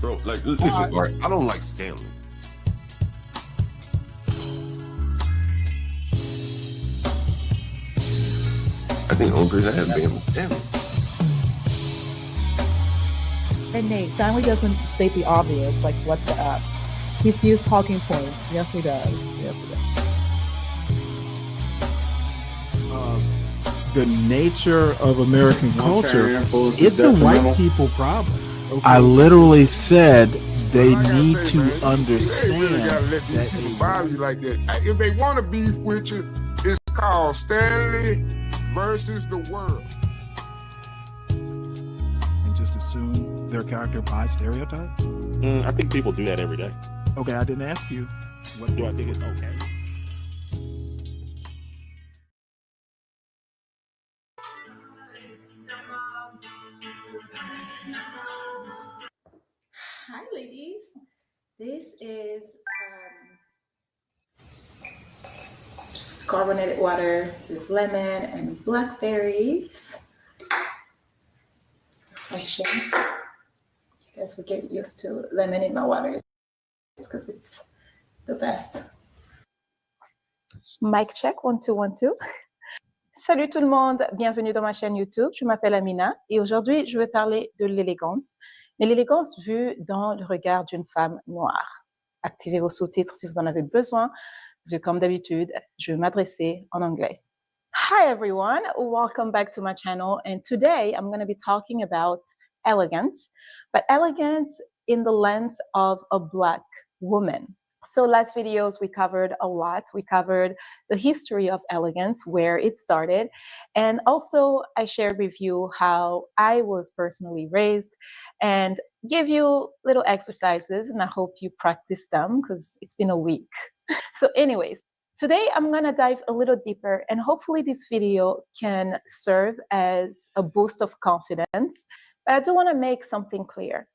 Bro, like, listen, right? I don't like Stanley. I think the only person I have been was Stanley. And Nate, Stanley doesn't state the obvious, like what the up. He spews talking points. Yes, he does. Yes, he does. The nature of American culture, it's a white people problem. Okay. I literally said they need to understand. You really gotta let these people bother you like that. If they want to beef with you, it's called Stanley versus the world. And just assume their character by stereotype? I think people do that every day. Okay, I didn't ask you. What do I think is okay? Hi, ladies. This is just carbonated water with lemon and blackberries. Refreshing. You guys will get used to lemon in my water because it's the best. Mic check, 1 2 1 2. Salut tout le monde, bienvenue dans ma chaîne YouTube. Je m'appelle Amina et aujourd'hui je vais parler de l'élégance, mais l'élégance vue dans le regard d'une femme noire. Activez vos sous-titres si vous en avez besoin, parce que comme d'habitude, je vais m'adresser en anglais. Hi everyone, welcome back to my channel, and today I'm going to be talking about elegance, but elegance in the lens of a Black woman. So last videos we covered a lot. We covered the history of elegance, where it started, and also I shared with you how I was personally raised and give you little exercises, and I hope you practice them because it's been a week. So anyways, today I'm gonna dive a little deeper, and hopefully this video can serve as a boost of confidence. But I do want to make something clear.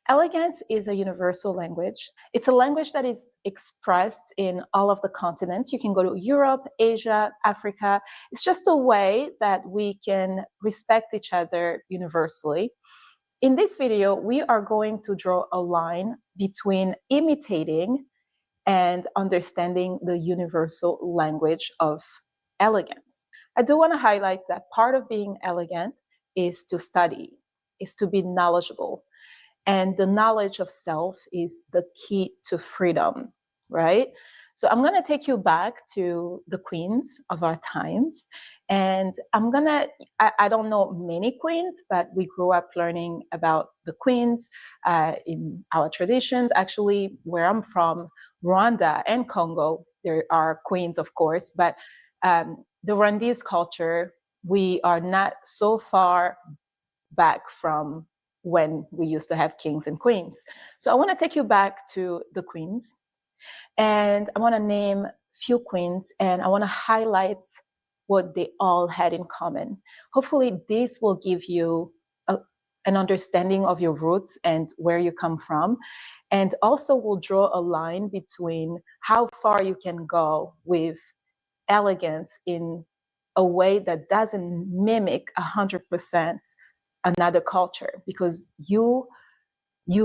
Elegance is a universal language. It's a language that is expressed in all of the continents. You can go to Europe, Asia, Africa. It's just a way that we can respect each other universally. In this video, we are going to draw a line between imitating and understanding the universal language of elegance. I do want to highlight that part of being elegant is to study, is to be knowledgeable. And the knowledge of self is the key to freedom, right? So I'm going to take you back to the queens of our times. And I don't know many queens, but we grew up learning about the queens in our traditions. Actually, where I'm from, Rwanda and Congo, there are queens, of course, but the Rwandese culture, we are not so far back from when we used to have kings and queens. So I want to take you back to the queens, and I want to name few queens, and I want to highlight what they all had in common. Hopefully this will give you an understanding of your roots and where you come from, and also will draw a line between how far you can go with elegance in a way that doesn't mimic 100% another culture, because you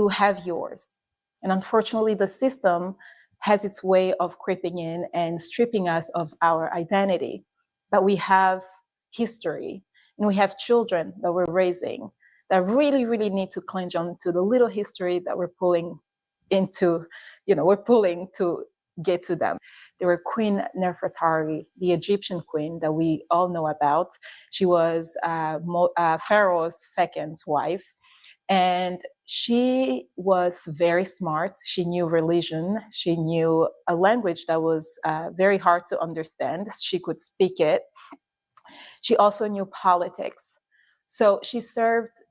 have yours, and unfortunately the system has its way of creeping in and stripping us of our identity. But we have history, and we have children that we're raising that really need to cling on to the little history that we're pulling into, we're pulling to get to them. There were Queen Nefertari, the Egyptian queen that we all know about. She was Pharaoh's second wife, and she was very smart. She knew religion. She knew a language that was very hard to understand. She could speak it. She also knew politics. So she served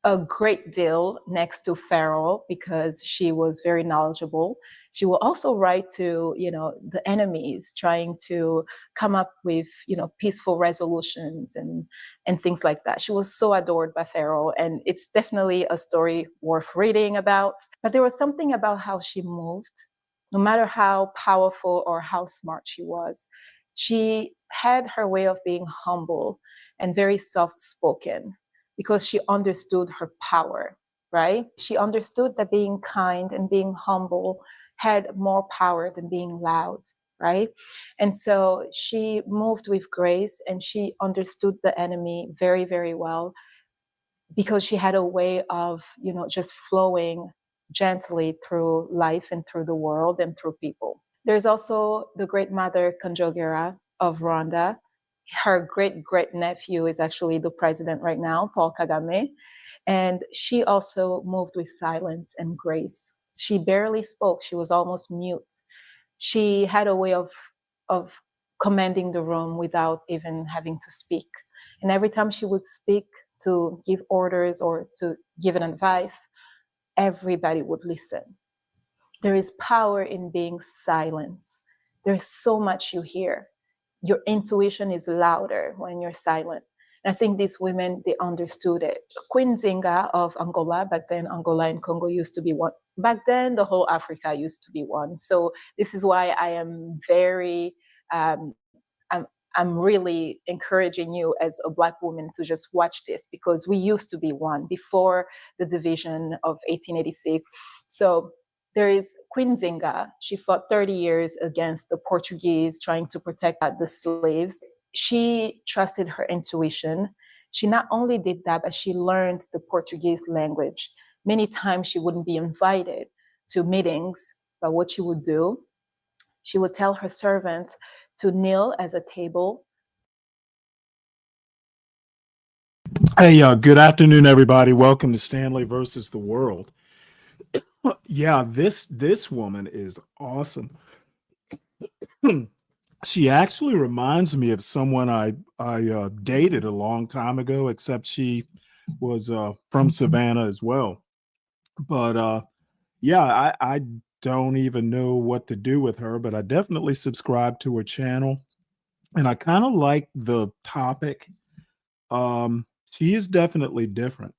a great deal next to Pharaoh because she was very knowledgeable. She will also write to, the enemies, trying to come up with, peaceful resolutions and things like that. She was so adored by Pharaoh, and it's definitely a story worth reading about. But there was something about how she moved, no matter how powerful or how smart she was. She had her way of being humble and very soft-spoken, because she understood her power, right? She understood that being kind and being humble had more power than being loud, right? And so she moved with grace and she understood the enemy very, very well because she had a way of, just flowing gently through life and through the world and through people. There's also the great mother Kanjogera of Rwanda. Her great great nephew is actually the president right now, Paul Kagame. And she also moved with silence and grace. She barely spoke, she was almost mute. She had a way of commanding the room without even having to speak. And every time she would speak to give orders or to give an advice, everybody would listen. There is power in being silent. There's so much you hear. Your intuition is louder when you're silent. And I think these women, they understood it. Queen Zinga of Angola, back then Angola and Congo used to be one. Back then, the whole Africa used to be one. So this is why I am very, I'm really encouraging you as a Black woman to just watch this, because we used to be one before the division of 1886. So there is Queen Zinga. She fought 30 years against the Portuguese, trying to protect the slaves. She trusted her intuition. She not only did that, but she learned the Portuguese language. Many times she wouldn't be invited to meetings, but what she would do, she would tell her servant to kneel as a table. Hey, good afternoon, everybody. Welcome to Stanley versus the World. Yeah, this woman is awesome. She actually reminds me of someone I dated a long time ago, except she was from Savannah as well. But yeah, I don't even know what to do with her, but I definitely subscribe to her channel, and I kind of like the topic. She is definitely different.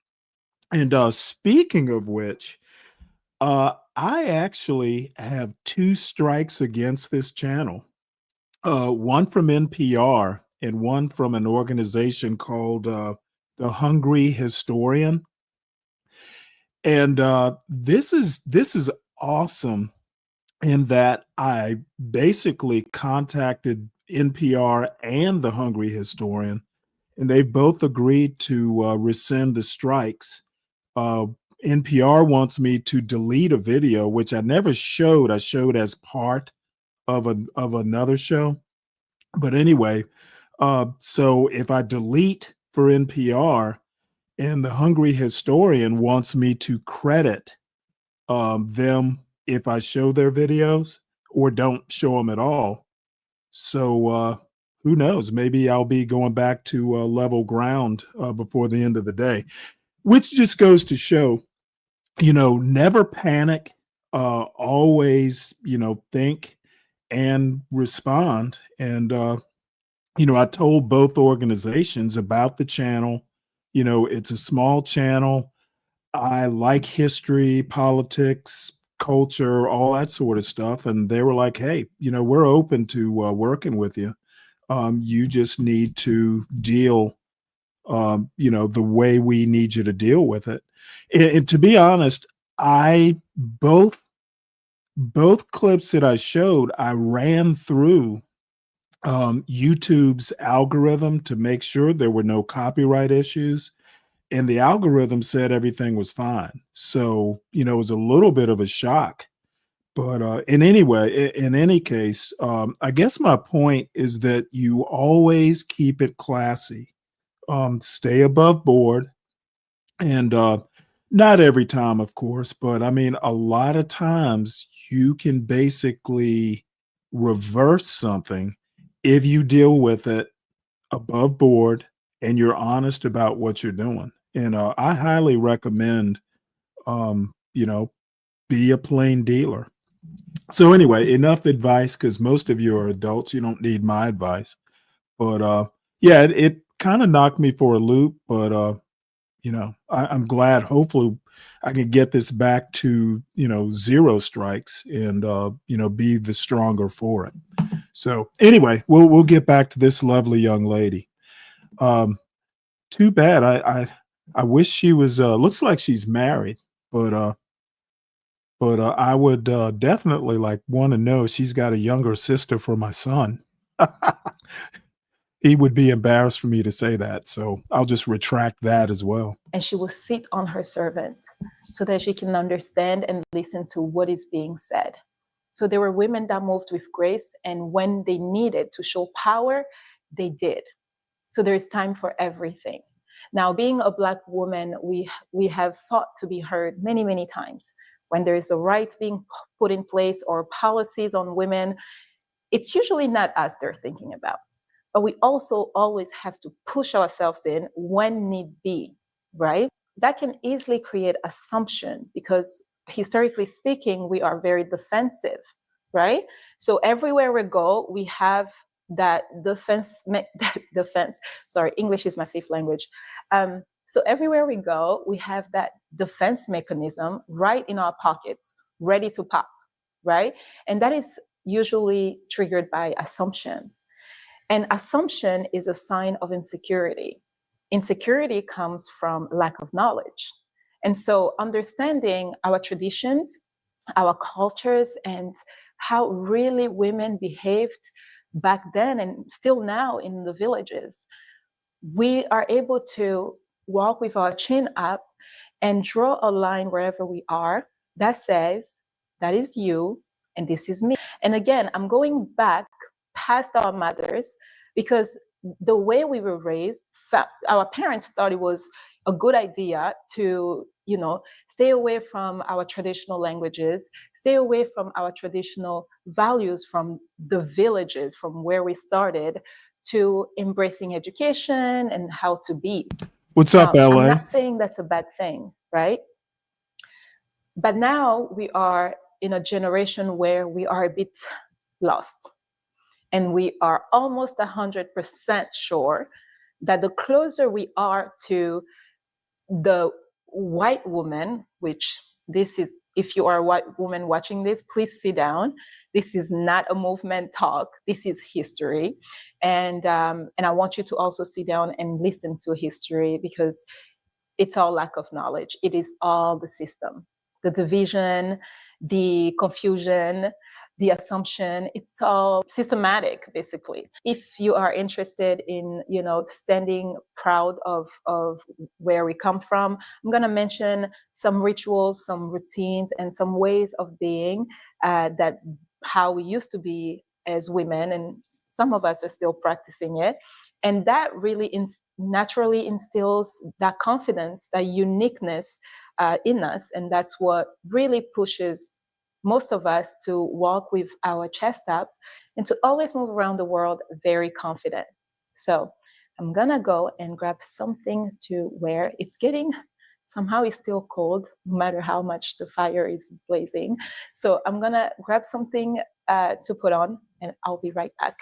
And speaking of which, I actually have 2 strikes against this channel. One from NPR and one from an organization called the Hungry Historian. And this is awesome in that I basically contacted NPR and the Hungry Historian, and they've both agreed to rescind the strikes. NPR wants me to delete a video, which I never showed. I showed as part of another show. But anyway, so if I delete for NPR, and the Hungry Historian wants me to credit them if I show their videos or don't show them at all. So who knows? Maybe I'll be going back to level ground before the end of the day, which just goes to show, never panic. Always, think and respond. And, I told both organizations about the channel. It's a small channel. I like history, politics, culture, all that sort of stuff. And they were like, hey, we're open to working with you. You just need to deal, the way we need you to deal with it. And to be honest, both clips that I showed, I ran through YouTube's algorithm to make sure there were no copyright issues. And the algorithm said everything was fine. So, it was a little bit of a shock. But in any case, I guess my point is that you always keep it classy. Stay above board. And not every time, of course, but I mean, a lot of times you can basically reverse something if you deal with it above board and you're honest about what you're doing. And I highly recommend, be a plain dealer. So anyway, enough advice, because most of you are adults. You don't need my advice. But yeah, it kind of knocked me for a loop. But I'm glad. Hopefully, I can get this back to 0 strikes and be the stronger for it. So anyway, we'll get back to this lovely young lady. Too bad. I wish she was. Looks like she's married. but I would definitely like want to know. She's got a younger sister for my son. He would be embarrassed for me to say that, so I'll just retract that as well. And she will sit on her servant so that she can understand and listen to what is being said. So there were women that moved with grace, and when they needed to show power, they did. So there is time for everything. Now, being a Black woman, we have fought to be heard many, many times. When there is a right being put in place or policies on women, it's usually not us they're thinking about. But we also always have to push ourselves in when need be, right? That can easily create assumption because historically speaking, we are very defensive, right? So everywhere we go, we have that defense. Sorry, English is my fifth language. So everywhere we go, we have that defense mechanism right in our pockets, ready to pop, right? And that is usually triggered by assumption. And assumption is a sign of insecurity. Insecurity comes from lack of knowledge. And so understanding our traditions, our cultures, and how really women behaved back then and still now in the villages, we are able to walk with our chin up and draw a line wherever we are that says, that is you and this is me. And again, I'm going back past our mothers because the way we were raised, our parents thought it was a good idea to, stay away from our traditional languages, stay away from our traditional values from the villages, from where we started, to embracing education and how to be. What's up, LA? I'm not saying that's a bad thing, right? But now we are in a generation where we are a bit lost. And we are almost 100% sure that the closer we are to the white woman, which this is, if you are a white woman watching this, please sit down. This is not a movement talk. This is history. And I want you to also sit down and listen to history because it's all lack of knowledge. It is all the system, the division, the confusion, the assumption. It's all systematic, basically. If you are interested in, standing proud of where we come from, I'm going to mention some rituals, some routines, and some ways of being that how we used to be as women, and some of us are still practicing it. And that really naturally instills that confidence, that uniqueness in us. And that's what really pushes most of us to walk with our chest up and to always move around the world very confident. So I'm gonna go and grab something to wear. It's still cold, no matter how much the fire is blazing. So I'm gonna grab something to put on and I'll be right back.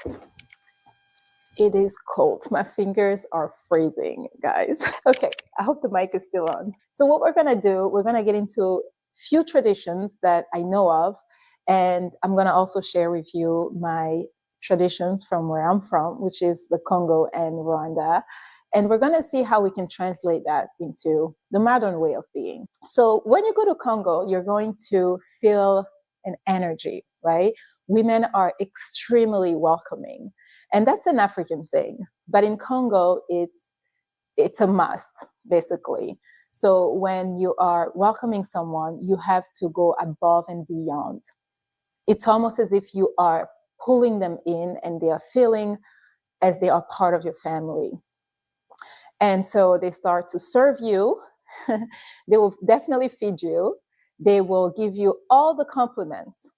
It is cold. My fingers are freezing, guys. Okay, I hope the mic is still on. So what we're gonna do, we're gonna get into few traditions that I know of, and I'm gonna also share with you my traditions from where I'm from, which is the Congo and Rwanda. And we're gonna see how we can translate that into the modern way of being. So when you go to Congo, you're going to feel an energy, right? Women are extremely welcoming. And that's an African thing. But in Congo, it's a must, basically. So when you are welcoming someone, you have to go above and beyond. It's almost as if you are pulling them in and they are feeling as they are part of your family. And so they start to serve you. They will definitely feed you. They will give you all the compliments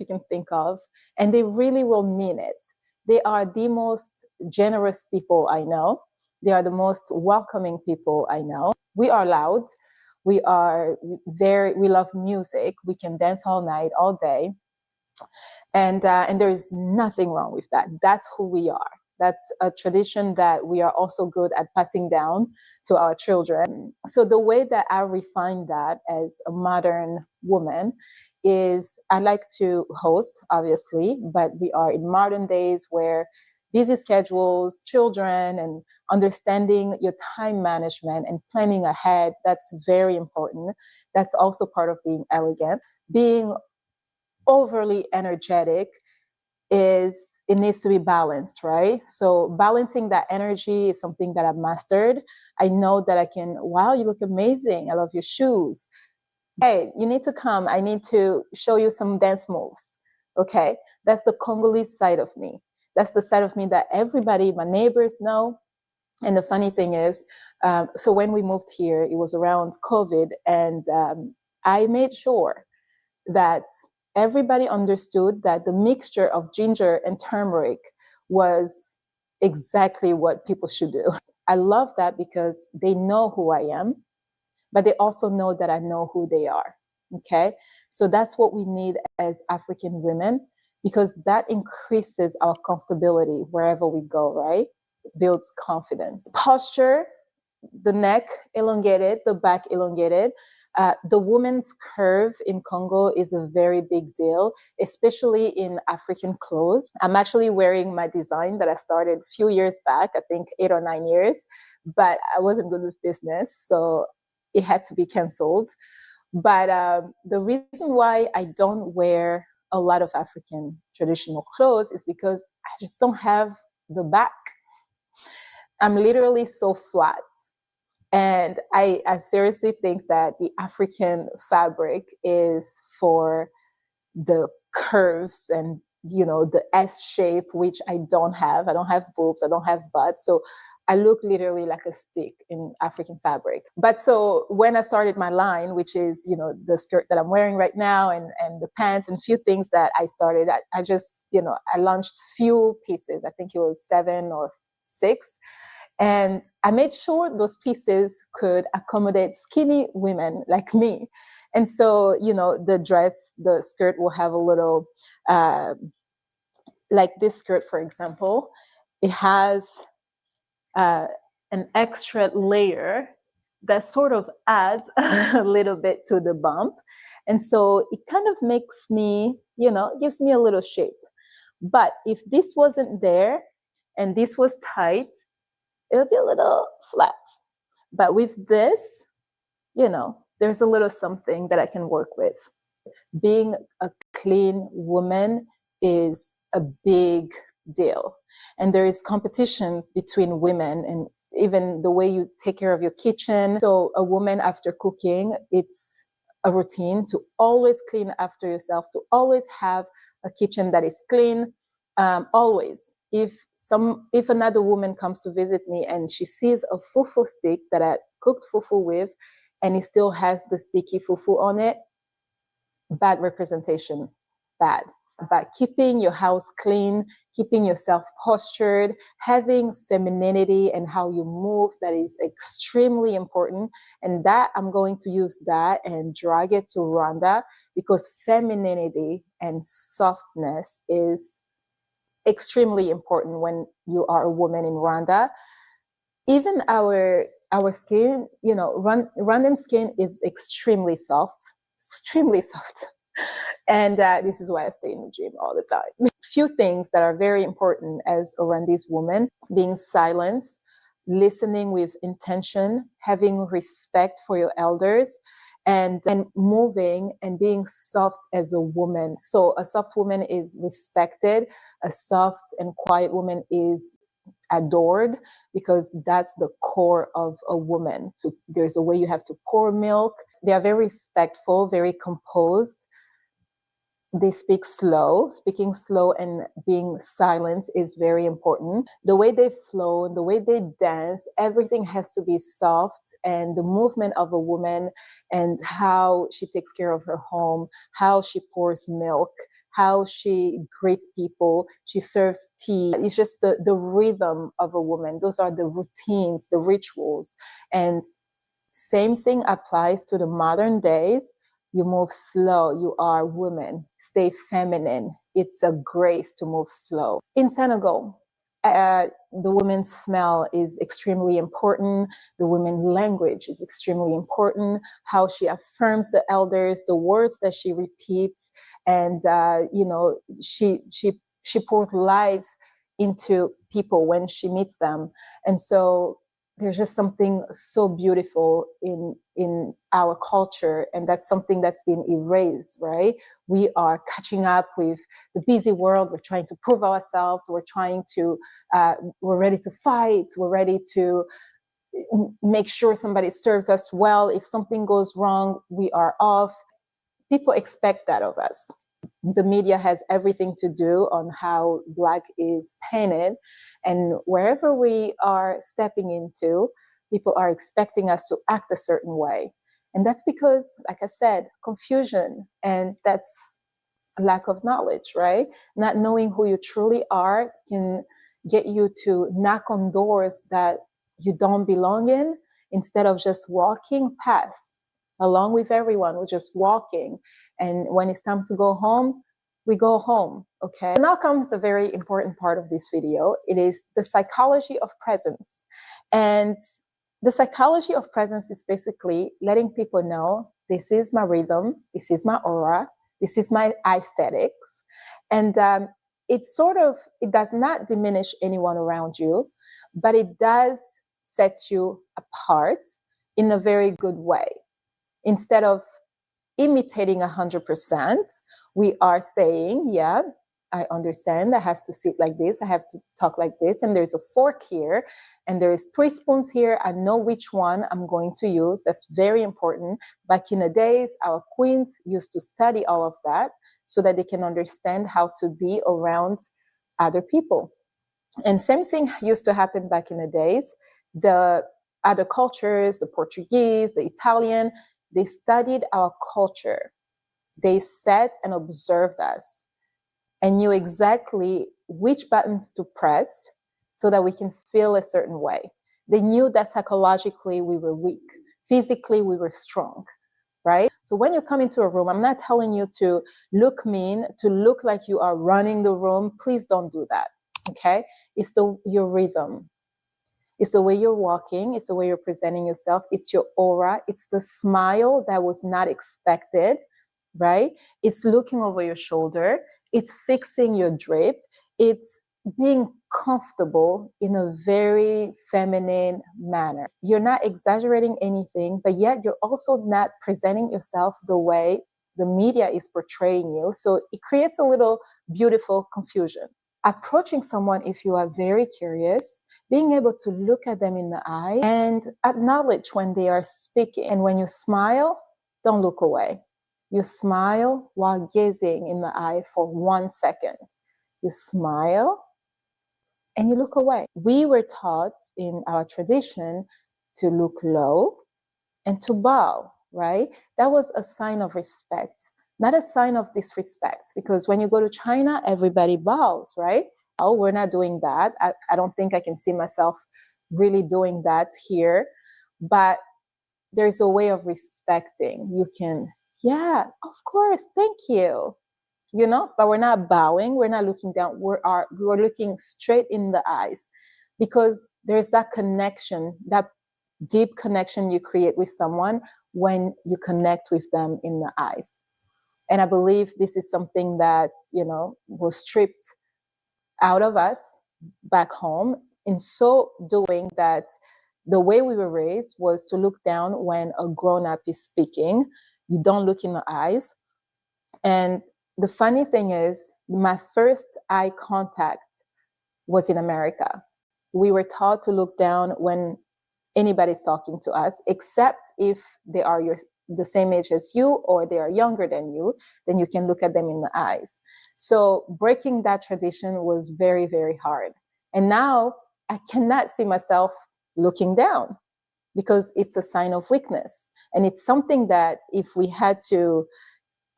you can think of, and they really will mean it. They are the most generous people I know. They are the most welcoming people I know. We are loud. We love music. We can dance all night, all day. And there is nothing wrong with that. That's who we are. That's a tradition that we are also good at passing down to our children. So the way that I refine that as a modern woman is I like to host, obviously, but we are in modern days where busy schedules, children, and understanding your time management and planning ahead, that's very important. That's also part of being elegant. Being overly energetic it needs to be balanced, right? So balancing that energy is something that I've mastered. I know that I can, wow, you look amazing. I love your shoes. Hey, you need to come. I need to show you some dance moves. Okay. That's the Congolese side of me. That's the side of me that everybody, my neighbors know. And the funny thing is, so when we moved here, it was around COVID, and I made sure that everybody understood that the mixture of ginger and turmeric was exactly what people should do. I love that because they know who I am, but they also know that I know who they are. Okay. So that's what we need as African women, because that increases our comfortability wherever we go, right? It builds confidence. Posture, the neck elongated, the back elongated. The woman's curve in Congo is a very big deal, especially in African clothes. I'm actually wearing my design that I started a few years back, I think 8 or 9 years, but I wasn't good with business, so it had to be canceled. But the reason why I don't wear a lot of African traditional clothes is because I just don't have the back. I'm literally so flat. And I seriously think that the African fabric is for the curves and, the S shape, which I don't have. I don't have boobs. I don't have butts. So I look literally like a stick in African fabric. But so when I started my line, which is, the skirt that I'm wearing right now and the pants and few things that I started, I just, I launched few pieces. I think it was 7 or 6. And I made sure those pieces could accommodate skinny women like me. And so, the skirt will have a little, like this skirt, for example, it has an extra layer that sort of adds a little bit to the bump. And so it kind of makes me, gives me a little shape. But if this wasn't there and this was tight, it'll be a little flat. But with this, there's a little something that I can work with. Being a clean woman is a big deal. And there is competition between women, and even the way you take care of your kitchen. So a woman, after cooking, it's a routine to always clean after yourself, to always have a kitchen that is clean, always. If another woman comes to visit me and she sees a fufu stick that I cooked fufu with, and it still has the sticky fufu on it, bad representation, bad. But keeping your house clean, keeping yourself postured, having femininity and how you move, that is extremely important. And that I'm going to use that and drag it to Rwanda, because femininity and softness is extremely important when you are a woman in Rwanda. Even our skin, Rwandan skin is extremely soft. And this is why I stay in the gym all the time. Few things that are very important as a Rwandese woman: being silent, listening with intention, having respect for your elders, and moving and being soft as a woman. So a soft woman is respected. A soft and quiet woman is adored, because that's the core of a woman. There's a way you have to pour milk. They are very respectful, very composed. They speak slow. Speaking slow and being silent is very important. The way they flow, the way they dance, everything has to be soft. And the movement of a woman and how she takes care of her home, how she pours milk, how she greets people, she serves tea. It's just the rhythm of a woman. Those are the routines, the rituals. And same thing applies to the modern days. You move slow. You are women. Stay feminine. It's a grace to move slow. In Senegal, the women's smell is extremely important. The women's language is extremely important. How she affirms the elders, the words that she repeats, and she pours life into people when she meets them. And so there's just something so beautiful in our culture, and that's something that's been erased, right? We are catching up with the busy world. We're trying to prove ourselves. We're trying to, we're ready to fight. We're ready to make sure somebody serves us well. If something goes wrong, we are off. People expect that of us. The media has everything to do on how Black is painted, and wherever we are stepping into, people are expecting us to act a certain way. And that's because, like I said, confusion, and that's a lack of knowledge, right? Not knowing who you truly are can get you to knock on doors that you don't belong in, instead of just walking past along with everyone. We're just walking, and when it's time to go home, we go home. Okay, now comes the very important part of this video. It is the psychology of presence. And the psychology of presence is basically letting people know, this is my rhythm, this is my aura, this is my aesthetics. And it does not diminish anyone around you, but it does set you apart in a very good way. Instead of imitating 100%, we are saying, yeah, I understand. I have to sit like this. I have to talk like this. And there's a fork here, and there is 3 spoons here. I know which one I'm going to use. That's very important. Back in the days, our queens used to study all of that so that they can understand how to be around other people. And same thing used to happen back in the days. The other cultures, the Portuguese, the Italian, they studied our culture. They sat and observed us and knew exactly which buttons to press so that we can feel a certain way. They knew that psychologically we were weak, physically we were strong, right? So when you come into a room, I'm not telling you to look mean, to look like you are running the room. Please don't do that, okay? It's your rhythm. It's the way you're walking. It's the way you're presenting yourself. It's your aura. It's the smile that was not expected, right? It's looking over your shoulder. It's fixing your drip. It's being comfortable in a very feminine manner. You're not exaggerating anything, but yet you're also not presenting yourself the way the media is portraying you. So it creates a little beautiful confusion. Approaching someone, if you are very curious, being able to look at them in the eye and acknowledge when they are speaking. And when you smile, don't look away. You smile while gazing in the eye for 1 second. You smile and you look away. We were taught in our tradition to look low and to bow, right? That was a sign of respect, not a sign of disrespect. Because when you go to China, everybody bows, right? Oh, we're not doing that. I don't think I can see myself really doing that here. But there's a way of respecting. You can, yeah, of course, thank you. You know, but we're not bowing. We're not looking down. We're looking straight in the eyes, because there's that connection, that deep connection you create with someone when you connect with them in the eyes. And I believe this is something that, you know, was stripped out of us back home. In so doing, that the way we were raised was to look down when a grown-up is speaking. You don't look in the eyes. And the funny thing is, my first eye contact was in America. We were taught to look down when anybody's talking to us, except if they are the same age as you or they are younger than you, then you can look at them in the eyes. So breaking that tradition was very, very hard. And now I cannot see myself looking down, because it's a sign of weakness. And it's something that if we had to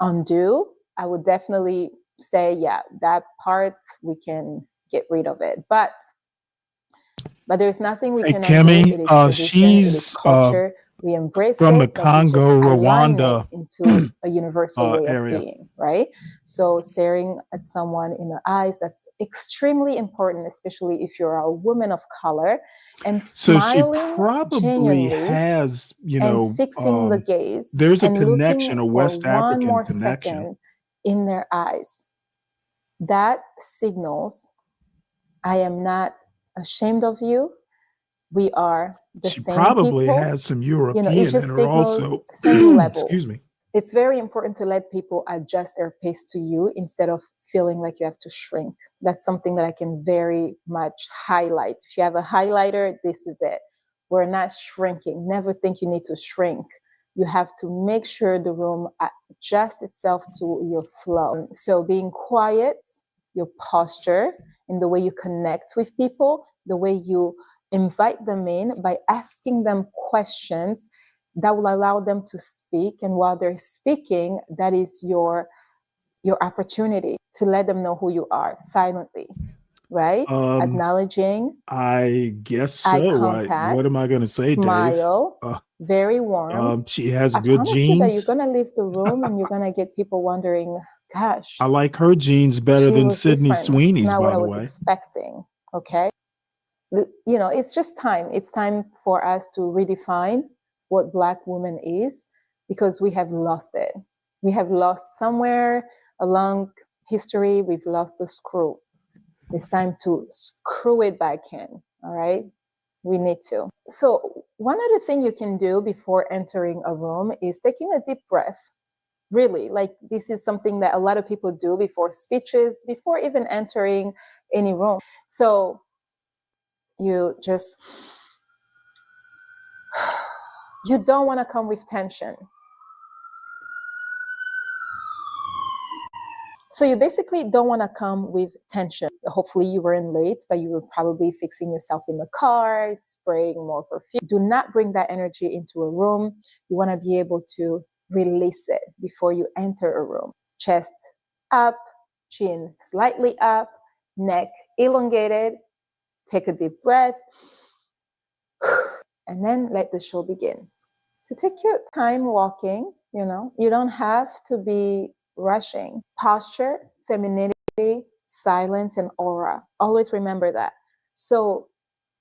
undo, I would definitely say, yeah, that part, we can get rid of it. But there's nothing we Hey, can Kimmy, undo. It is tradition, it is she's culture. We embrace from it, the but we just Congo, align Rwanda it into a universal way area. of being, right? So staring at someone in the eyes, that's extremely important, especially if you're a woman of color. And So she smiling probably genuinely has, you and know, fixing the gaze there's a and connection, looking a for West one African more connection. second in their eyes. That signals, I am not ashamed of you. We are the She same probably people. has some It European just in her signals also. same level. Excuse me. It's very important to let people adjust their pace to you instead of feeling like you have to shrink. That's something that I can very much highlight. If you have a highlighter, this is it. We're not shrinking. Never think you need to shrink. You have to make sure the room adjusts itself to your flow. So being quiet, your posture, and the way you connect with people, the way you invite them in by asking them questions that will allow them to speak. And while they're speaking, that is your opportunity to let them know who you are silently, right? Acknowledging, I guess eye so. contact, What am I going to say, smile, Dave? very warm. She has I good promise you that you're genes. going to leave the room and you're going to get people wondering, gosh, I like her genes better she than was Sydney different. It's Sweeney's, not what by I the was way. expecting. Okay. It's just time. It's time for us to redefine what Black woman is, because we have lost it. We have lost somewhere along history, we've lost the screw. It's time to screw it back in. All right. We need to. So one other thing you can do before entering a room is taking a deep breath. Really, like this is something that a lot of people do before speeches, before even entering any room. So you just, you don't want to come with tension. So you basically don't want to come with tension. Hopefully you weren't late, but you were probably fixing yourself in the car, spraying more perfume. Do not bring that energy into a room. You want to be able to release it before you enter a room. Chest up, chin slightly up, neck elongated. Take a deep breath, and then let the show begin. To take your time walking, you don't have to be rushing. Posture, femininity, silence, and aura. Always remember that. So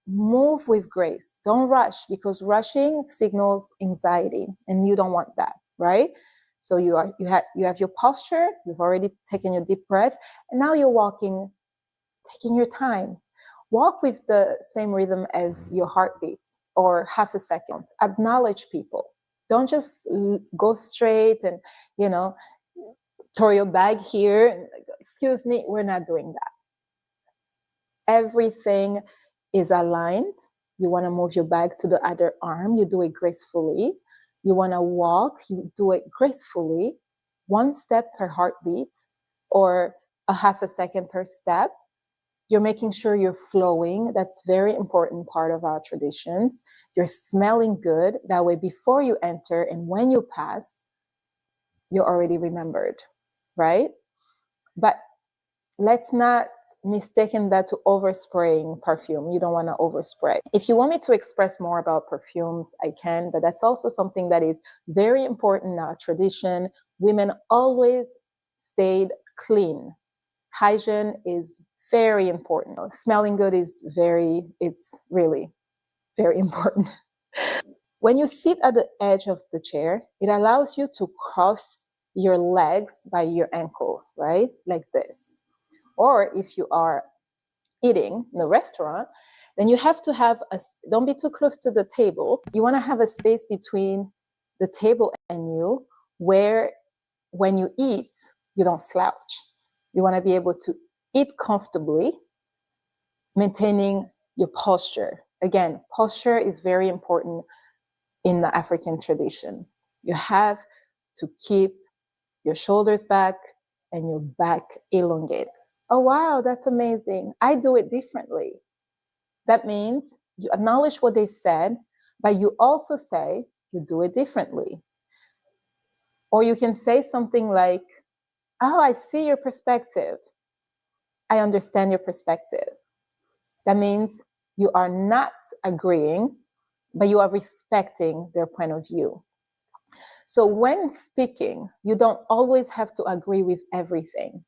move with grace. Don't rush, because rushing signals anxiety, and you don't want that, right? So you have your posture. You've already taken your deep breath, and now you're walking, taking your time. Walk with the same rhythm as your heartbeat, or half a second. Acknowledge people. Don't just go straight and, throw your bag here. And, excuse me, we're not doing that. Everything is aligned. You want to move your bag to the other arm. You do it gracefully. You want to walk. You do it gracefully. One step per heartbeat, or a half a second per step. You're making sure you're flowing. That's very important part of our traditions. You're smelling good. That way, before you enter and when you pass, you're already remembered, right? But let's not mistaken that to overspraying perfume. You don't want to overspray. If you want me to express more about perfumes, I can, but that's also something that is very important in our tradition. Women always stayed clean. Hygiene is very important. Smelling good it's really very important. When you sit at the edge of the chair, it allows you to cross your legs by your ankle, right? Like this. Or if you are eating in a restaurant, then you have to have don't be too close to the table. You want to have a space between the table and you, where when you eat, you don't slouch. You want to be able to eat comfortably, maintaining your posture. Again, posture is very important in the African tradition. You have to keep your shoulders back and your back elongated. Oh, wow, that's amazing. I do it differently. That means you acknowledge what they said, but you also say you do it differently. Or you can say something like, oh, I see your perspective. I understand your perspective. That means you are not agreeing, but you are respecting their point of view. So when speaking, you don't always have to agree with everything,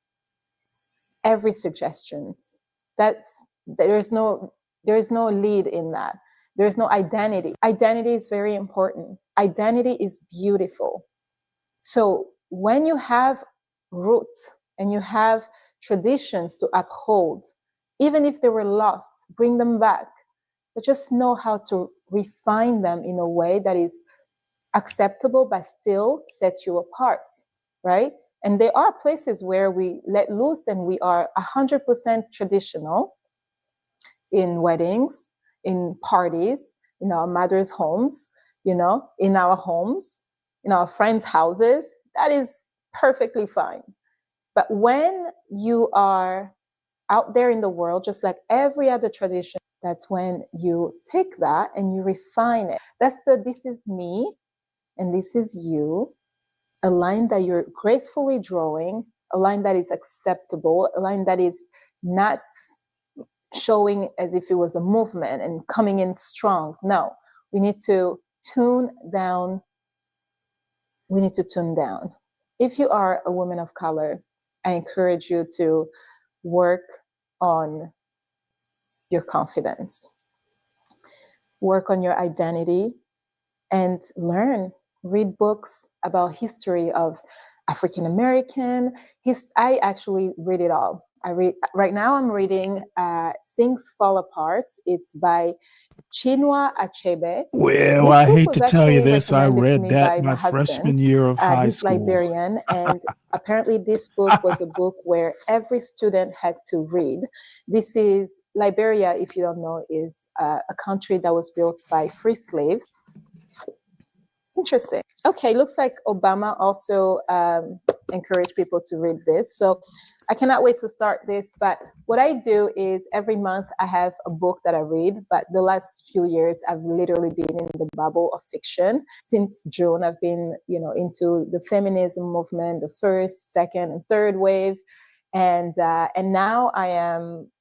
every suggestion. There's no lead in that. There's no identity. Identity is very important. Identity is beautiful. So when you have roots and you have traditions to uphold, even if they were lost, bring them back, but just know how to refine them in a way that is acceptable but still sets you apart, right? And there are places where we let loose and we are 100% traditional in weddings, in parties, in our mother's homes, in our homes, in our friends' houses. That is perfectly fine. But when you are out there in the world, just like every other tradition, that's when you take that and you refine it. That's this is me and this is you, a line that you're gracefully drawing, a line that is acceptable, a line that is not showing as if it was a movement and coming in strong. No, we need to tune down. We need to tune down. If you are a woman of color, I encourage you to work on your confidence, work on your identity, and read books about history of African American. I actually read it all. Right now I'm reading Things Fall Apart. It's by Chinua Achebe. Well, I hate to tell you this. I read that my freshman year of high He's school. Liberian, and apparently this book was a book where every student had to read. This is Liberia, if you don't know, is a country that was built by free slaves. Interesting. Okay, looks like Obama also encouraged people to read this. So I cannot wait to start this. But what I do is every month I have a book that I read. But the last few years, I've literally been in the bubble of fiction. Since June, I've been, into the feminism movement, the first, second, and third wave. And now I am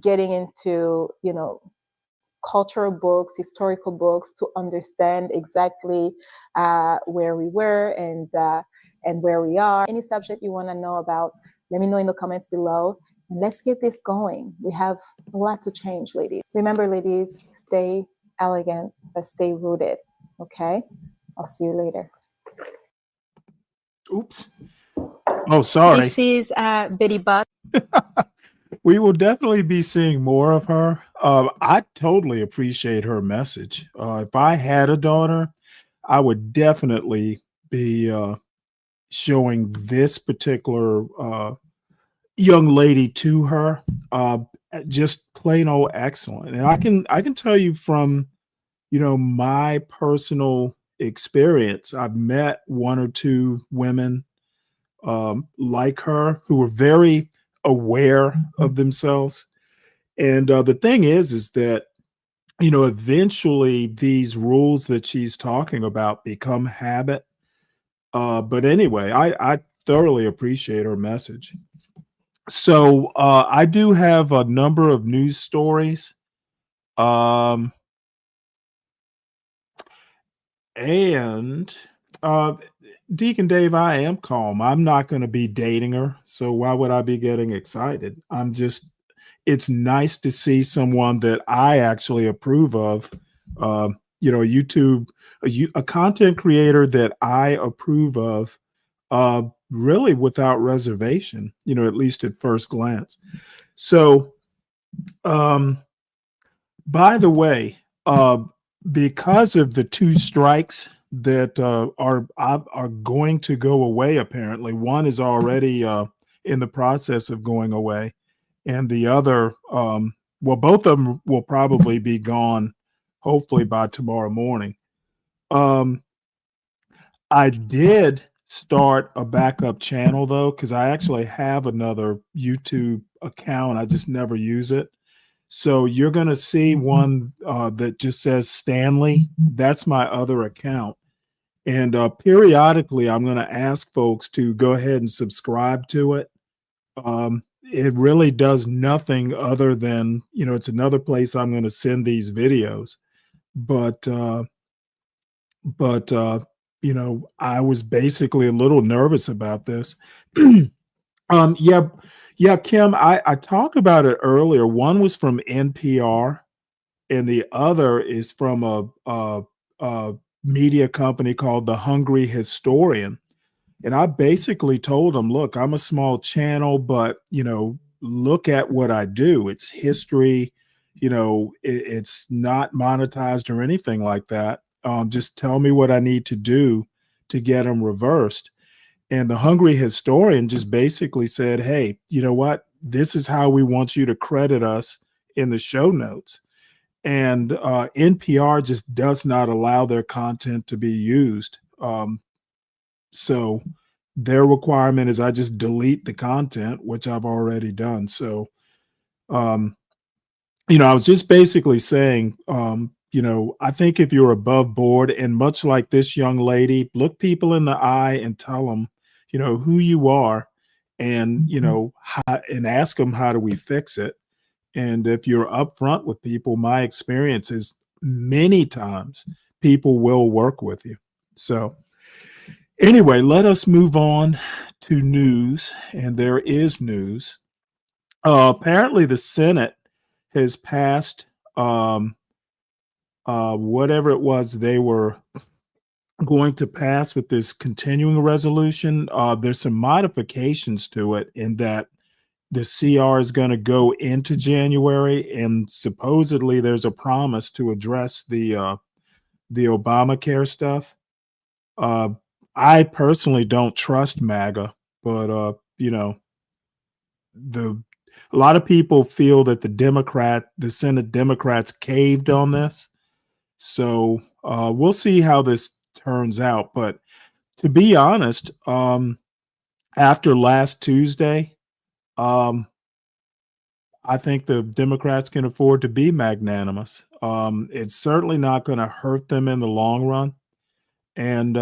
getting into, cultural books, historical books to understand exactly where we were and where we are. Any subject you want to know about, let me know in the comments below. And let's get this going. We have a lot to change, ladies. Remember, ladies, stay elegant, but stay rooted. Okay? I'll see you later. Oops. Oh, sorry. This is Betty Buck. We will definitely be seeing more of her. I totally appreciate her message. If I had a daughter, I would definitely be showing this particular young lady to her. Just plain old excellent. And I can tell you from my personal experience, I've met one or two women like her who were very aware of themselves. And the thing is that, eventually these rules that she's talking about become habit. But anyway, I thoroughly appreciate her message. So I do have a number of news stories. And Deacon Dave, I am calm. I'm not going to be dating her. So why would I be getting excited? It's nice to see someone that I actually approve of, YouTube, a content creator that I approve of, really without reservation, at least at first glance. So, by the way, because of the two strikes that are going to go away, apparently one is already in the process of going away, and the other, both of them will probably be gone, hopefully by tomorrow morning. I did start a backup channel though, because I actually have another YouTube account. I just never use it. So you're going to see one that just says Stanley. That's my other account. And periodically, I'm going to ask folks to go ahead and subscribe to it. It really does nothing other than, it's another place I'm going to send these videos. But I was basically a little nervous about this. Yeah, Kim, I talked about it earlier. One was from NPR, and the other is from a media company called The Hungry Historian. And I basically told them, look, I'm a small channel, but, look at what I do. It's history, it's not monetized or anything like that. Just tell me what I need to do to get them reversed. And the hungry historian just basically said, hey, you know what? This is how we want you to credit us in the show notes. And NPR just does not allow their content to be used. So their requirement is I just delete the content, which I've already done. So, I was just basically saying, I think if you're above board, and much like this young lady, look people in the eye and tell them, who you are, and and ask them, how do we fix it? And if you're upfront with people, my experience is many times people will work with you. So anyway, let us move on to news. And there is news. Apparently the Senate has passed whatever it was they were going to pass with this continuing resolution. There's some modifications to it in that the CR is going to go into January, and supposedly there's a promise to address the Obamacare stuff. I personally don't trust MAGA, but a lot of people feel that the Senate Democrats caved on this. So we'll see how this turns out. But to be honest, after last Tuesday, I think the Democrats can afford to be magnanimous. It's certainly not going to hurt them in the long run. And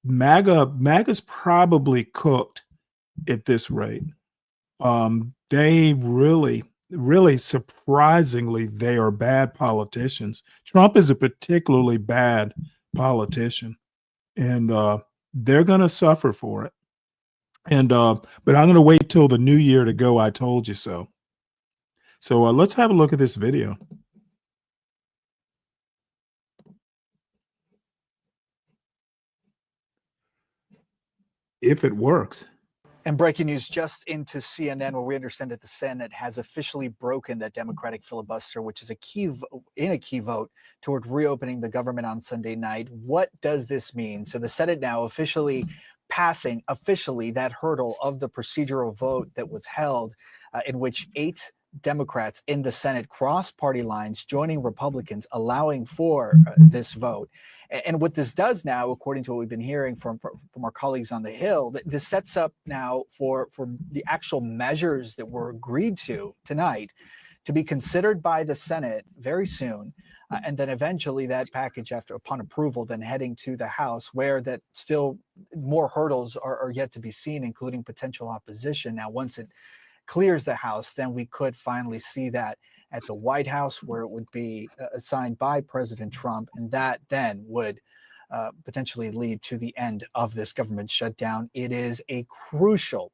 MAGA's probably cooked at this rate. They really surprisingly, they are bad politicians. Trump is a particularly bad politician, and they're going to suffer for it. And but I'm going to wait till the new year to go. I told you so. So let's have a look at this video. If it works. And breaking news just into CNN, where we understand that the Senate has officially broken that Democratic filibuster, which is a key vote toward reopening the government on Sunday night. What does this mean? So the Senate now officially passing that hurdle of the procedural vote that was held, in which 8 Democrats in the Senate crossed party lines, joining Republicans, allowing for this vote. And what this does now, according to what we've been hearing from our colleagues on the Hill, this sets up now for the actual measures that were agreed to tonight to be considered by the Senate very soon. And then eventually that package, upon approval, then heading to the House, where that still more hurdles are yet to be seen, including potential opposition. Now, once it clears the House, then we could finally see that at the White House, where it would be assigned by President Trump, and that then would potentially lead to the end of this government shutdown. It is a crucial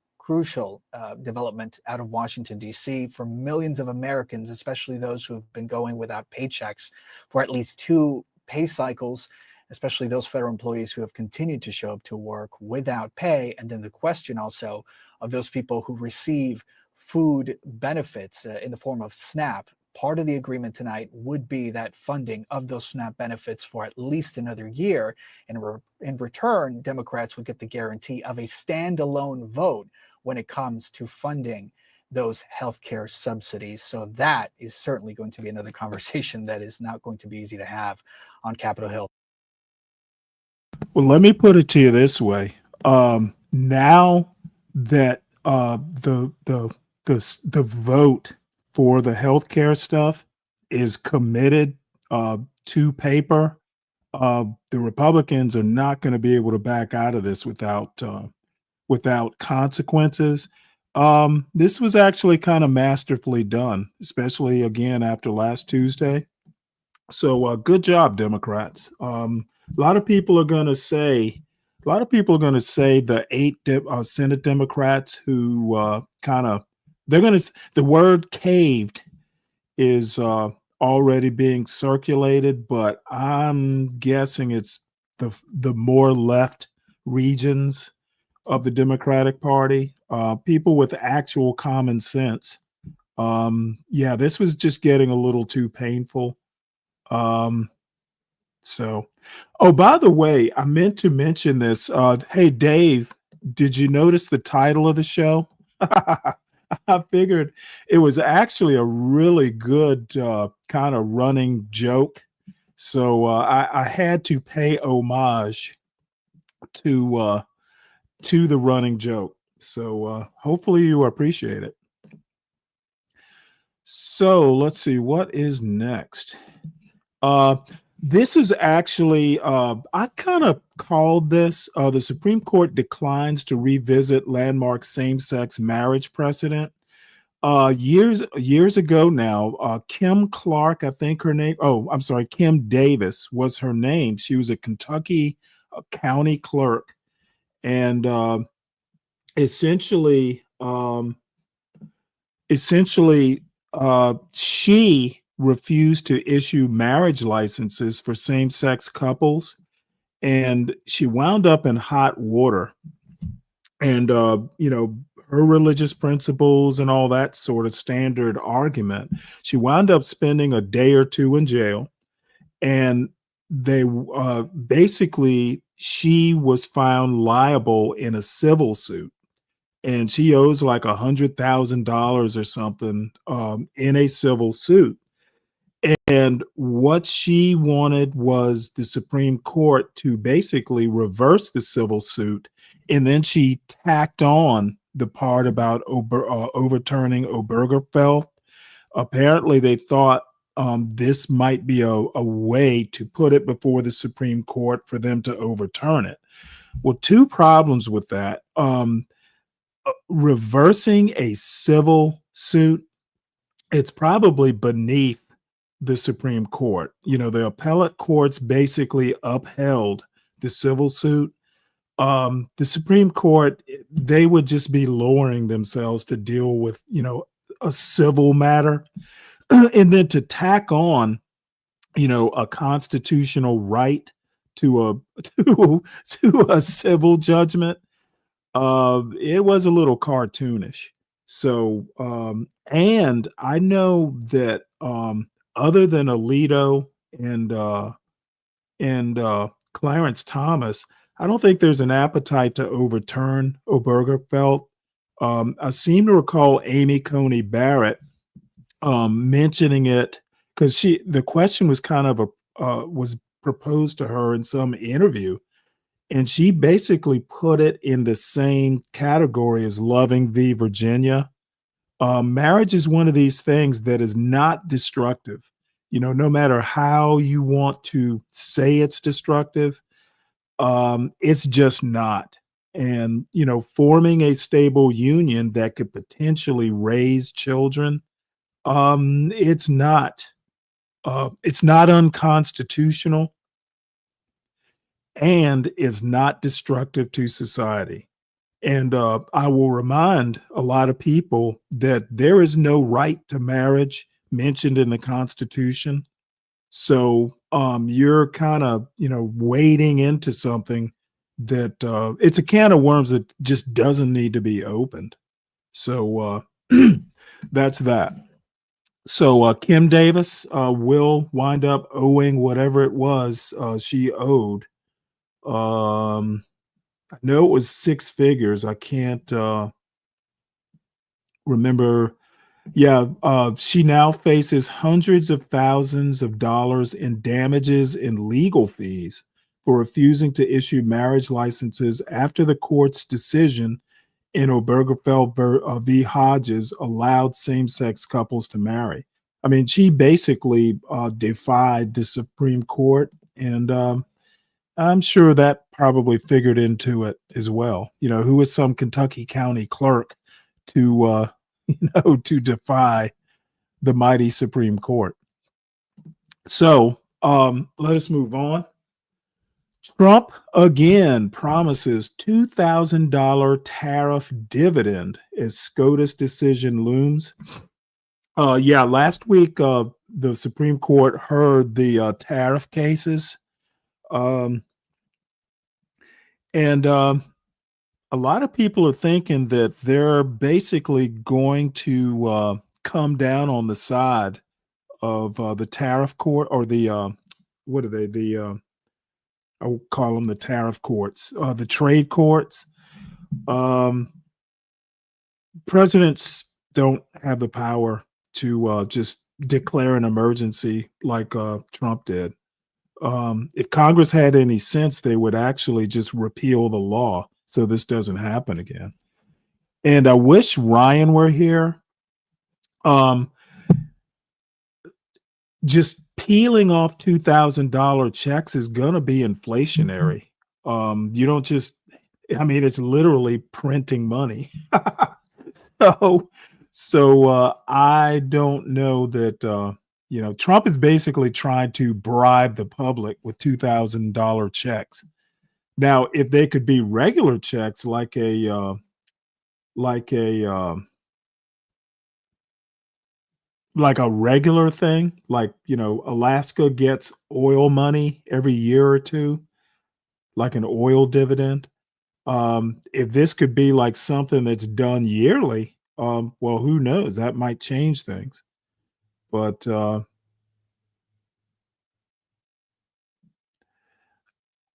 development out of Washington, D.C. for millions of Americans, especially those who have been going without paychecks for at least 2 pay cycles, especially those federal employees who have continued to show up to work without pay. And then the question also of those people who receive food benefits in the form of SNAP. Part of the agreement tonight would be that funding of those SNAP benefits for at least another year. And in return, Democrats would get the guarantee of a standalone vote when it comes to funding those healthcare subsidies. So that is certainly going to be another conversation that is not going to be easy to have on Capitol Hill. Well, let me put it to you this way. Now that the vote for the healthcare stuff is committed to paper, the Republicans are not going to be able to back out of this without consequences. This was actually kind of masterfully done, especially again after last Tuesday. So good job, Democrats. A lot of people are going to say the 8 Senate Democrats who the word caved is already being circulated, but I'm guessing it's the more left regions of the Democratic Party. People with actual common sense Yeah, this was just getting a little too painful. So, oh, by the way, I meant to mention this. Hey, Dave, did you notice the title of the show? I figured it was actually a really good kind of running joke. So I had to pay homage to the running joke. So hopefully you appreciate it. So let's see what is next. This is actually I kind of called this the Supreme Court declines to revisit landmark same-sex marriage precedent. Years ago now, Kim Clark, I think her name. Oh, I'm sorry, Kim Davis was her name. She was a Kentucky county clerk, and essentially, essentially, she refused to issue marriage licenses for same-sex couples, and she wound up in hot water. And her religious principles and all that sort of standard argument. She wound up spending a day or two in jail, and they basically she was found liable in a civil suit, and she owes like $100,000 or something in a civil suit. And what she wanted was the Supreme Court to basically reverse the civil suit. And then she tacked on the part about overturning Obergefell. Apparently, they thought this might be a way to put it before the Supreme Court for them to overturn it. Well, two problems with that. Reversing a civil suit, it's probably beneath the Supreme Court. The appellate courts basically upheld the civil suit. The Supreme Court, they would just be lowering themselves to deal with, a civil matter. And then to tack on, a constitutional right to a civil judgment, it was a little cartoonish. So, and I know that other than Alito and Clarence Thomas, I don't think there's an appetite to overturn Obergefell. I seem to recall Amy Coney Barrett mentioning it because the question was kind of was proposed to her in some interview, and she basically put it in the same category as Loving v. Virginia. Marriage is one of these things that is not destructive. No matter how you want to say it's destructive, it's just not. And, forming a stable union that could potentially raise children, it's not unconstitutional, and it's not destructive to society. And I will remind a lot of people that there is no right to marriage mentioned in the Constitution. So you're kind of, wading into something that it's a can of worms that just doesn't need to be opened. So that's that. So Kim Davis will wind up owing whatever it was she owed. I know it was six figures. I can't remember. Yeah, she now faces hundreds of thousands of dollars in damages and legal fees for refusing to issue marriage licenses after the court's decision in Obergefell v. Hodges allowed same-sex couples to marry. I mean, she basically defied the Supreme Court, and I'm sure that probably figured into it as well. Who is some Kentucky county clerk to to defy the mighty Supreme Court? So let us move on. Trump again promises $2,000 tariff dividend as SCOTUS decision looms. Last week the Supreme Court heard the tariff cases. And a lot of people are thinking that they're basically going to come down on the side of the tariff court, or the what are they? I will call them the tariff courts, the trade courts. Presidents don't have the power to just declare an emergency like Trump did. If Congress had any sense, they would actually just repeal the law so this doesn't happen again. And I wish Ryan were here. Just peeling off $2,000 checks is going to be inflationary. You don't just, I mean, it's literally printing money. So I don't know that, Trump is basically trying to bribe the public with $2,000 checks. Now, if they could be regular checks, like a regular thing, like, Alaska gets oil money every year or two, like an oil dividend. If this could be like something that's done yearly, well, who knows? That might change things. But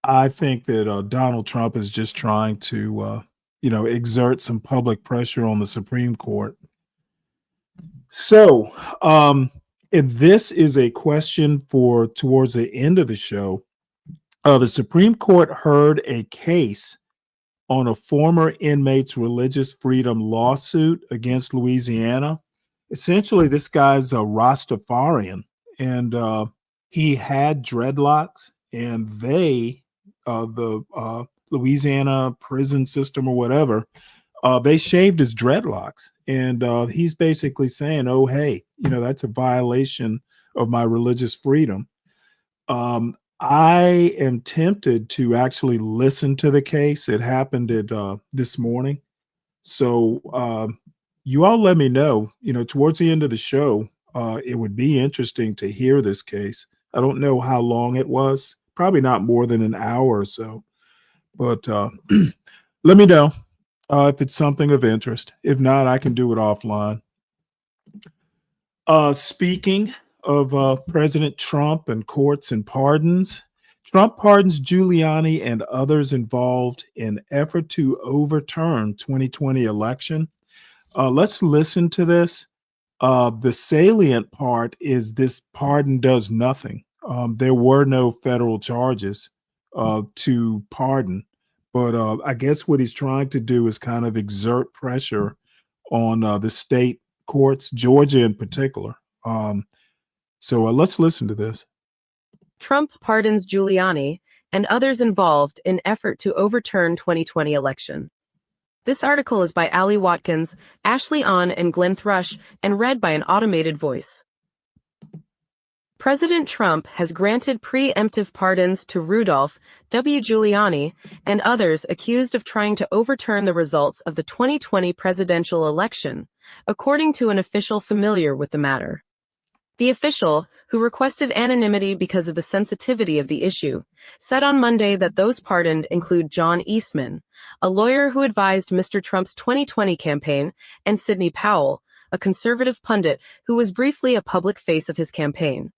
I think that Donald Trump is just trying to, exert some public pressure on the Supreme Court. So, if this is a question for towards the end of the show, the Supreme Court heard a case on a former inmate's religious freedom lawsuit against Louisiana. Essentially, this guy's a Rastafarian, and he had dreadlocks, and the Louisiana prison system or whatever, they shaved his dreadlocks. And he's basically saying, oh, hey, that's a violation of my religious freedom. I am tempted to actually listen to the case. It happened at this morning. So you all let me know, towards the end of the show, it would be interesting to hear this case. I don't know how long it was, probably not more than an hour or so. But let me know if it's something of interest. If not, I can do it offline. Speaking of President Trump and courts and pardons, Trump pardons Giuliani and others involved in effort to overturn 2020 election. Let's listen to this. The salient part is this pardon does nothing. There were no federal charges to pardon, but I guess what he's trying to do is kind of exert pressure on the state courts, Georgia in particular. So let's listen to this. Trump pardons Giuliani and others involved in effort to overturn 2020 election. This article is by Ali Watkins, Ashley Ahn, and Glenn Thrush, and read by an automated voice. President Trump has granted preemptive pardons to Rudolph W. Giuliani and others accused of trying to overturn the results of the 2020 presidential election, according to an official familiar with the matter. The official, who requested anonymity because of the sensitivity of the issue, said on Monday that those pardoned include John Eastman, a lawyer who advised Mr. Trump's 2020 campaign, and Sidney Powell, a conservative pundit who was briefly a public face of his campaign.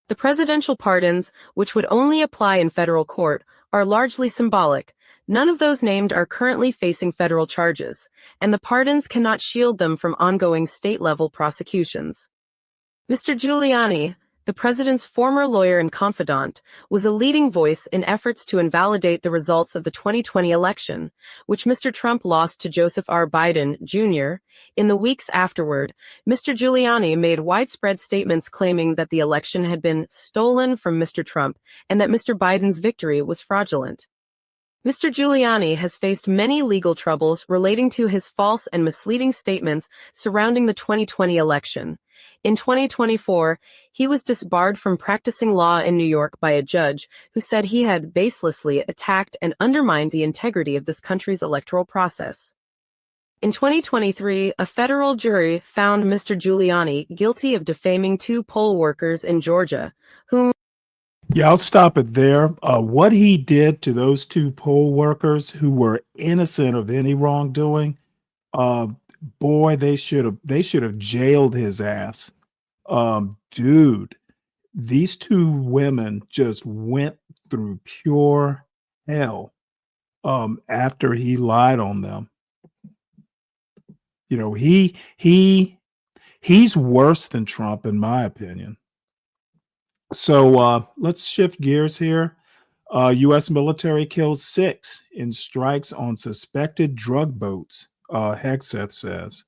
The presidential pardons, which would only apply in federal court, are largely symbolic. None of those named are currently facing federal charges, and the pardons cannot shield them from ongoing state-level prosecutions. Mr. Giuliani, the president's former lawyer and confidant, was a leading voice in efforts to invalidate the results of the 2020 election, which Mr. Trump lost to Joseph R. Biden, Jr. In the weeks afterward, Mr. Giuliani made widespread statements claiming that the election had been stolen from Mr. Trump and that Mr. Biden's victory was fraudulent. Mr. Giuliani has faced many legal troubles relating to his false and misleading statements surrounding the 2020 election. In 2024, he was disbarred from practicing law in New York by a judge who said he had baselessly attacked and undermined the integrity of this country's electoral process. In 2023, a federal jury found Mr. Giuliani guilty of defaming two poll workers in Georgia, whom Yeah, I'll stop it there. What he did to those two poll workers who were innocent of any wrongdoing, boy, they should have jailed his ass. Dude, these two women just went through pure hell after he lied on them. You know, he's worse than Trump, in my opinion. So let's shift gears here. U.S. military kills 6 in strikes on suspected drug boats, Hegseth says.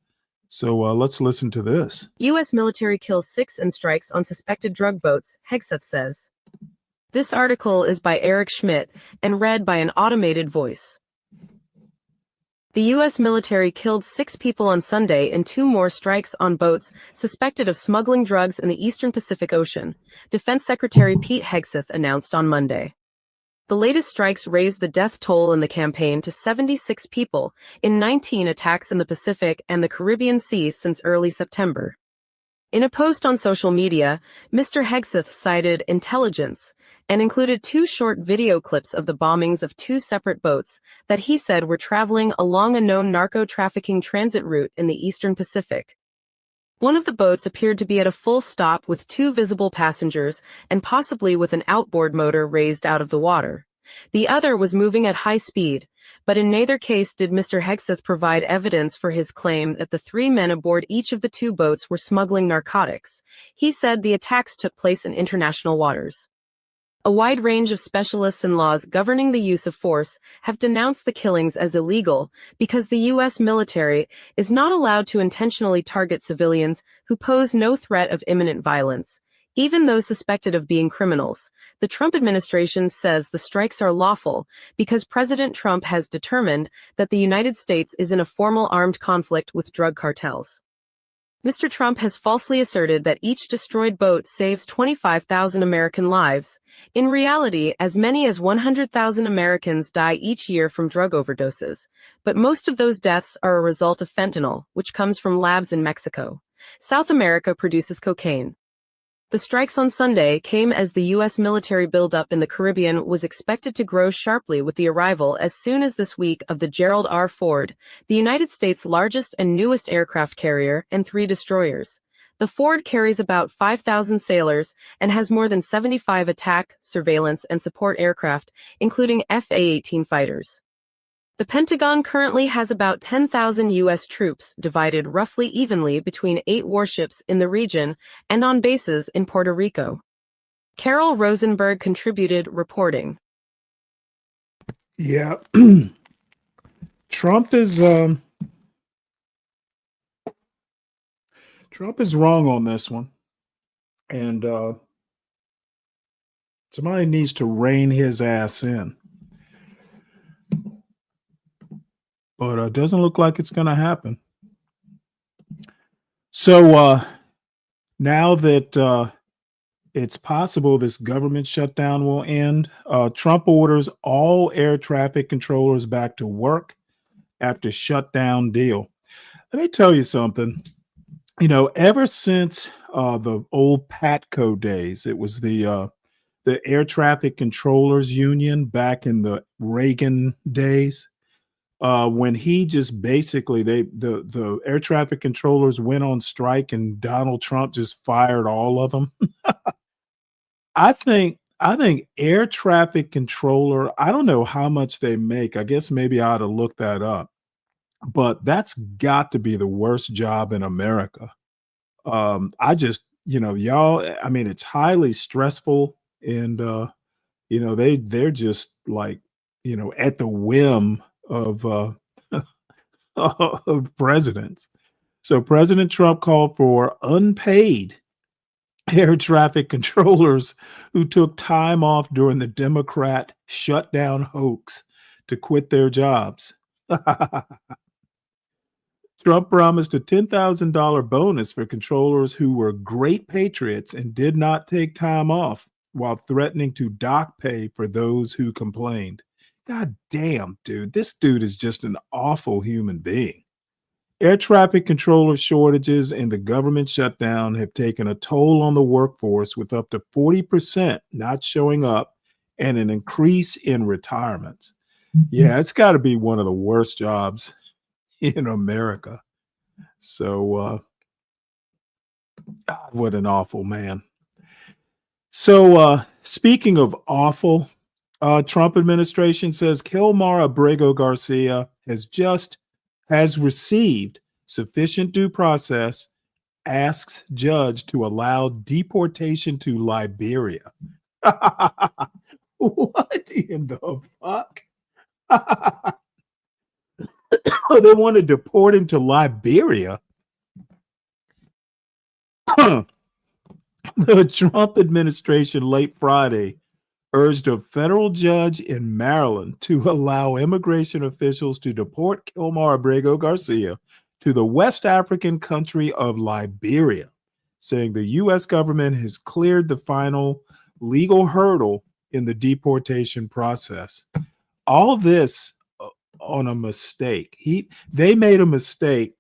So let's listen to this. U.S. military kills 6 in strikes on suspected drug boats, Hegseth says. This article is by Eric Schmidt and read by an automated voice. The U.S. military killed 6 people on Sunday in 2 more strikes on boats suspected of smuggling drugs in the eastern Pacific Ocean, Defense Secretary Pete Hegseth announced on Monday. The latest strikes raised the death toll in the campaign to 76 people in 19 attacks in the Pacific and the Caribbean Sea since early September. In a post on social media, Mr. Hegseth cited intelligence and included 2 short video clips of the bombings of 2 separate boats that he said were traveling along a known narco-trafficking transit route in the eastern Pacific. One of the boats appeared to be at a full stop with 2 visible passengers and possibly with an outboard motor raised out of the water. The other was moving at high speed, but in neither case did Mr. Hegseth provide evidence for his claim that the 3 men aboard each of the 2 boats were smuggling narcotics. He said the attacks took place in international waters. A wide range of specialists and laws governing the use of force have denounced the killings as illegal because the U.S. military is not allowed to intentionally target civilians who pose no threat of imminent violence, even those suspected of being criminals. The Trump administration says the strikes are lawful because President Trump has determined that the United States is in a formal armed conflict with drug cartels. Mr. Trump has falsely asserted that each destroyed boat saves 25,000 American lives. In reality, as many as 100,000 Americans die each year from drug overdoses, but most of those deaths are a result of fentanyl, which comes from labs in Mexico. South America produces cocaine. The strikes on Sunday came as the U.S. military buildup in the Caribbean was expected to grow sharply with the arrival as soon as this week of the Gerald R. Ford, the United States' largest and newest aircraft carrier, and 3 destroyers. The Ford carries about 5,000 sailors and has more than 75 attack, surveillance, and support aircraft, including F-A-18 fighters. The Pentagon currently has about 10,000 U.S. troops divided roughly evenly between 8 warships in the region and on bases in Puerto Rico. Carol Rosenberg contributed, reporting. Yeah. Trump is wrong on this one. And somebody needs to rein his ass in. But it doesn't look like it's going to happen. So now that it's possible this government shutdown will end, Trump orders all air traffic controllers back to work after shutdown deal. Let me tell you something. You know, ever since the old PATCO days, it was the Air Traffic Controllers Union back in the Reagan days. When he just basically the air traffic controllers went on strike and Donald Trump just fired all of them. I think air traffic controller, I don't know how much they make. I guess maybe I ought to look that up. But that's got to be the worst job in America. I just, y'all, I mean, it's highly stressful and they're just like, at the whim of of presidents. So President Trump called for unpaid air traffic controllers who took time off during the Democrat shutdown hoax to quit their jobs. Trump promised a $10,000 bonus for controllers who were great patriots and did not take time off, while threatening to dock pay for those who complained. God damn, dude, this dude is just an awful human being. Air traffic controller shortages and the government shutdown have taken a toll on the workforce, with up to 40% not showing up and an increase in retirements. Yeah, it's got to be one of the worst jobs in America. So, God, what an awful man. So, speaking of awful, Trump administration says Kilmar Abrego Garcia has received sufficient due process, asks judge to allow deportation to Liberia. What in the fuck? They want to deport him to Liberia. The Trump administration late Friday urged a federal judge in Maryland to allow immigration officials to deport Kilmar Abrego Garcia to the West African country of Liberia, saying the U.S. government has cleared the final legal hurdle in the deportation process. All of this on a mistake. They made a mistake.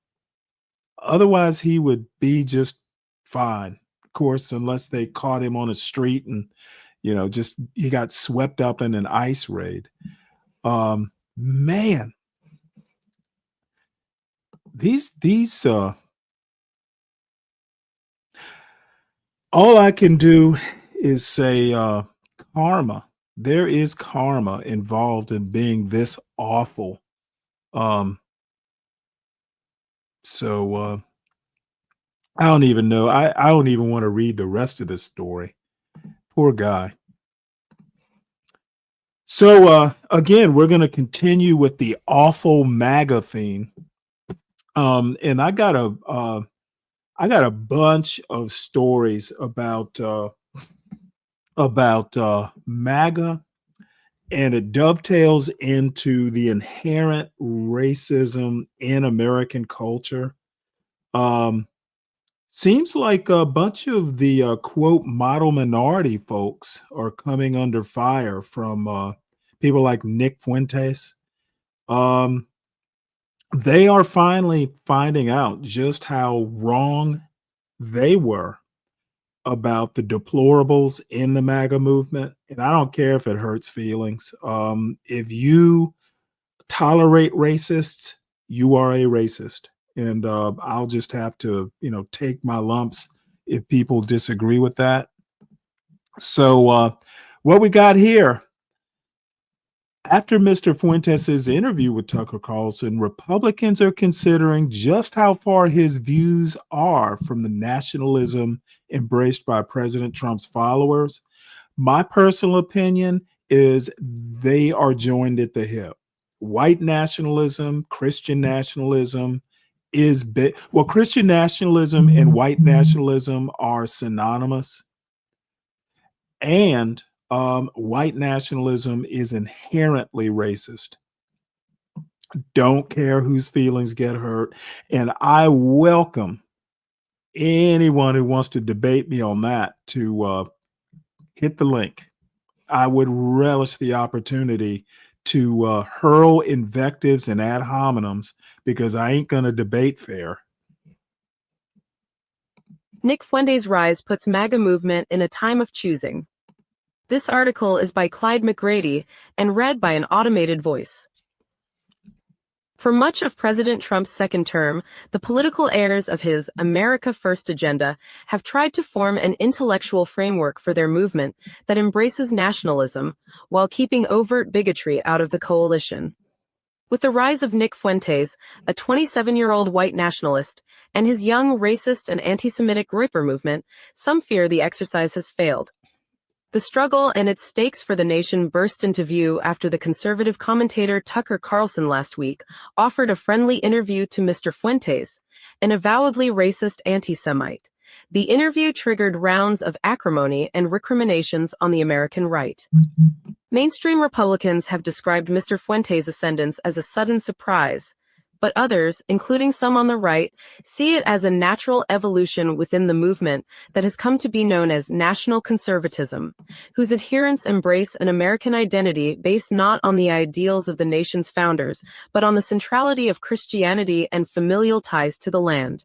Otherwise, he would be just fine. Of course, unless they caught him on a street and, just he got swept up in an ICE raid. Man, these all I can do is say karma. There is karma involved in being this awful. So I don't even know. I don't even want to read the rest of this story. Poor guy. So again, we're going to continue with the awful MAGA theme. And I got a bunch of stories about MAGA, and it dovetails into the inherent racism in American culture. Seems like a bunch of the quote model minority folks are coming under fire from people like Nick Fuentes. They are finally finding out just how wrong they were about the deplorables in the MAGA movement. And I don't care if it hurts feelings. If you tolerate racists, you are a racist. And I'll just have to, take my lumps if people disagree with that. So what we got here, after Mr. Fuentes' interview with Tucker Carlson, Republicans are considering just how far his views are from the nationalism embraced by President Trump's followers. My personal opinion is they are joined at the hip. White nationalism, Christian nationalism is big. Well, Christian nationalism and white nationalism are synonymous. And white nationalism is inherently racist. Don't care whose feelings get hurt. And I welcome anyone who wants to debate me on that to hit the link. I would relish the opportunity to hurl invectives and ad hominems because I ain't going to debate fair. Nick Fuentes' rise puts MAGA movement in a time of choosing. This article is by Clyde McGrady and read by an automated voice. For much of President Trump's second term, the political heirs of his America First agenda have tried to form an intellectual framework for their movement that embraces nationalism while keeping overt bigotry out of the coalition. With the rise of Nick Fuentes, a 27-year-old white nationalist, and his young racist and anti-Semitic Ripper movement, some fear the exercise has failed. The struggle and its stakes for the nation burst into view after the conservative commentator Tucker Carlson last week offered a friendly interview to Mr. Fuentes, an avowedly racist anti-Semite. The interview triggered rounds of acrimony and recriminations on the American right. Mainstream Republicans have described Mr. Fuentes' ascendance as a sudden surprise, but others, including some on the right, see it as a natural evolution within the movement that has come to be known as national conservatism, whose adherents embrace an American identity based not on the ideals of the nation's founders, but on the centrality of Christianity and familial ties to the land.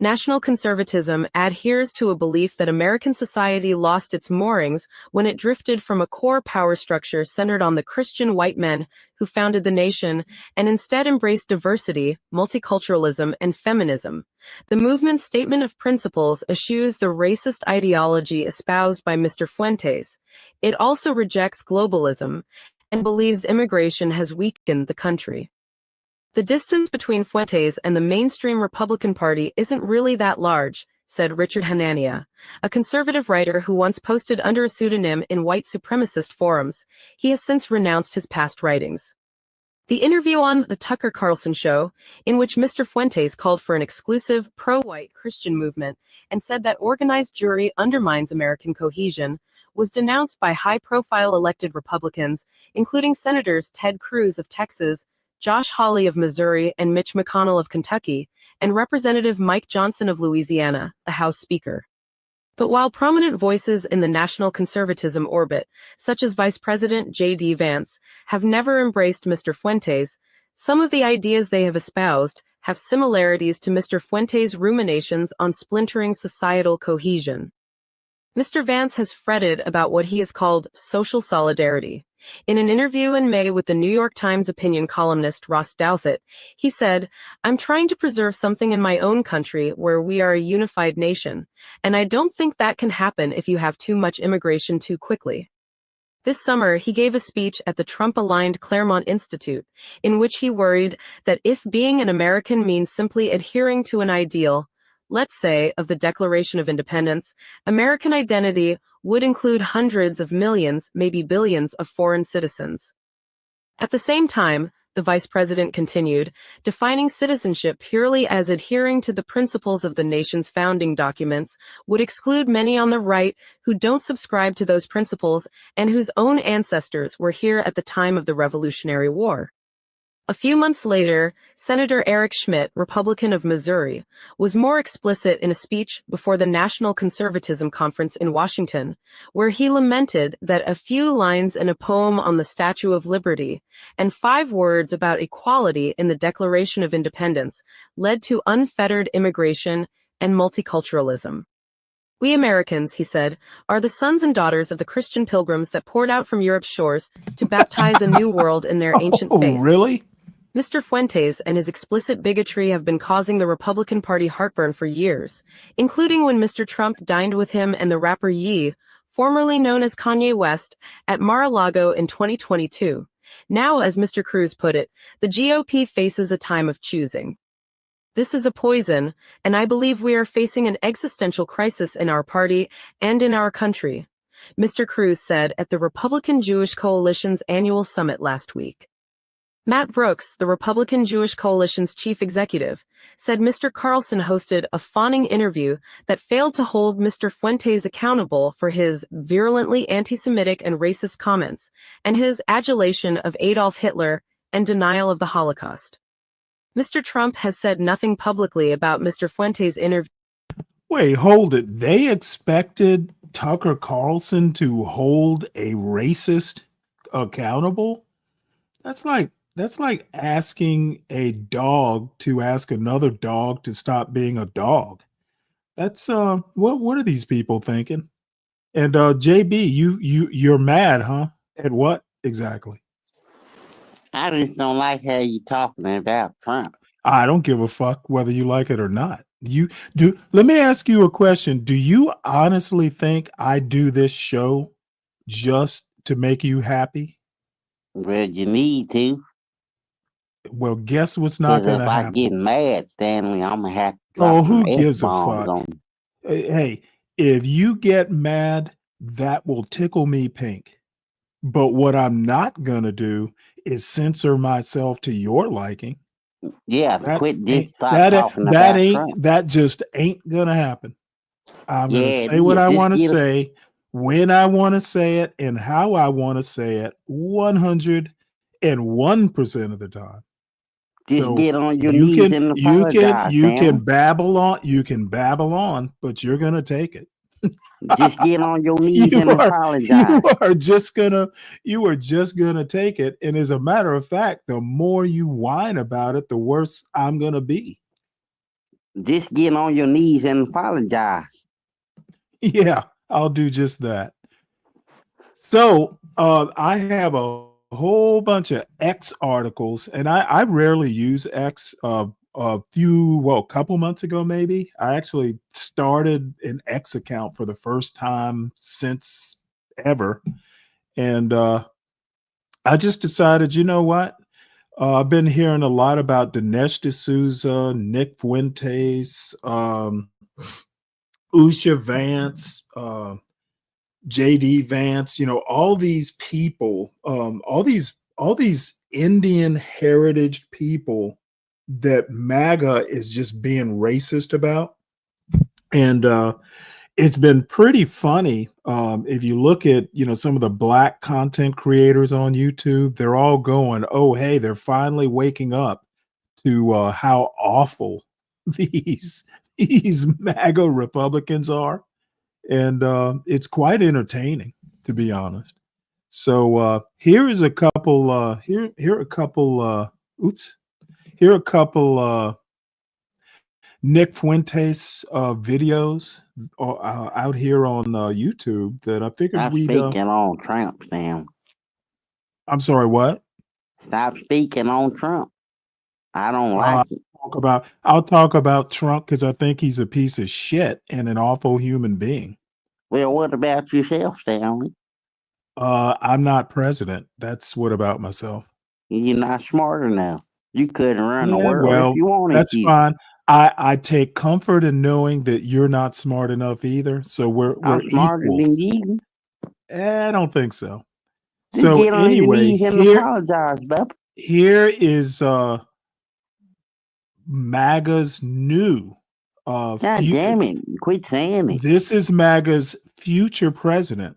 National conservatism adheres to a belief that American society lost its moorings when it drifted from a core power structure centered on the Christian white men who founded the nation and instead embraced diversity, multiculturalism, and feminism. The movement's statement of principles eschews the racist ideology espoused by Mr. Fuentes. It also rejects globalism and believes immigration has weakened the country. The distance between Fuentes and the mainstream Republican Party isn't really that large, said Richard Hanania, a conservative writer who once posted under a pseudonym in white supremacist forums. He has since renounced his past writings. The interview on The Tucker Carlson Show, in which Mr. Fuentes called for an exclusive, pro-white Christian movement and said that organized Jewry undermines American cohesion, was denounced by high-profile elected Republicans, including Senators Ted Cruz of Texas, Josh Hawley of Missouri, and Mitch McConnell of Kentucky, and Representative Mike Johnson of Louisiana, the House Speaker. But while prominent voices in the national conservatism orbit, such as Vice President J.D. Vance, have never embraced Mr. Fuentes, some of the ideas they have espoused have similarities to Mr. Fuentes' ruminations on splintering societal cohesion. Mr. Vance has fretted about what he has called social solidarity. In an interview in May with the New York Times opinion columnist Ross Douthat, he said, "I'm trying to preserve something in my own country where we are a unified nation, and I don't think that can happen if you have too much immigration too quickly." This summer, he gave a speech at the Trump-aligned Claremont Institute, in which he worried that if being an American means simply adhering to an ideal, let's say, of the Declaration of Independence, American identity would include hundreds of millions, maybe billions, of foreign citizens. At the same time, the vice president continued, defining citizenship purely as adhering to the principles of the nation's founding documents would exclude many on the right who don't subscribe to those principles and whose own ancestors were here at the time of the Revolutionary War. A few months later, Senator Eric Schmidt, Republican of Missouri, was more explicit in a speech before the National Conservatism Conference in Washington, where he lamented that a few lines in a poem on the Statue of Liberty and 5 words about equality in the Declaration of Independence led to unfettered immigration and multiculturalism. "We Americans," he said, "are the sons and daughters of the Christian pilgrims that poured out from Europe's shores to baptize a new world in their ancient faith." Oh, really? Mr. Fuentes and his explicit bigotry have been causing the Republican Party heartburn for years, including when Mr. Trump dined with him and the rapper Ye, formerly known as Kanye West, at Mar-a-Lago in 2022. Now, as Mr. Cruz put it, the GOP faces a time of choosing. "This is a poison, and I believe we are facing an existential crisis in our party and in our country," Mr. Cruz said at the Republican Jewish Coalition's annual summit last week. Matt Brooks, the Republican Jewish Coalition's chief executive, said Mr. Carlson hosted a fawning interview that failed to hold Mr. Fuentes accountable for his virulently anti-Semitic and racist comments and his adulation of Adolf Hitler and denial of the Holocaust. Mr. Trump has said nothing publicly about Mr. Fuentes' interview. Wait, hold it. They expected Tucker Carlson to hold a racist accountable? That's like asking a dog to ask another dog to stop being a dog. That's what are these people thinking? And JB, you're mad, huh? At what exactly? I just don't like how you talking about Trump. I don't give a fuck whether you like it or not. Let me ask you a question. Do you honestly think I do this show just to make you happy? Well, you need to. Well, guess what's not going to happen? If I get mad, Stanley, I'm gonna have to drop who some gives a F-bombs fuck? on you. Hey, if you get mad, that will tickle me pink. But what I'm not going to do is censor myself to your liking. Yeah, That quit ain't- just start talking about Trump. that just ain't going to happen. I'm going to Yeah, say what yeah, I just want to get a- say, when I want to say it, and how I want to say it 101% of the time. Just So get on your you knees can and you apologize, can babble on, but you're gonna take it. Just get on your knees You and are apologize. just gonna take it. And as a matter of fact, the more you whine about it, the worse I'm gonna be. Just get on your knees and apologize. Yeah, I'll do just that. So I have a whole bunch of X articles, and I rarely use X. A couple months ago, maybe I actually started an X account for the first time since ever, and I just decided, you know what? I've been hearing a lot about Dinesh D'Souza, Nick Fuentes, Usha Vance, JD Vance, all these people, all these Indian heritage people that MAGA is just being racist about. And it's been pretty funny. If you look at, some of the black content creators on YouTube, they're all going, oh, hey, they're finally waking up to how awful these MAGA Republicans are. And it's quite entertaining, to be honest. So here is a couple here are a couple here are a couple Nick Fuentes videos out here on YouTube that I figured Stop we'd speaking on Trump, Sam. I'm sorry, what? Stop speaking on Trump. I don't like it. I'll talk about Trump because I think he's a piece of shit and an awful human being. Well, what about yourself, Stanley? I'm not president. That's what about myself. You're not smart enough. You couldn't run the world Well, if you wanted that's to. fine. I take comfort in knowing that you're not smart enough either. So we're smarter equals. than you. I don't think so. Just So get on your anyway, knees and apologize, bub. here is MAGA's new God damn it. Quit saying it. This is MAGA's future president.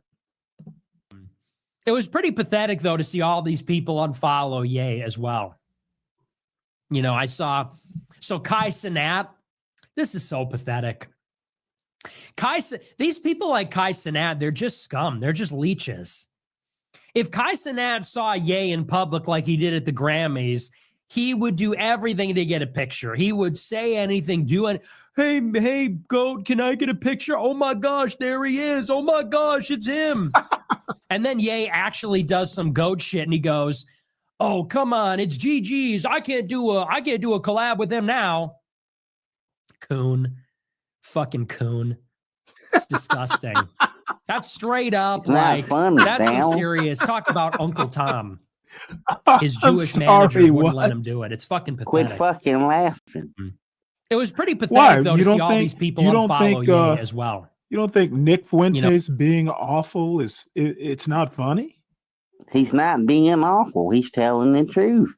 It was pretty pathetic, though, to see all these people unfollow Ye as well. I saw, so Kai Cenat, this is so pathetic. These people like Kai Cenat, they're just scum. They're just leeches. If Kai Cenat saw Ye in public like he did at the Grammys, he would do everything to get a picture. He would say anything, do it. Hey, goat, can I get a picture? Oh my gosh, there he is. Oh my gosh, it's him. And then Ye actually does some goat shit and he goes, oh, come on, it's GG's. I can't do a collab with him now. Coon. Fucking coon. It's disgusting. That's straight up It's not funny, that's Dal. so serious. Talk about Uncle Tom. His I'm Jewish sorry, manager wouldn't what? let him do it. It's fucking pathetic. Quit fucking laughing. It was pretty pathetic, Why? though, You to see don't all think- these people you don't unfollow think, Ye as well. You don't think Nick Fuentes being awful it's not funny? He's not being awful. He's telling the truth.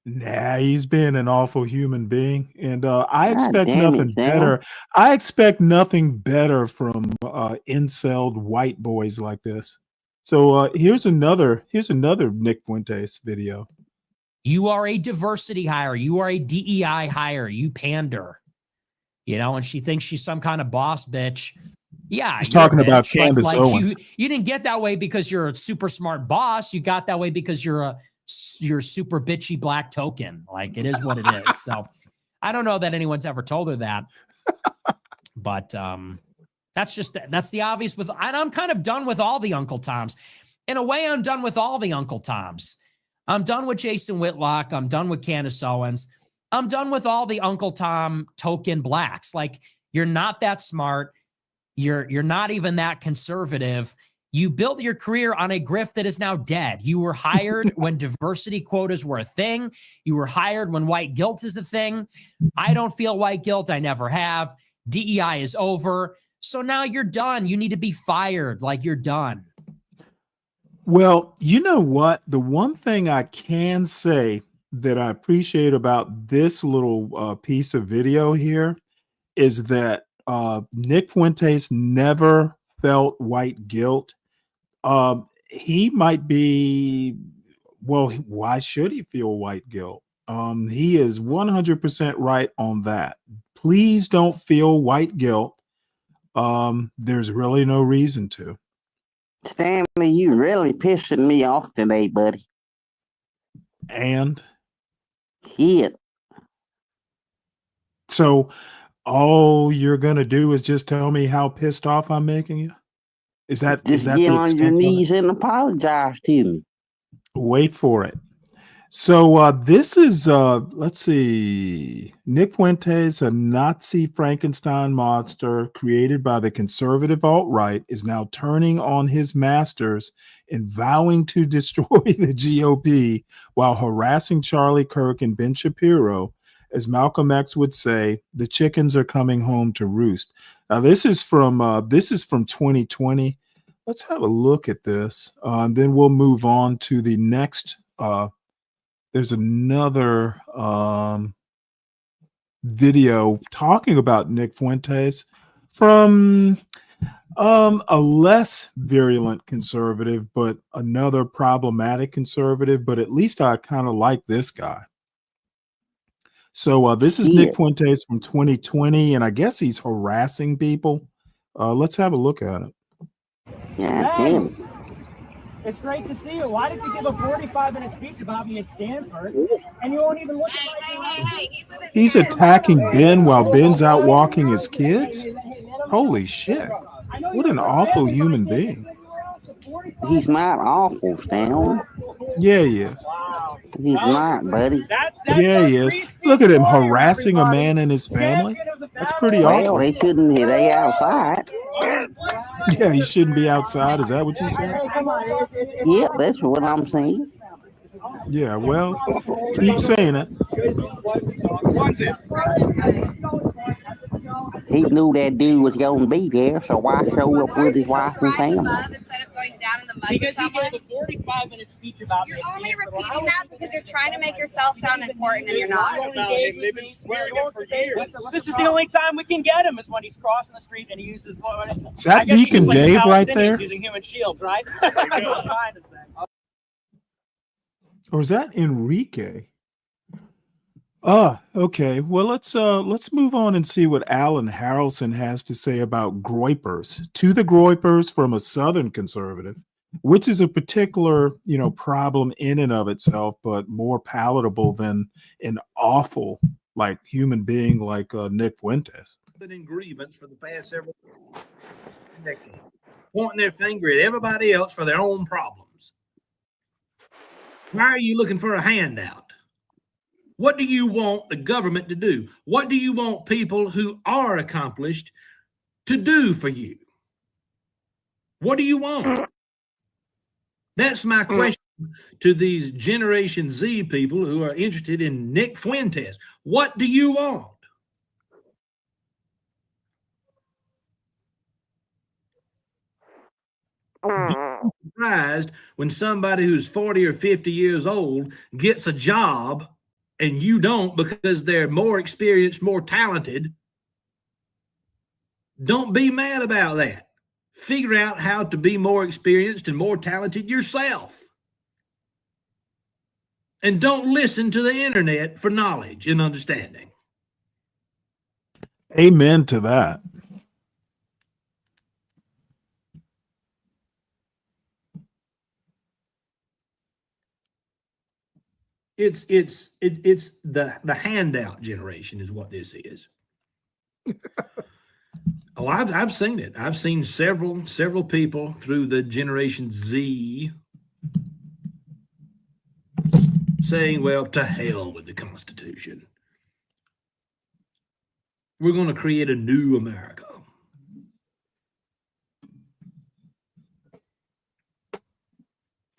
Nah, he's been an awful human being, and I expect damn it, nothing Dal. better. I expect nothing better from incelled white boys like this. So here's another Nick Fuentes video. You are a diversity hire. You are a DEI hire. You pander. And she thinks she's some kind of boss bitch. Yeah. He's you're a talking about bitch, but, Candace Owens. You didn't get that way because you're a super smart boss. You got that way because you're super bitchy black token. Like, it is what it is. So I don't know that anyone's ever told her that. But that's the obvious and I'm kind of done with all the Uncle Toms. In a way, I'm done with all the Uncle Toms. I'm done with Jason Whitlock. I'm done with Candace Owens. I'm done with all the Uncle Tom token blacks. Like, you're not that smart. You're not even that conservative. You built your career on a grift that is now dead. You were hired when diversity quotas were a thing. You were hired when white guilt is a thing. I don't feel white guilt. I never have. DEI is over. So now you're done. You need to be fired. Like, you're done. Well, you know what? The one thing I can say that I appreciate about this little piece of video here is that Nick Fuentes never felt white guilt. He might be, well, why should he feel white guilt? He is 100% right on that. Please don't feel white guilt. There's really no reason to. Stanley, you really pissing me off today, buddy. And Shit. so all you're gonna do is just tell me how pissed off I'm making you? Is that Just the get on your extent of it? knees and apologize to me. Wait for it. So this is let's see, Nick Fuentes, a Nazi Frankenstein monster created by the conservative alt-right, is now turning on his masters and vowing to destroy the GOP while harassing Charlie Kirk and Ben Shapiro. As Malcolm X would say, the chickens are coming home to roost. Now this is from 2020. Let's have a look at this, and then we'll move on to the next. There's another video talking about Nick Fuentes from a less virulent conservative, but another problematic conservative. But at least I kind of like this guy. So this is Nick Fuentes from 2020, and I guess he's harassing people. Let's have a look at it. Yeah, it's great to see you. Why did you give a 45-minute speech about me at Stanford, and you won't even look at my He's attacking Ben while Ben's out walking his kids? Holy shit. What an awful human being. He's not awful, Stanley. Yeah, he is. He's not, buddy. Yeah, he is. Look at him harassing a man and his family. That's pretty awful. Well, they couldn't be they outside. Yeah, he shouldn't be outside. Is that what you said? Yep, that's what I'm saying. Yeah, well, keep saying it. He knew that dude was going to be there, so why show up with his wife and family? Because he gave a 45-minute speech about You're only repeating that because you're trying to make yourself sound important and you're not. This is the only time we can get him is when he's crossing the street and he uses. Is that Deacon Dave right there? Using human shields, right? Or is that Enrique? Okay. Well, let's move on and see what Alan Harrelson has to say about groypers. To the groypers from a Southern conservative, which is a particular, problem in and of itself, but more palatable than an awful human being like Nick Fuentes. Been in grievance for the past several decades, pointing their finger at everybody else for their own problems. Why are you looking for a handout? What do you want the government to do? What do you want people who are accomplished to do for you? What do you want? That's my question to these Generation Z people who are interested in Nick Fuentes. What do you want? I'm surprised when somebody who's 40 or 50 years old gets a job and you don't because they're more experienced, more talented. Don't be mad about that. Figure out how to be more experienced and more talented yourself. And don't listen to the internet for knowledge and understanding. Amen to that. It's the handout generation is what this is. Oh, I've seen it. I've seen several people through the Generation Z saying, well, to hell with the Constitution. We're going to create a new America.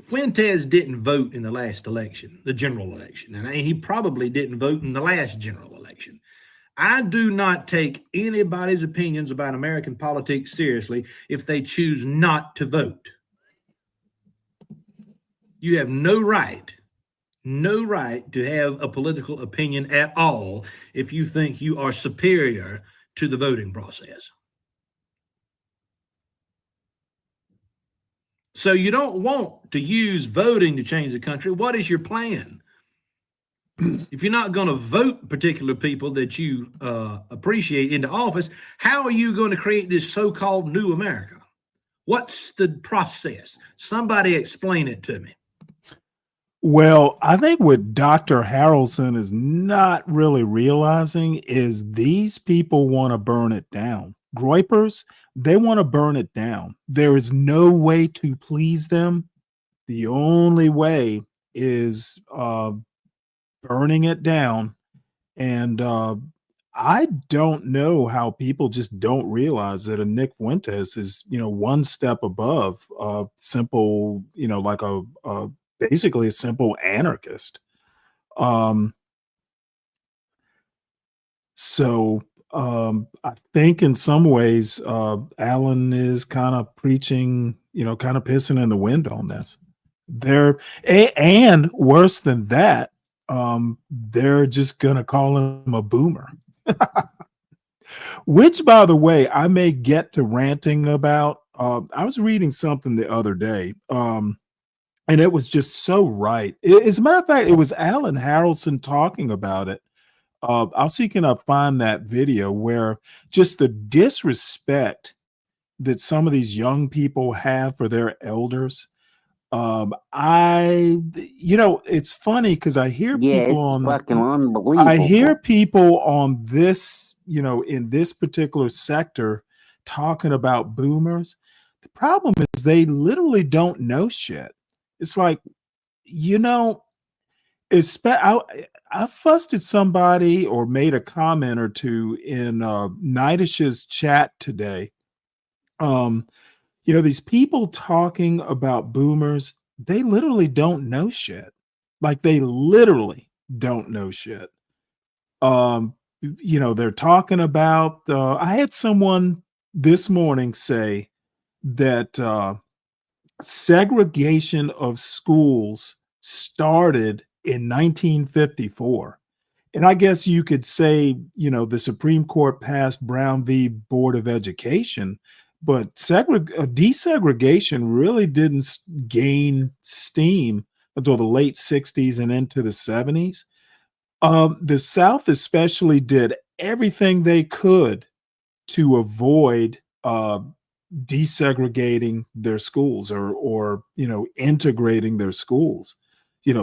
Fuentes didn't vote in the last election, the general election, and he probably didn't vote in the last general election. I do not take anybody's opinions about American politics seriously if they choose not to vote. You have no right to have a political opinion at all if you think you are superior to the voting process. So you don't want to use voting to change the country. What is your plan? If you're not going to vote particular people that you appreciate into office, how are you going to create this so-called new America? What's the process? Somebody explain it to me. Well, I think what Dr. Harrelson is not really realizing is these people want to burn it down. Groypers, they want to burn it down. There is no way to please them. The only way is burning it down. And I don't know how people just don't realize that a Nick Fuentes is, one step above simple, like a basically a simple anarchist. Um, so I think in some ways, Alan is kind of preaching, kind of pissing in the wind on this. And worse than that, they're just gonna call him a boomer. Which, by the way, I may get to ranting about. I was reading something the other day, and it was just so right. As a matter of fact, it was Alan Harrelson talking about it. I'll see can I find that video where just the disrespect that some of these young people have for their elders. It's funny because I hear people fucking I unbelievable. hear people on this, in this particular sector talking about boomers. The problem is they literally don't know shit. It's like, I fussed at somebody or made a comment or two in Nidish's chat today. These people talking about boomers, they literally don't know shit. Like they literally don't know shit. They're talking about I had someone this morning say that segregation of schools started in 1954. And I guess you could say, the Supreme Court passed Brown v. Board of Education, but desegregation really didn't gain steam until the late 60s and into the 70s. The South especially did everything they could to avoid desegregating their schools or integrating their schools.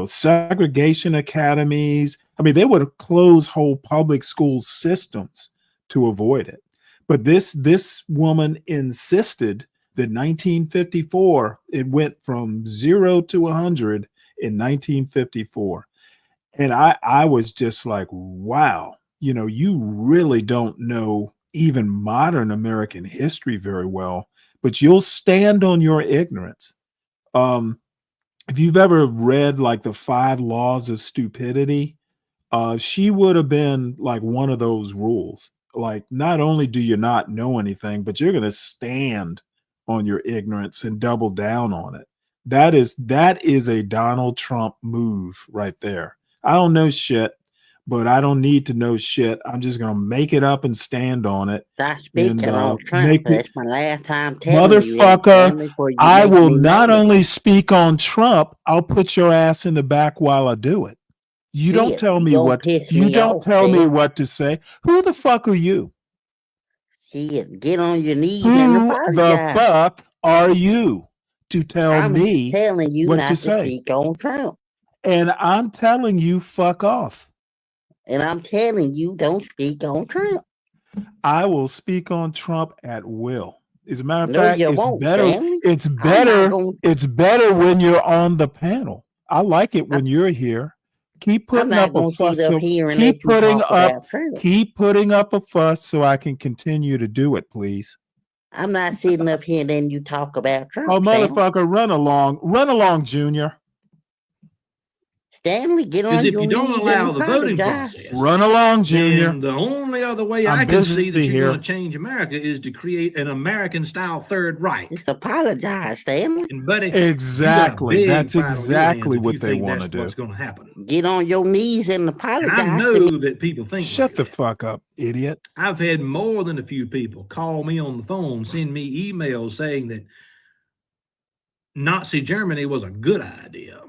Segregation academies. I mean, they would have closed whole public school systems to avoid it. But this woman insisted that 1954, it went from 0 to 100 in 1954. And I was just like, wow, you really don't know even modern American history very well, but you'll stand on your ignorance. If you've ever read like the 5 Laws of Stupidity, she would have been like one of those rules. Like, not only do you not know anything, but you're going to stand on your ignorance and double down on it. That is a Donald Trump move right there. I don't know shit, but I don't need to know shit. I'm just going to make it up and stand on it. Stop speaking on Trump. Make me, That's my last time telling you that, motherfucker, Stanley, before you I make will me not mad. only speak on Trump, I'll put your ass in the back while I do it. You don't Shit, tell me you gonna what piss you me don't off, tell me Stan. what to say. Who the fuck are you? Shit, get on your knees and Who the apologize. fuck are you to tell I'm me telling you what not to to say? speak on Trump. And I'm telling you, fuck off. And I'm telling you, don't speak on Trump. I will speak on Trump at will. As a matter of No, fact, you it's won't, better. Stanley. It's I'm not better. gonna. It's better when you're on the panel. I like it when you're here. Keep I'm putting not up a gonna fuss. sit up So here and keep let you putting talk up. about Trump. Keep putting up a fuss so I can continue to do it, please. I'm not sitting up here and letting you talk about Trump. Oh, Stanley. motherfucker, run along, Junior. Stanley, get Because on if your you don't knees allow and the voting apologize. process, Run along, Junior. then the only other way I'm I can see that busy you're here. going to change America is to create an American-style Third Reich. Just apologize, Stanley. And buddy, Exactly. you got a big That's fight on your exactly hands if what you they think want to that's do. what's going to happen. Get on your knees and And apologize. I know that people think Shut like the that. fuck up, idiot. I've had more than a few people call me on the phone, send me emails saying that Nazi Germany was a good idea.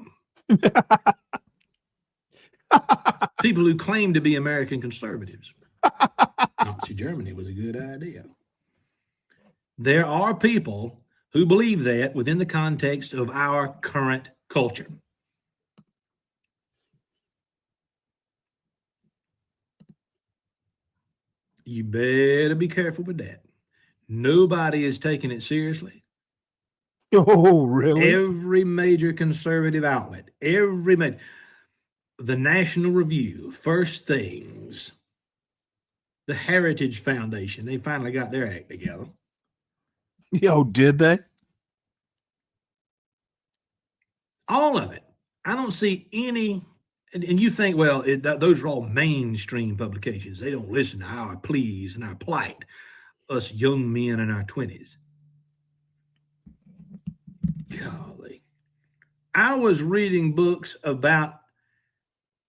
People who claim to be American conservatives. Nazi Germany was a good idea. There are people who believe that within the context of our current culture. You better be careful with that. Nobody is taking it seriously. Oh, really? Every major conservative outlet, the National Review, First Things, the Heritage Foundation, they finally got their act together. Yo, did they? All of it. I don't see any, and you think, well, those are all mainstream publications. They don't listen to our pleas and our plight, us young men in our 20s. Golly. I was reading books about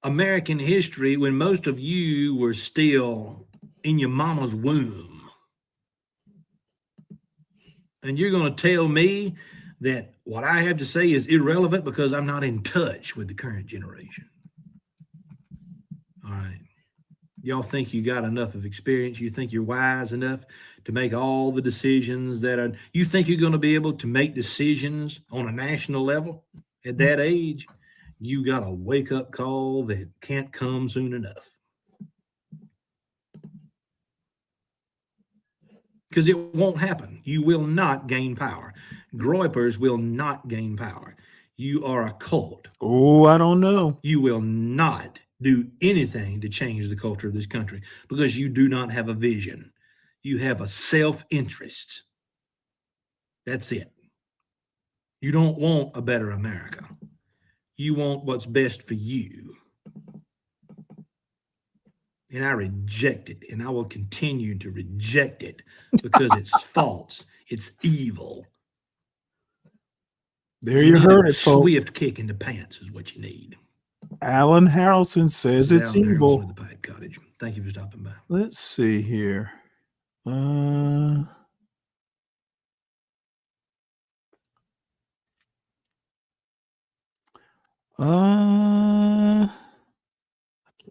American history when most of you were still in your mama's womb. And you're going to tell me that what I have to say is irrelevant because I'm not in touch with the current generation. All right. Y'all think you got enough of experience. You think you're wise enough to make all the decisions you think you're going to be able to make decisions on a national level at that age. You got a wake-up call that can't come soon enough. Because it won't happen. You will not gain power. Groypers will not gain power. You are a cult. Oh, I don't know. You will not do anything to change the culture of this country because you do not have a vision. You have a self-interest. That's it. You don't want a better America. You want what's best for you. And I reject it, and I will continue to reject it because it's false. It's evil. There you heard it, a folks. Swift kick in the pants is what you need. Alan Harrelson says it's Alan evil. Harrelson of the Pipe Cottage. Thank you for stopping by. Let's see here. I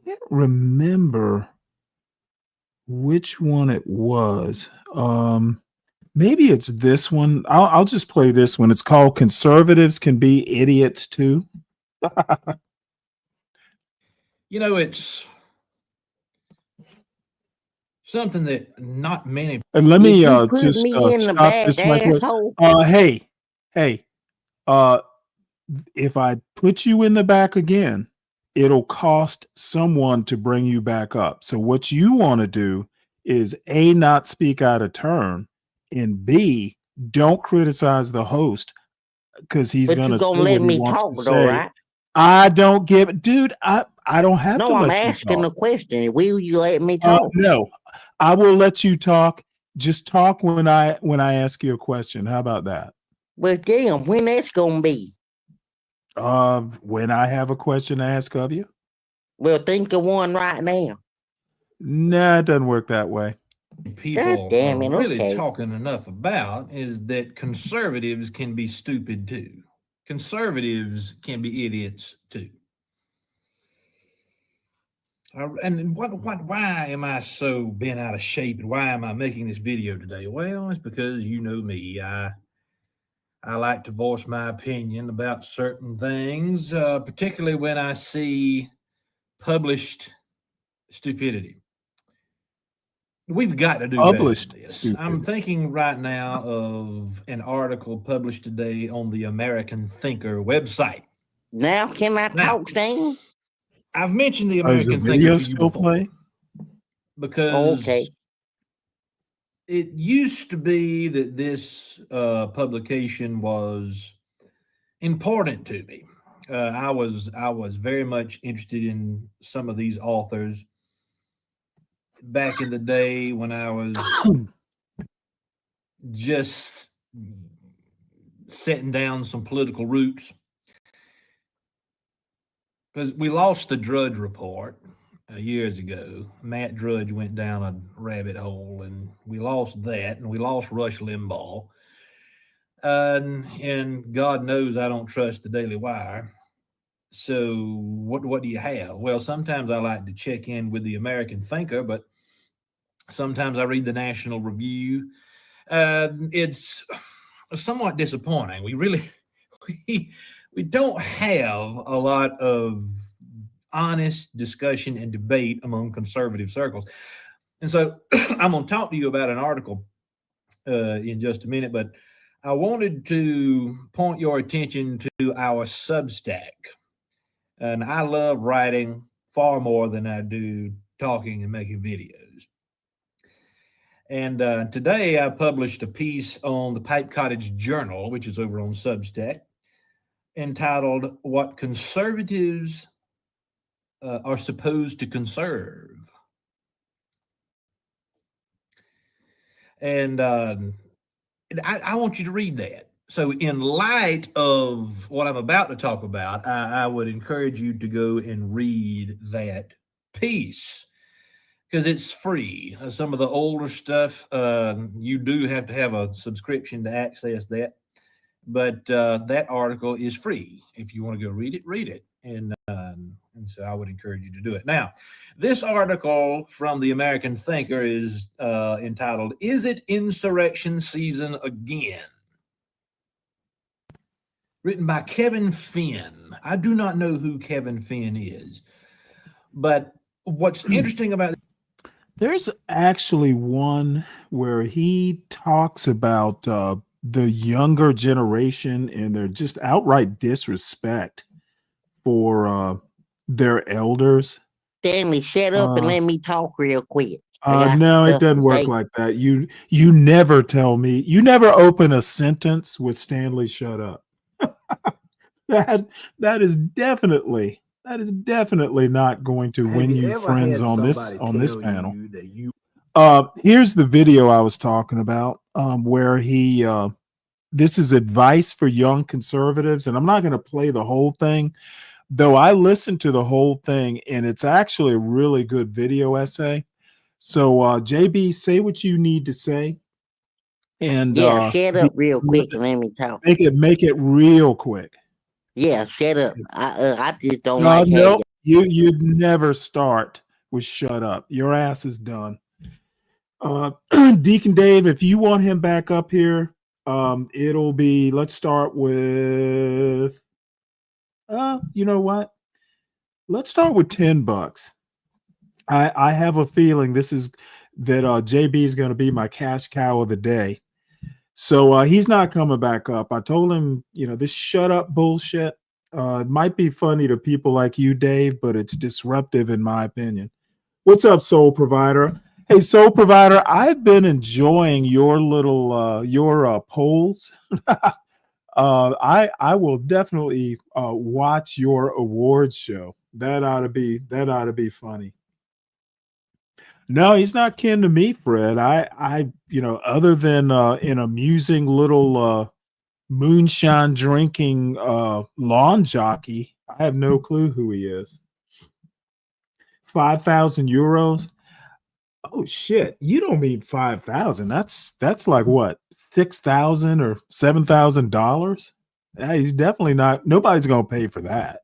can't remember which one it was. Maybe it's this one. I'll just play this one. It's called "Conservatives Can Be Idiots Too." You know, it's something that not many. And let me Did you put just me in the stop bag, this right quick. asshole? Hey, if I put you in the back again, it'll cost someone to bring you back up. So what you want to do is A, not speak out of turn, and B, don't criticize the host because he's But going you to say gonna what let he me wants talk to though, say. right? I don't give it, dude. I don't have to No, I'm let you asking talk. a question. Will you let me talk? No, I will let you talk. Just talk when I ask you a question. How about that? Well, damn, when that's gonna be? When I have a question to ask of you. Well, think of one right now. Nah, it doesn't work that way. People God damn it, are really okay. talking enough about is that conservatives can be stupid too. Conservatives can be idiots too. And why am I so bent out of shape and why am I making this video today? Well, it's because you know me. I like to voice my opinion about certain things, particularly when I see published stupidity. We've got to do Published better than this. stupidity. I'm thinking right now of an article published today on the American Thinker website. Now can I talk, Stan? I've mentioned the Is the American video Thinker to you still before playing? because Okay. it used to be that this publication was important to me. I was very much interested in some of these authors back in the day when I was just setting down some political roots. Because we lost the Drudge Report years ago. Matt Drudge went down a rabbit hole, and we lost that, and we lost Rush Limbaugh. And God knows I don't trust the Daily Wire. So what do you have? Well, sometimes I like to check in with the American Thinker, but sometimes I read the National Review. It's somewhat disappointing. We don't have a lot of honest discussion and debate among conservative circles. And so I'm going to talk to you about an article in just a minute, but I wanted to point your attention to our Substack. And I love writing far more than I do talking and making videos. And today I published a piece on the Pipe Cottage Journal, which is over on Substack, entitled What Conservatives Are Supposed to Conserve. And I want you to read that. So in light of what I'm about to talk about, I would encourage you to go and read that piece because it's free. Some of the older stuff, you do have to have a subscription to access that. But that article is free. If you want to go read it. And so I would encourage you to do it. Now, this article from the American Thinker is entitled, Is It Insurrection Season Again? Written by Kevin Finn. I do not know who Kevin Finn is. But what's interesting about There's actually one where he talks about the younger generation and their just outright disrespect for their elders. Stanley, shut up and let me talk real quick. No, it doesn't work like that. You never tell me. You never open a sentence with Stanley, shut up. that is definitely not going to win you friends on this panel. Here's the video I was talking about, where he this is advice for young conservatives, and I'm not going to play the whole thing, though I listened to the whole thing, and it's actually a really good video essay. So JB, say what you need to say. And shut up real quick and let me talk. Make it real quick. Yeah, shut up. I just don't like no, you'd never start with shut up. Your ass is done. Deacon Dave, if you want him back up here, it'll be, let's start with you know what? Let's start with $10. I have a feeling this is that JB is going to be my cash cow of the day. So he's not coming back up. I told him, this shut up bullshit. It might be funny to people like you, Dave, but it's disruptive in my opinion. What's up, Soul Provider? Hey, Soul Provider, I've been enjoying your little your polls. I will definitely watch your awards show. That ought to be funny. No, he's not kin to me, Fred. I other than an amusing little moonshine drinking lawn jockey, I have no clue who he is. 5,000 euros. Oh shit! You don't mean 5,000. That's like what, $6,000 or $7,000? He's definitely not. Nobody's gonna pay for that.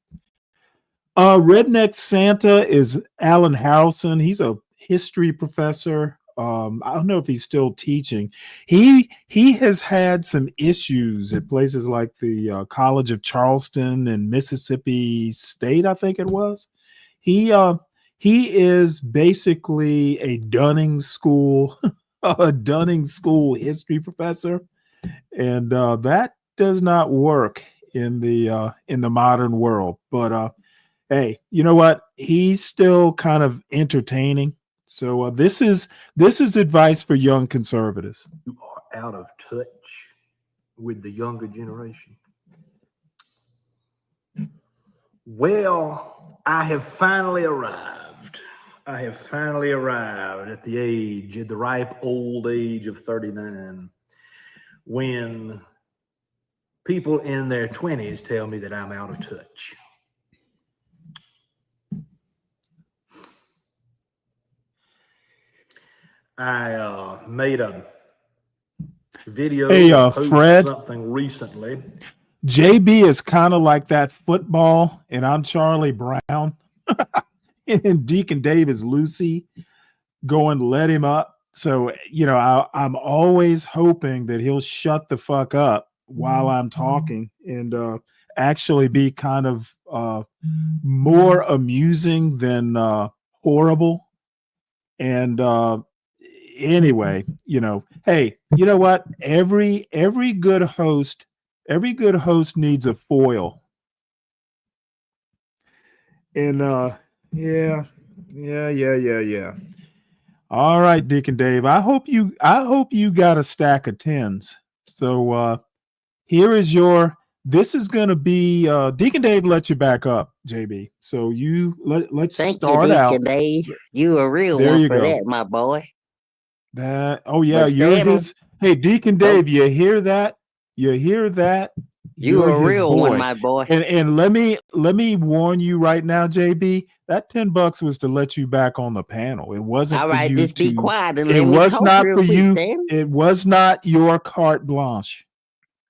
Redneck Santa is Alan Harrelson. He's a history professor. I don't know if he's still teaching. He has had some issues at places like the College of Charleston and Mississippi State, I think it was. He is basically a Dunning School history professor, and that does not work in the modern world. But hey, you know what? He's still kind of entertaining. So this is advice for young conservatives. You are out of touch with the younger generation. Well, I have finally arrived. I have finally arrived at the ripe old age of 39, when people in their 20s tell me that I'm out of touch. I made a video. Hey, Fred. Something recently. JB is kind of like that football, and I'm Charlie Brown, and Deacon Dave is Lucy. Going, let him up. So I'm always hoping that he'll shut the fuck up while I'm talking and actually be kind of more amusing than horrible. And anyway, hey, you know what? Every good host needs a foil. And yeah. All right, Deacon Dave. I hope you got a stack of 10s. So here is this is gonna be Deacon Dave let you back up, JB. So let's Thank start you, out. Deacon Dave. You a real There one you for go. that, my boy. Yeah, But you're Stanley, his. Hey, Deacon Dave, you hear that? You hear that? you You're a his real one, boy. my boy. And let me warn you right now, JB. That $10 was to let you back on the panel. It wasn't All for right, you just to. be quiet and It let me was talk not real for quick, you. Stanley. It was not your carte blanche.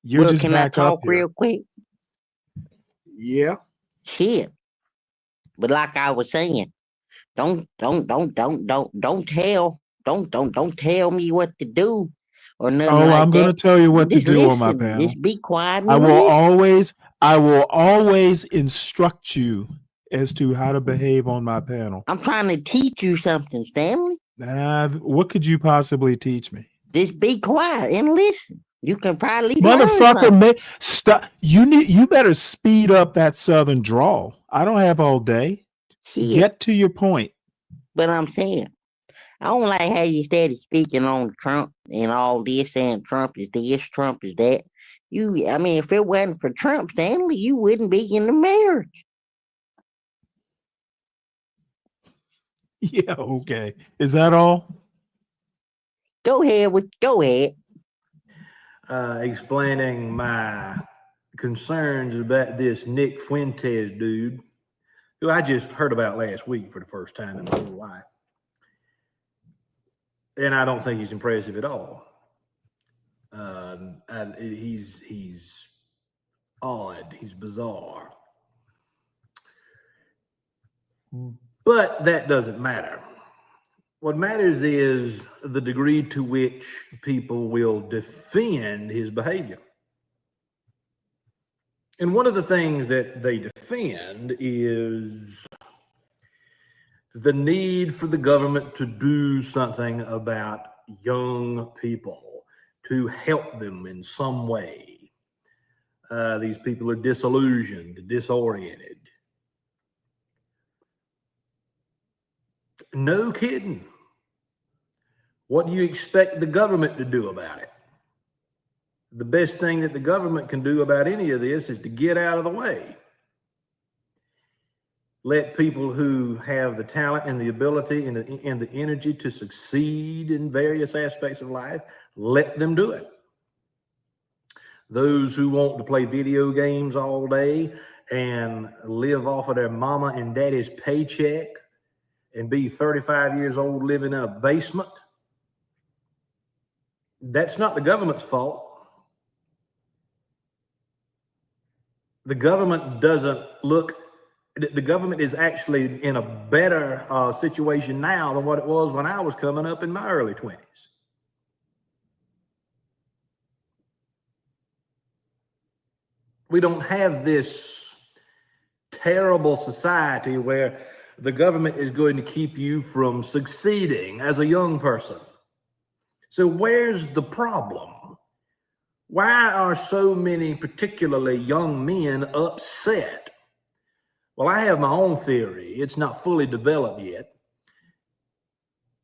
You're Well, just can I back up talk here. real quick? Yeah. Shit. But like I was saying, don't tell me what to do or nothing Oh, like I'm going to that. tell you what to Just do on my listen. panel. Just be quiet and I listen. will always instruct you as to how to behave on my panel. I'm trying to teach you something, Stanley. What could you possibly teach me? Just be quiet and listen. You can probably Motherfucker, stop. You better speed up that southern drawl. I don't have all day. Shit. Get to your point. But I'm saying, I don't like how you started speaking on Trump and all this, saying Trump is this, Trump is that. If it wasn't for Trump, Stanley, you wouldn't be in the marriage. Yeah, okay. Is that all? Go ahead. Explaining my concerns about this Nick Fuentes dude, who I just heard about last week for the first time in my whole life. And I don't think he's impressive at all. He's odd. He's bizarre. But that doesn't matter. What matters is the degree to which people will defend his behavior. And one of the things that they defend is the need for the government to do something about young people, to help them in some way. These people are disillusioned, disoriented. No kidding. What do you expect the government to do about it? The best thing that the government can do about any of this is to get out of the way. Let people who have the talent and the ability and the energy to succeed in various aspects of life, let them do it. Those who want to play video games all day and live off of their mama and daddy's paycheck and be 35 years old living in a basement, that's not the government's fault. The government the government is actually in a better situation now than what it was when I was coming up in my early 20s. We don't have this terrible society where the government is going to keep you from succeeding as a young person. So where's the problem? Why are so many, particularly young men, upset? Well, I have my own theory. It's not fully developed yet.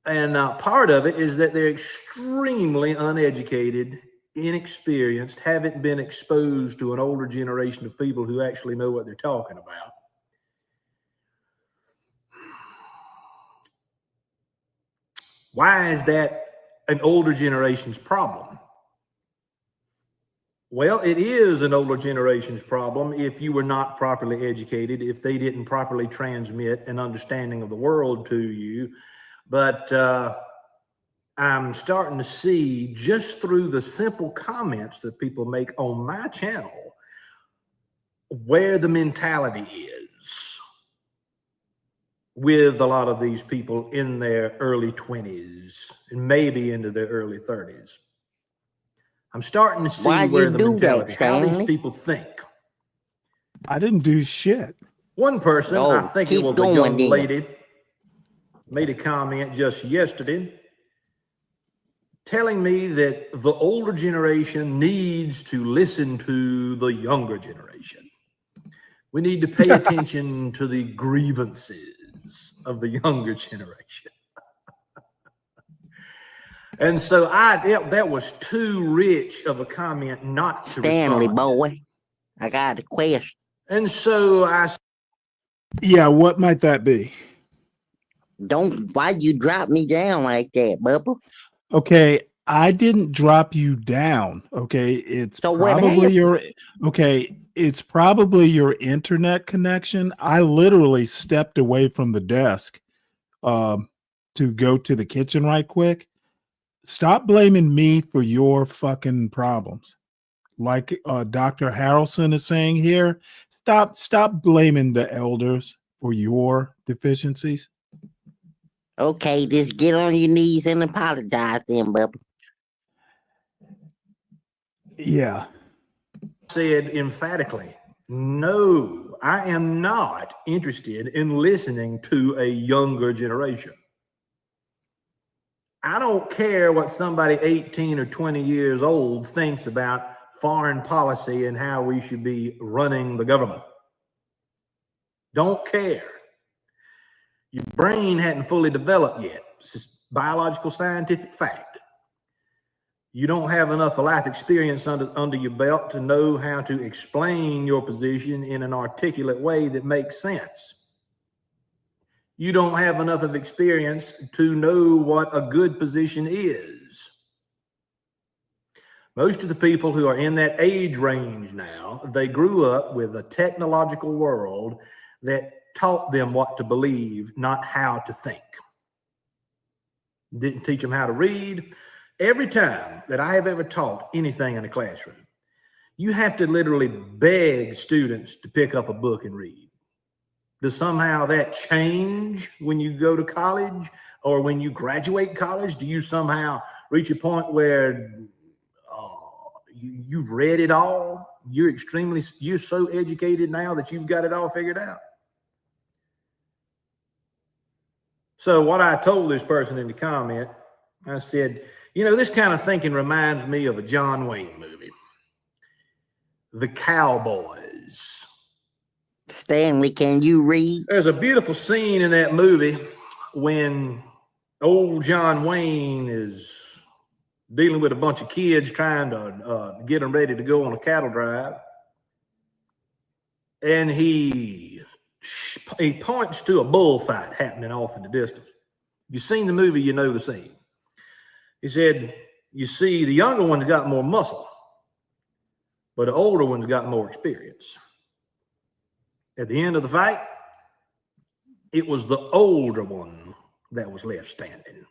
And part of it is that they're extremely uneducated, inexperienced, haven't been exposed to an older generation of people who actually know what they're talking about. Why is that an older generation's problem? Well, it is an older generation's problem if you were not properly educated, if they didn't properly transmit an understanding of the world to you. But I'm starting to see, just through the simple comments that people make on my channel, where the mentality is with a lot of these people in their early 20s and maybe into their early 30s. I'm starting to see where the mentality, how these people think. I didn't do shit. One person, I think it was a young lady. made a comment just yesterday telling me that the older generation needs to listen to the younger generation. We need to pay attention to the grievances of the younger generation. And so that was too rich of a comment not to Stanley, respond. boy, I got a question. And so Yeah, what might that be? Why'd you drop me down like that, Bubba? Okay, I didn't drop you down. Okay, it's So what probably happened? it's probably your internet connection. I literally stepped away from the desk to go to the kitchen right quick. Stop blaming me for your fucking problems. Like Dr. Harrelson is saying here, stop blaming the elders for your deficiencies. Okay, just get on your knees and apologize then, Bubba. Yeah. Said emphatically, no, I am not interested in listening to a younger generation. I don't care what somebody 18 or 20 years old thinks about foreign policy and how we should be running the government. Don't care. Your brain hadn't fully developed yet. It's just biological scientific fact. You don't have enough life experience under your belt to know how to explain your position in an articulate way that makes sense. You don't have enough of experience to know what a good position is. Most of the people who are in that age range now, they grew up with a technological world that taught them what to believe, not how to think. Didn't teach them how to read. Every time that I have ever taught anything in a classroom, you have to literally beg students to pick up a book and read. Does somehow that change when you go to college or when you graduate college? Do you somehow reach a point where you've read it all? You're so educated now that you've got it all figured out. So what I told this person in the comment, I said, you know, this kind of thinking reminds me of a John Wayne movie, The Cowboys. Stanley, can you read? There's a beautiful scene in that movie when old John Wayne is dealing with a bunch of kids trying to get them ready to go on a cattle drive. And he points to a bullfight happening off in the distance. If you've seen the movie, you know the scene. He said, you see, the younger one's got more muscle, but the older one's got more experience. At the end of the fight, it was the older one that was left standing.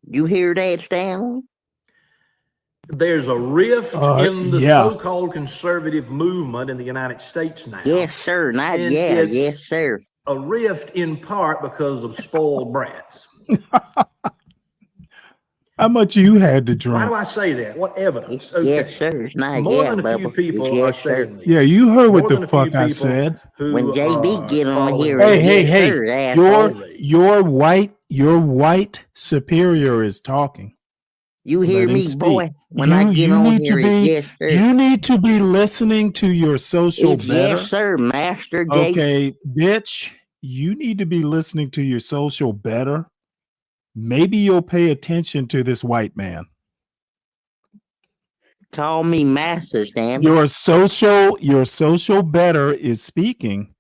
You hear that, Stanley? There's a rift in the so-called conservative movement in the United States now. Yes, sir. Yes, sir. A rift in part because of spoiled brats. How much you had to drink? Why do I say that? What evidence? Okay. Yes, sir. It's not More than a few people are saying this. Yeah, you heard what the fuck I said. When JB get on here, hey, your white superior is talking. You hear me, boy? When I get on here, yes, sir. You need to be listening to your social better. Yes, sir, Master J. Okay, bitch, you need to be listening to your social better. Maybe you'll pay attention to this white man. Call me Master, Stanley. Your social better is speaking.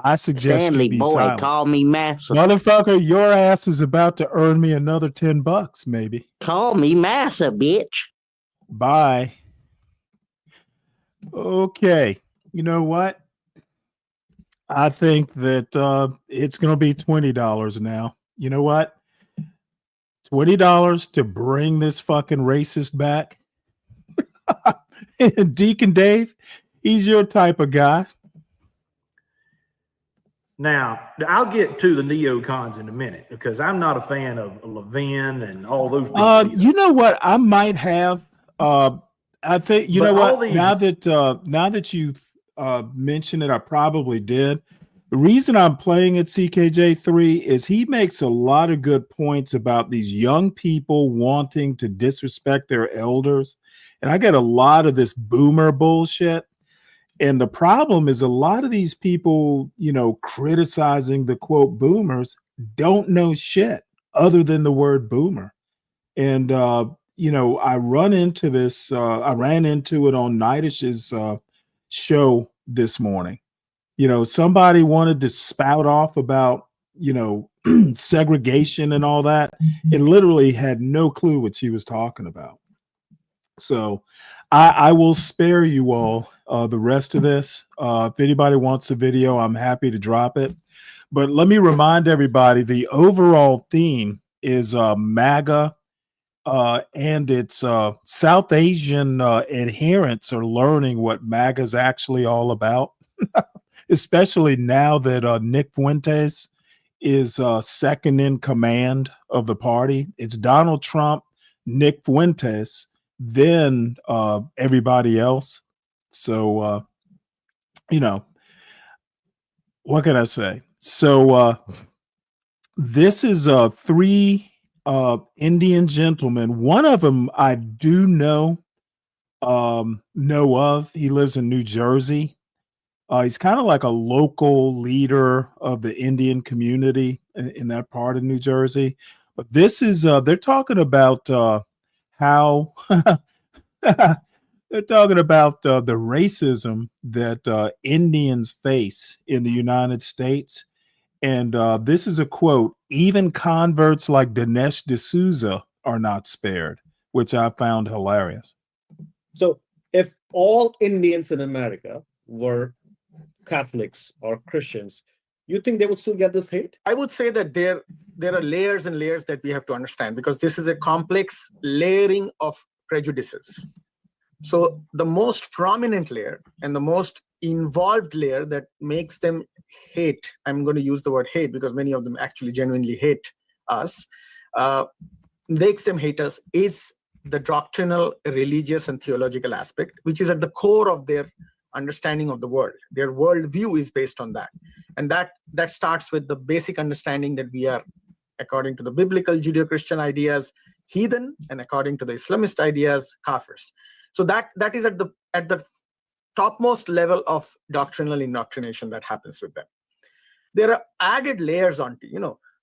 I suggest Stanley, you be boy, silent. call me Master. Motherfucker, your ass is about to earn me another $10, maybe. Call me Master, bitch. Bye. Okay. You know what? I think that it's going to be $20 now. You know what? $20 to bring this fucking racist back. Deacon Dave, he's your type of guy. Now, I'll get to the neocons in a minute because I'm not a fan of Levin and all those people. You know what? I might have. I think you know what. Now that you mention it, I probably did. The reason I'm playing at CKJ3 is he makes a lot of good points about these young people wanting to disrespect their elders. And I get a lot of this boomer bullshit. And the problem is a lot of these people, criticizing the quote boomers don't know shit other than the word boomer. And, I run into this, I ran into it on Nightish's show this morning. Somebody wanted to spout off about, segregation and all that, and literally had no clue what she was talking about. So I will spare you all the rest of this. If anybody wants a video, I'm happy to drop it. But let me remind everybody, the overall theme is MAGA, and it's South Asian adherents are learning what MAGA is actually all about. Especially now that Nick Fuentes is second in command of the party. It's Donald Trump, Nick Fuentes, then everybody else. So, what can I say? So this is three Indian gentlemen. One of them I do know of. He lives in New Jersey. He's kind of like a local leader of the Indian community in that part of New Jersey. But this is, they're talking about how they're talking about the racism that Indians face in the United States. And this is a quote: even converts like Dinesh D'Souza are not spared, which I found hilarious. So if all Indians in America were Catholics or Christians, you think they would still get this hate? I would say that there are layers and layers that we have to understand, because this is a complex layering of prejudices. So the most prominent layer and the most involved layer that makes them hate, I'm going to use the word hate because many of them actually genuinely hate us, makes them hate us, is the doctrinal, religious, and theological aspect, which is at the core of their understanding of the world. Their worldview is based on that. And that starts with the basic understanding that we are, according to the biblical Judeo-Christian ideas, heathen, and according to the Islamist ideas, kafirs. So that is at the topmost level of doctrinal indoctrination that happens with them. There are added layers onto,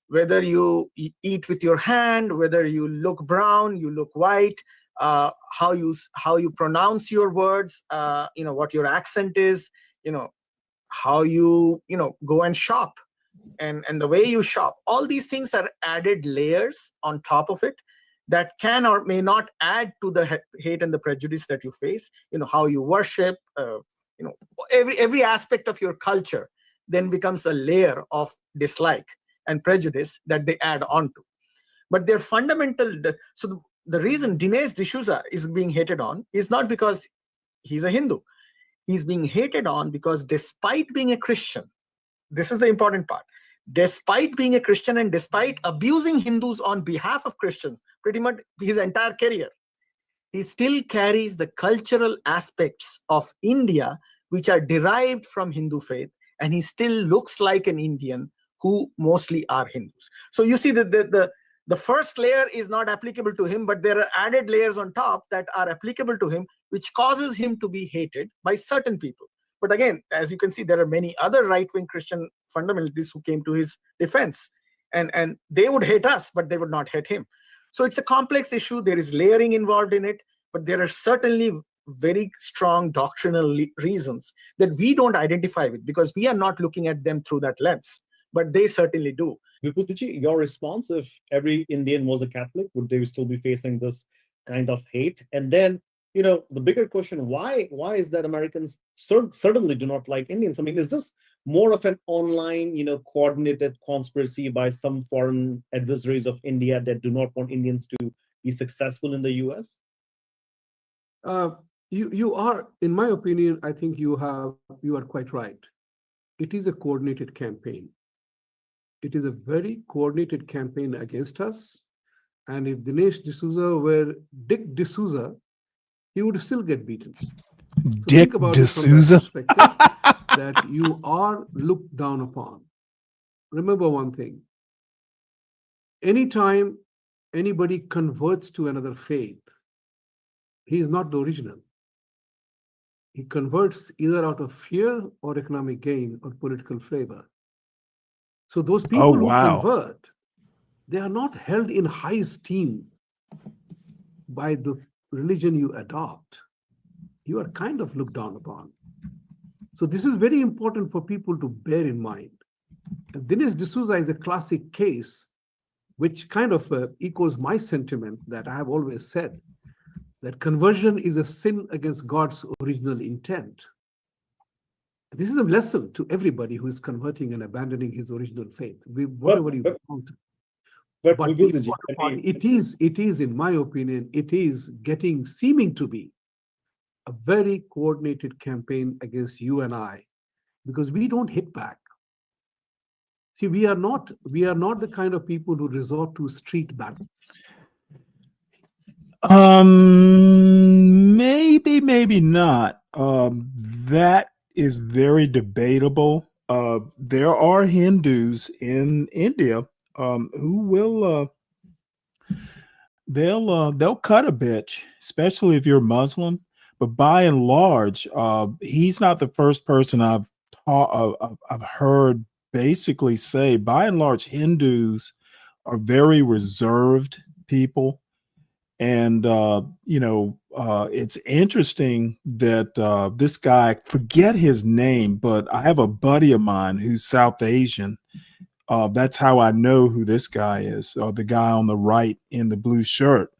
whether you eat with your hand, whether you look brown, you look white, how you pronounce your words, what your accent is, how you go and shop, and the way you shop. All these things are added layers on top of it that can or may not add to the hate and the prejudice that you face. How you worship, every aspect of your culture then becomes a layer of dislike and prejudice that they add on to. But they're fundamental. So the reason Dinesh D'Souza is being hated on is not because he's a Hindu. He's being hated on because despite being a Christian, this is the important part, despite being a Christian and despite abusing Hindus on behalf of Christians pretty much his entire career, he still carries the cultural aspects of India which are derived from Hindu faith, and he still looks like an Indian who mostly are Hindus. So you see that the first layer is not applicable to him, but there are added layers on top that are applicable to him, which causes him to be hated by certain people. But again, as you can see, there are many other right-wing Christian fundamentalists who came to his defense, and they would hate us, but they would not hate him. So it's a complex issue. There is layering involved in it, but there are certainly very strong doctrinal reasons that we don't identify with because we are not looking at them through that lens, but they certainly do. Vibhuti, your response, if every Indian was a Catholic, would they still be facing this kind of hate? And then, the bigger question, why is that Americans certainly do not like Indians? I mean, is this more of an online, coordinated conspiracy by some foreign adversaries of India that do not want Indians to be successful in the US? You are, in my opinion, I think you are quite right. It is a coordinated campaign. It is a very coordinated campaign against us. And if Dinesh D'Souza were Dick D'Souza, he would still get beaten. So Dick D'Souza? that you are looked down upon. Remember one thing. Anytime anybody converts to another faith, he is not the original. He converts either out of fear or economic gain or political favor. So those people who convert, they are not held in high esteem by the religion you adopt. You are kind of looked down upon. So this is very important for people to bear in mind. And Dinesh D'Souza is a classic case, which kind of echoes my sentiment that I have always said, that conversion is a sin against God's original intent. This is a lesson to everybody who is converting and abandoning his original faith, whatever you want. But it is, in my opinion, it is seeming to be a very coordinated campaign against you and I, because we don't hit back. See, we are not the kind of people who resort to street battle. Maybe not. That is very debatable. There are Hindus in India who will they'll cut a bitch, especially if you're Muslim. But by and large, he's not the first person I've heard basically say. By and large, Hindus are very reserved people. And, it's interesting that this guy, forget his name, but I have a buddy of mine who's South Asian. That's how I know who this guy is, the guy on the right in the blue shirt.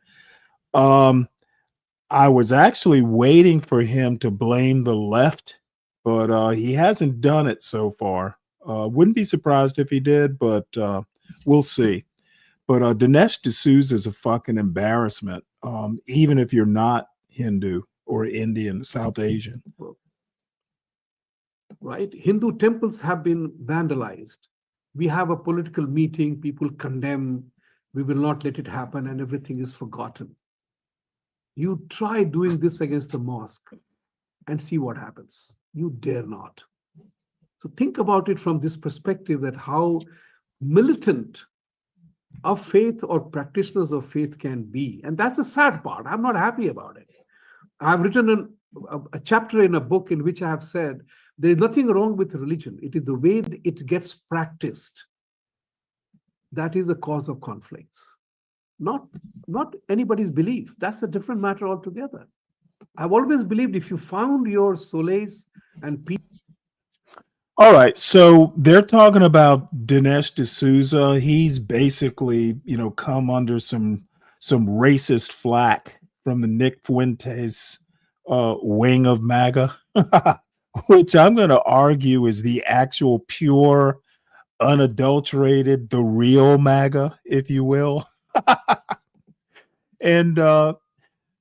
I was actually waiting for him to blame the left, but he hasn't done it so far. Wouldn't be surprised if he did, but we'll see. But Dinesh D'Souza is a fucking embarrassment, even if you're not Hindu or Indian, South Asian. Right? Hindu temples have been vandalized. We have a political meeting, people condemn, we will not let it happen, and everything is forgotten. You try doing this against a mosque and see what happens. You dare not. So think about it from this perspective, that how militant of faith or practitioners of faith can be. And that's the sad part. I'm not happy about it. I've written a chapter in a book in which I have said there is nothing wrong with religion. It is the way it gets practiced that is the cause of conflicts. Not anybody's belief. That's a different matter altogether. I've always believed if you found your solace and peace. All right, so they're talking about Dinesh D'Souza. He's basically, come under some racist flack from the Nick Fuentes wing of MAGA, which I'm going to argue is the actual pure, unadulterated, the real MAGA, if you will. And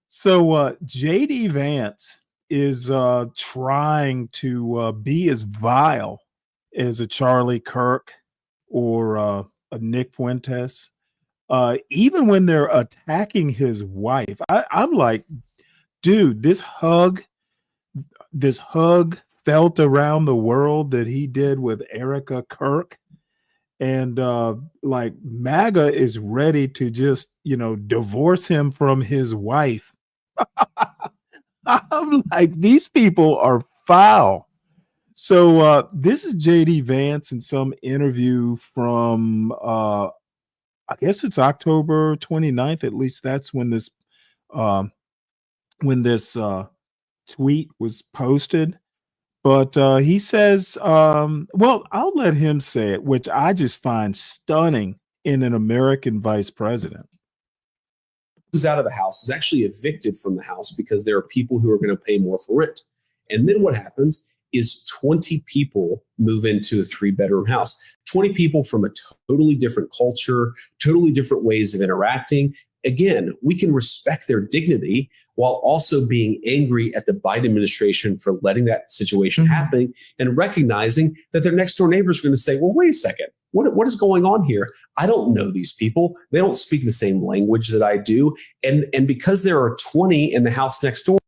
so J.D. Vance is trying to be as vile as a Charlie Kirk or a Nick Fuentes, even when they're attacking his wife. I'm like, dude, this hug felt around the world that he did with Erica Kirk. And like MAGA is ready to just, divorce him from his wife. I'm like, these people are foul. So this is J.D. Vance in some interview from, I guess it's October 29th. At least that's when this tweet was posted. But he says, well, I'll let him say it, which I just find stunning in an American vice president. Who's out of the house is actually evicted from the house because there are people who are going to pay more for rent. And then what happens is 20 people move into a 3-bedroom house, 20 people from a totally different culture, totally different ways of interacting. Again, we can respect their dignity while also being angry at the Biden administration for letting that situation happen and recognizing that their next door neighbors are going to say, well, wait a second, what is going on here? I don't know these people. They don't speak the same language that I do. And because there are 20 in the house next door.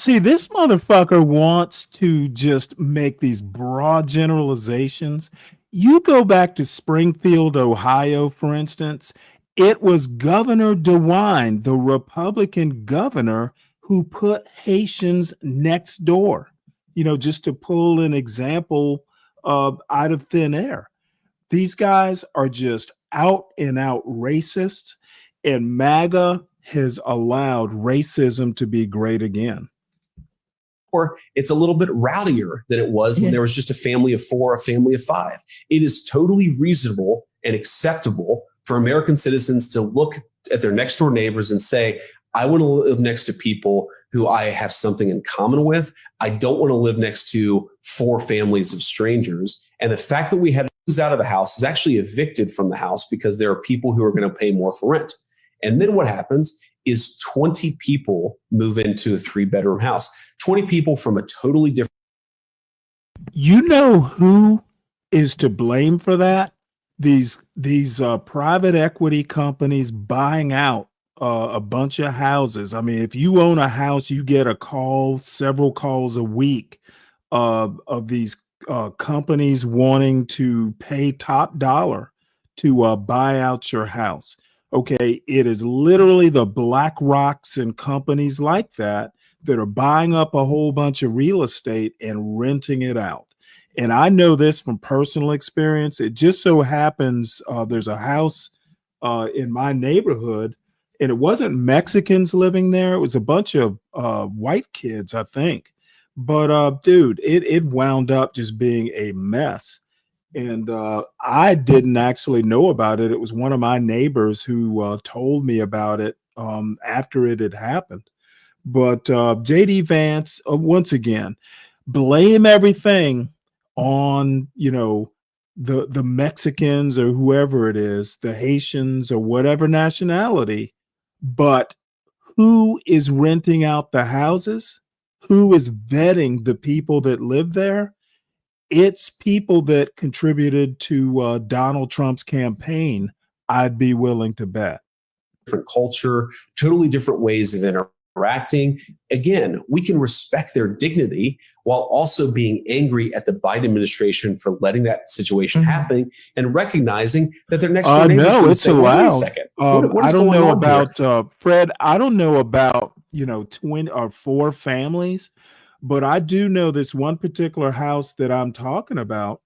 See, this motherfucker wants to just make these broad generalizations. You go back to Springfield, Ohio, for instance, it was Governor DeWine, the Republican governor, who put Haitians next door, just to pull an example out of thin air. These guys are just out and out racists, and MAGA has allowed racism to be great again. Or it's a little bit rowdier than it was when there was just a family of 4, a family of 5. It is totally reasonable and acceptable for American citizens to look at their next door neighbors and say, I want to live next to people who I have something in common with. I don't want to live next to 4 families of strangers. And the fact that we had who's out of the house is actually evicted from the house because there are people who are going to pay more for rent. And then what happens is 20 people move into a 3-bedroom house, 20 people from a totally different. You know who is to blame for that? These private equity companies buying out a bunch of houses. I mean, if you own a house, you get a call, several calls a week of these companies wanting to pay top dollar to buy out your house. Okay, it is literally the Black Rocks and companies like that that are buying up a whole bunch of real estate and renting it out. And I know this from personal experience. It just so happens there's a house in my neighborhood, and it wasn't Mexicans living there. It was a bunch of white kids, I think. But dude, it wound up just being a mess. And I didn't actually know about it. It was one of my neighbors who told me about it after it had happened. But JD Vance, once again, blame everything on, the Mexicans or whoever it is, the Haitians or whatever nationality. But who is renting out the houses? Who is vetting the people that live there? It's people that contributed to Donald Trump's campaign, I'd be willing to bet. Different culture, totally different ways of interacting. Again, we can respect their dignity while also being angry at the Biden administration for letting that situation happen and recognizing that their next door neighbors No, it's say, well, wait a allowed. second. What is I don't going know on here? about Fred. I don't know about twin or 4 families, but I do know this one particular house that I'm talking about.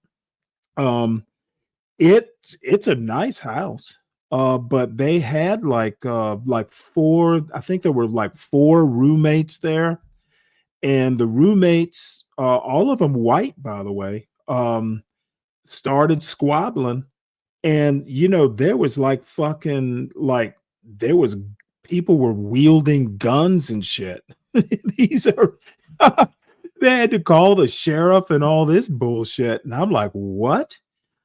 It's a nice house. But they had like 4, I think there were like 4 roommates there. And the roommates, all of them white, by the way, started squabbling. And, there was there was people were wielding guns and shit. These are, they had to call the sheriff and all this bullshit. And I'm like, what?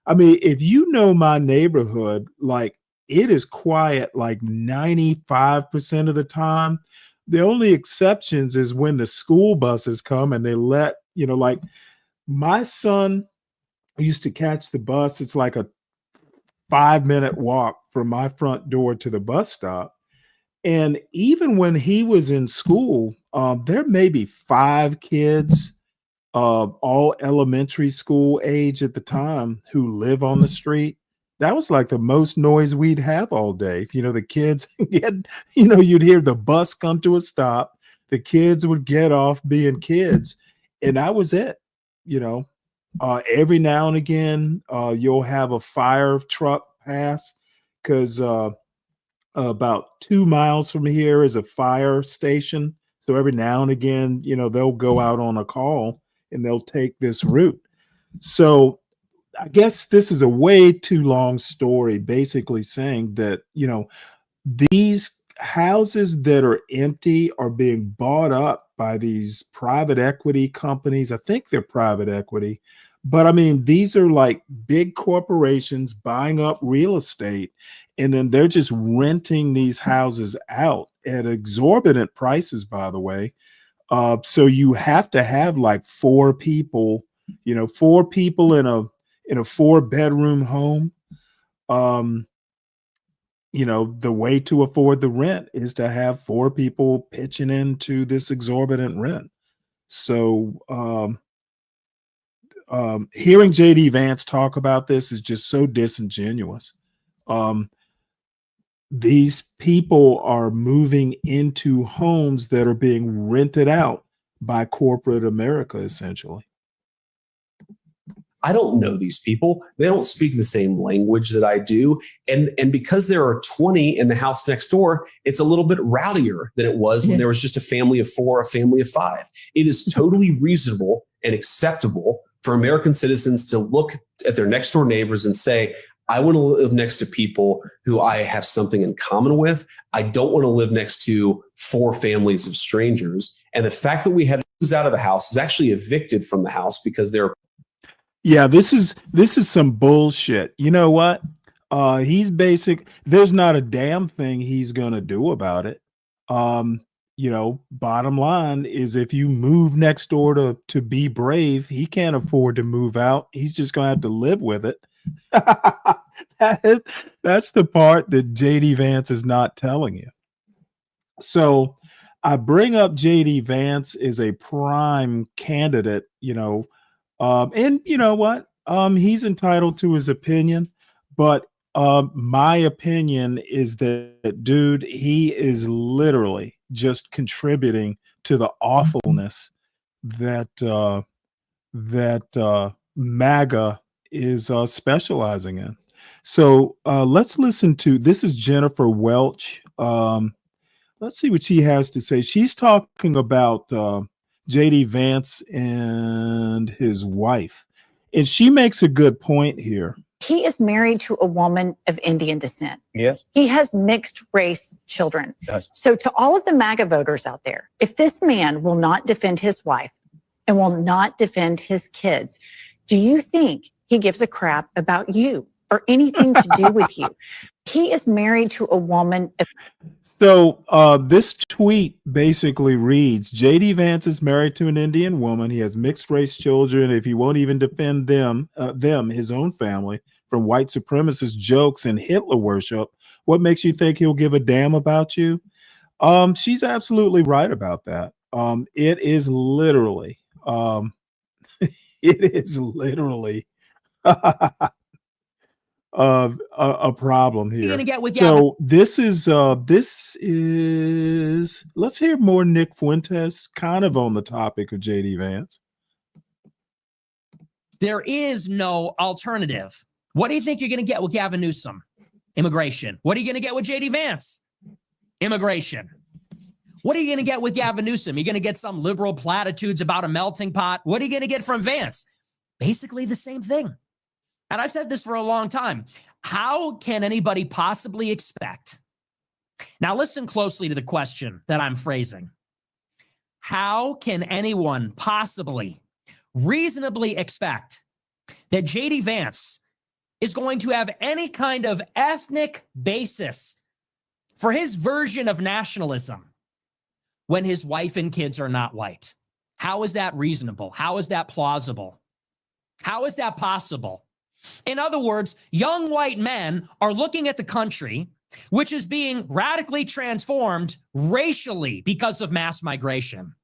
I mean, if you know my neighborhood, it is quiet like 95% of the time. The only exceptions is when the school buses come and they let, like my son used to catch the bus. It's like a 5-minute walk from my front door to the bus stop. And even when he was in school, there may be 5 kids, all elementary school age at the time, who live on the street. That was like the most noise we'd have all day. The kids get, you'd hear the bus come to a stop. The kids would get off being kids. And that was it. Every now and again, you'll have a fire truck pass because about 2 miles from here is a fire station. So every now and again, they'll go out on a call and they'll take this route. So I guess this is a way too long story, basically saying that, these houses that are empty are being bought up by these private equity companies. I think they're private equity, but I mean, these are like big corporations buying up real estate, and then they're just renting these houses out at exorbitant prices, by the way. So you have to have like 4 people, 4 people in a 4-bedroom home. the way to afford the rent is to have 4 people pitching into this exorbitant rent. So hearing JD Vance talk about this is just so disingenuous. These people are moving into homes that are being rented out by corporate America, essentially. I don't know these people. They don't speak the same language that I do. And because there are 20 in the house next door, it's a little bit rowdier than it was when there was just a family of 4, a family of 5. It is totally reasonable and acceptable for American citizens to look at their next door neighbors and say, I want to live next to people who I have something in common with. I don't want to live next to 4 families of strangers. And the fact that we had who's out of the house is actually evicted from the house because they're Yeah, this is some bullshit. You know what? He's basic. There's not a damn thing he's gonna do about it. Bottom line is if you move next door to Be Brave, he can't afford to move out. He's just gonna have to live with it. That's the part that JD Vance is not telling you. So I bring up JD Vance as a prime candidate, and you know what? He's entitled to his opinion, but my opinion is that, dude, he is literally just contributing to the awfulness that MAGA is specializing in. So let's listen to this. Is Jennifer Welch. Let's see what she has to say. She's talking about JD Vance and his wife, and she makes a good point here. He is married to a woman of Indian descent. Yes. He has mixed race children. Yes. So to all of the MAGA voters out there, if this man will not defend his wife and will not defend his kids, do you think he gives a crap about you or anything to do with you? He is married to a woman. So this tweet basically reads, JD Vance is married to an Indian woman. He has mixed race children. If he won't even defend them, his own family, from white supremacist jokes and Hitler worship, what makes you think he'll give a damn about you? She's absolutely right about that. It is literally a problem here. You're gonna get with so this is let's hear more Nick Fuentes kind of on the topic of JD Vance. There is no alternative. What do you think you're going to get with Gavin Newsom? Immigration. What are you going to get with JD Vance? Immigration. What are you going to get with Gavin Newsom? You're going to get some liberal platitudes about a melting pot. What are you going to get from Vance? Basically the same thing. And I've said this for a long time. How can anybody possibly expect? Now listen closely to the question that I'm phrasing. How can anyone possibly reasonably expect that JD Vance is going to have any kind of ethnic basis for his version of nationalism when his wife and kids are not white? How is that reasonable? How is that plausible? How is that possible? In other words, young white men are looking at the country, which is being radically transformed racially because of mass migration.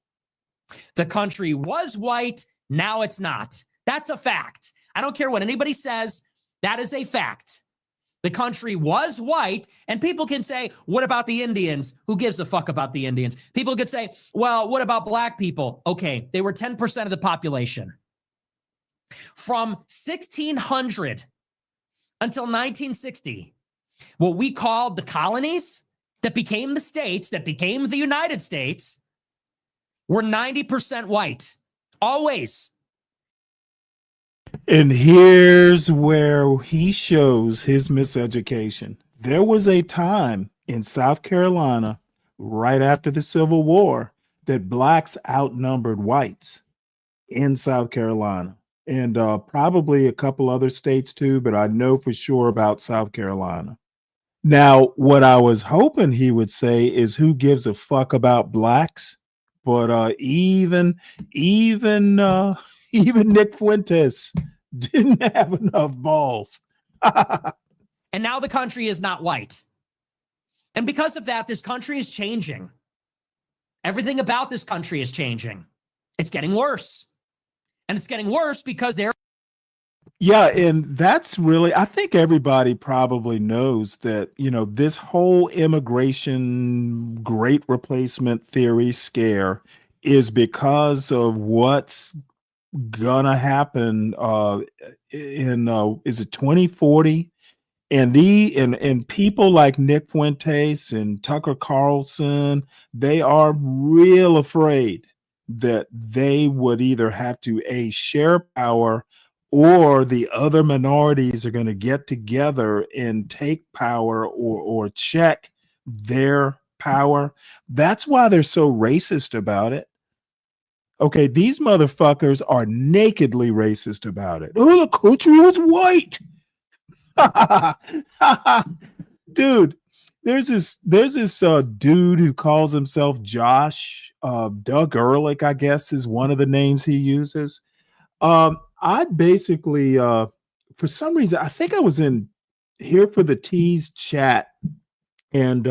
The country was white, now it's not. That's a fact. I don't care what anybody says, that is a fact. The country was white, and people can say, what about the Indians? Who gives a fuck about the Indians? People could say, well, what about black people? Okay, they were 10% of the population. From 1600 until 1960, what we called the colonies that became the states, that became the United States, were 90% white. Always. And here's where he shows his miseducation. There was a time in South Carolina, right after the Civil War, that blacks outnumbered whites in South Carolina. And probably a couple other states too, but I know for sure about South Carolina. Now, what I was hoping he would say is, who gives a fuck about blacks? But even Nick Fuentes didn't have enough balls. And now the country is not white. And because of that, this country is changing. Everything about this country is changing. It's getting worse. And it's getting worse because they're. Yeah, and that's really, I think everybody probably knows that, this whole immigration great replacement theory scare is because of what's gonna happen in is it 2040? And people like Nick Fuentes and Tucker Carlson, they are real afraid that they would either have to share power, or the other minorities are going to get together and take power, or check their power. That's why they're so racist about it. Okay, these motherfuckers are nakedly racist about it. Oh, the country was white. Dude, there's this dude who calls himself Josh. Doug Ehrlich, I guess, is one of the names he uses. I basically, for some reason, I think I was in Here for the Tease chat, and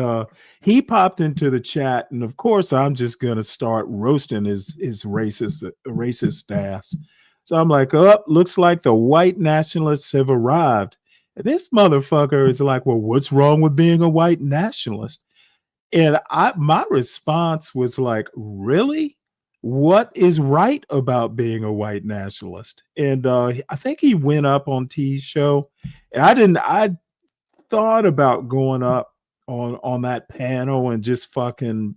he popped into the chat, and of course, I'm just gonna start roasting his racist ass. So I'm like, oh, looks like the white nationalists have arrived. And this motherfucker is like, well, what's wrong with being a white nationalist? And my response was like, really? What is right about being a white nationalist? And I think he went up on T's show, and I thought about going up on that panel and just fucking,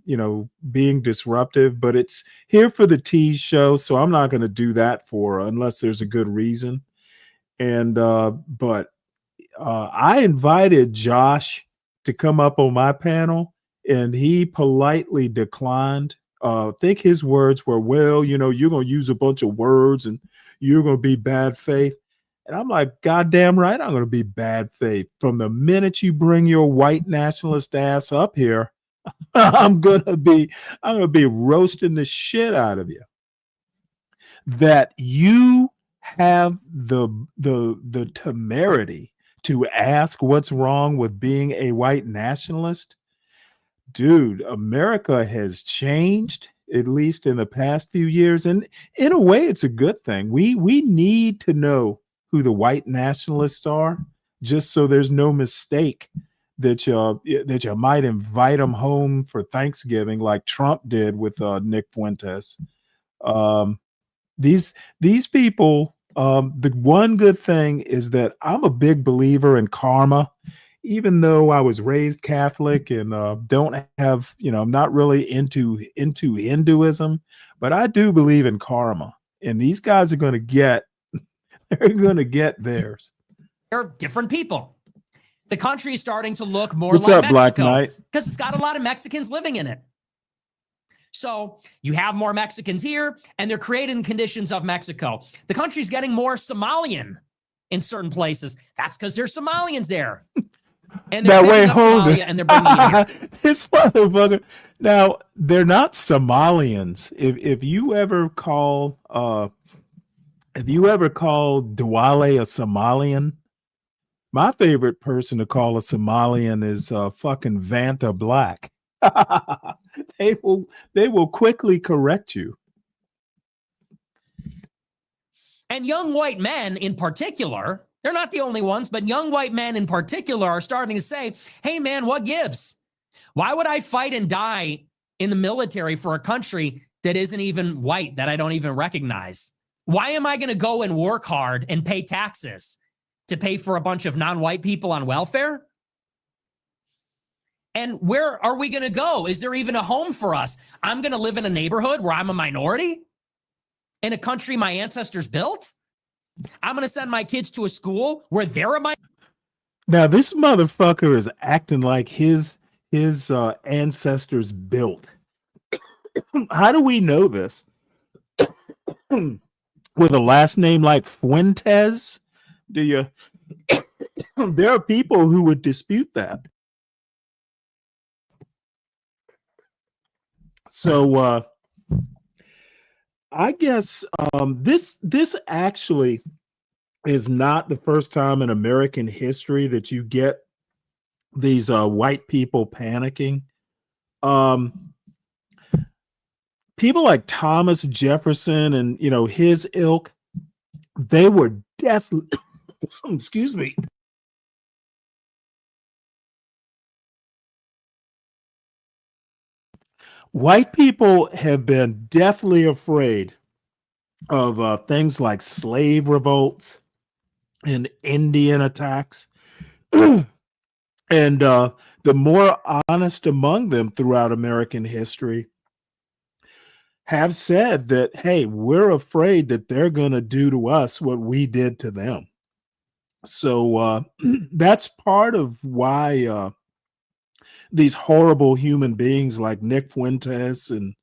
being disruptive, but it's Here for the T's show, so I'm not going to do that for unless there's a good reason. And but I invited Josh to come up on my panel, and he politely declined. I think his words were, well, you're going to use a bunch of words and you're going to be bad faith. And I'm like, goddamn right, I'm going to be bad faith. From the minute you bring your white nationalist ass up here, I'm going to be roasting the shit out of you. That you have the temerity to ask what's wrong with being a white nationalist. Dude, America has changed, at least in the past few years, and in a way it's a good thing. We need to know who the white nationalists are, just so there's no mistake that you might invite them home for Thanksgiving like Trump did with Nick Fuentes. These people, the one good thing is that I'm a big believer in karma. Even though I was raised Catholic and don't have, I'm not really into Hinduism, but I do believe in karma. And these guys are going to get, they're going to get theirs. They're different people. The country is starting to look more What's like up, Black Mexico Knight? because it's got a lot of Mexicans living in it. So you have more Mexicans here, and they're creating conditions of Mexico. The country's getting more Somalian in certain places. That's because there's Somalians there. And they're Now, wait, picking up hold Somalia it. and they're bringing it here. This motherfucker. Now, they're not Somalians. If you ever call Douale a Somalian, my favorite person to call a Somalian is fucking Vanta Black. They will quickly correct you. And young white men in particular, they're not the only ones, but young white men in particular are starting to say, hey, man, what gives? Why would I fight and die in the military for a country that isn't even white, that I don't even recognize? Why am I going to go and work hard and pay taxes to pay for a bunch of non-white people on welfare? And where are we going to go? Is there even a home for us? I'm going to live in a neighborhood where I'm a minority in a country my ancestors built? I'm going to send my kids to a school where they're a minority? Now, this motherfucker is acting like his ancestors built. How do we know this? With a last name like Fuentes? Do you? There are people who would dispute that. So I guess this actually is not the first time in American history that you get these white people panicking. People like Thomas Jefferson and his ilk, they were definitely excuse me. White people have been deathly afraid of things like slave revolts and Indian attacks. And the more honest among them throughout American history have said that, hey, we're afraid that they're going to do to us what we did to them. So that's part of why these horrible human beings like Nick Fuentes and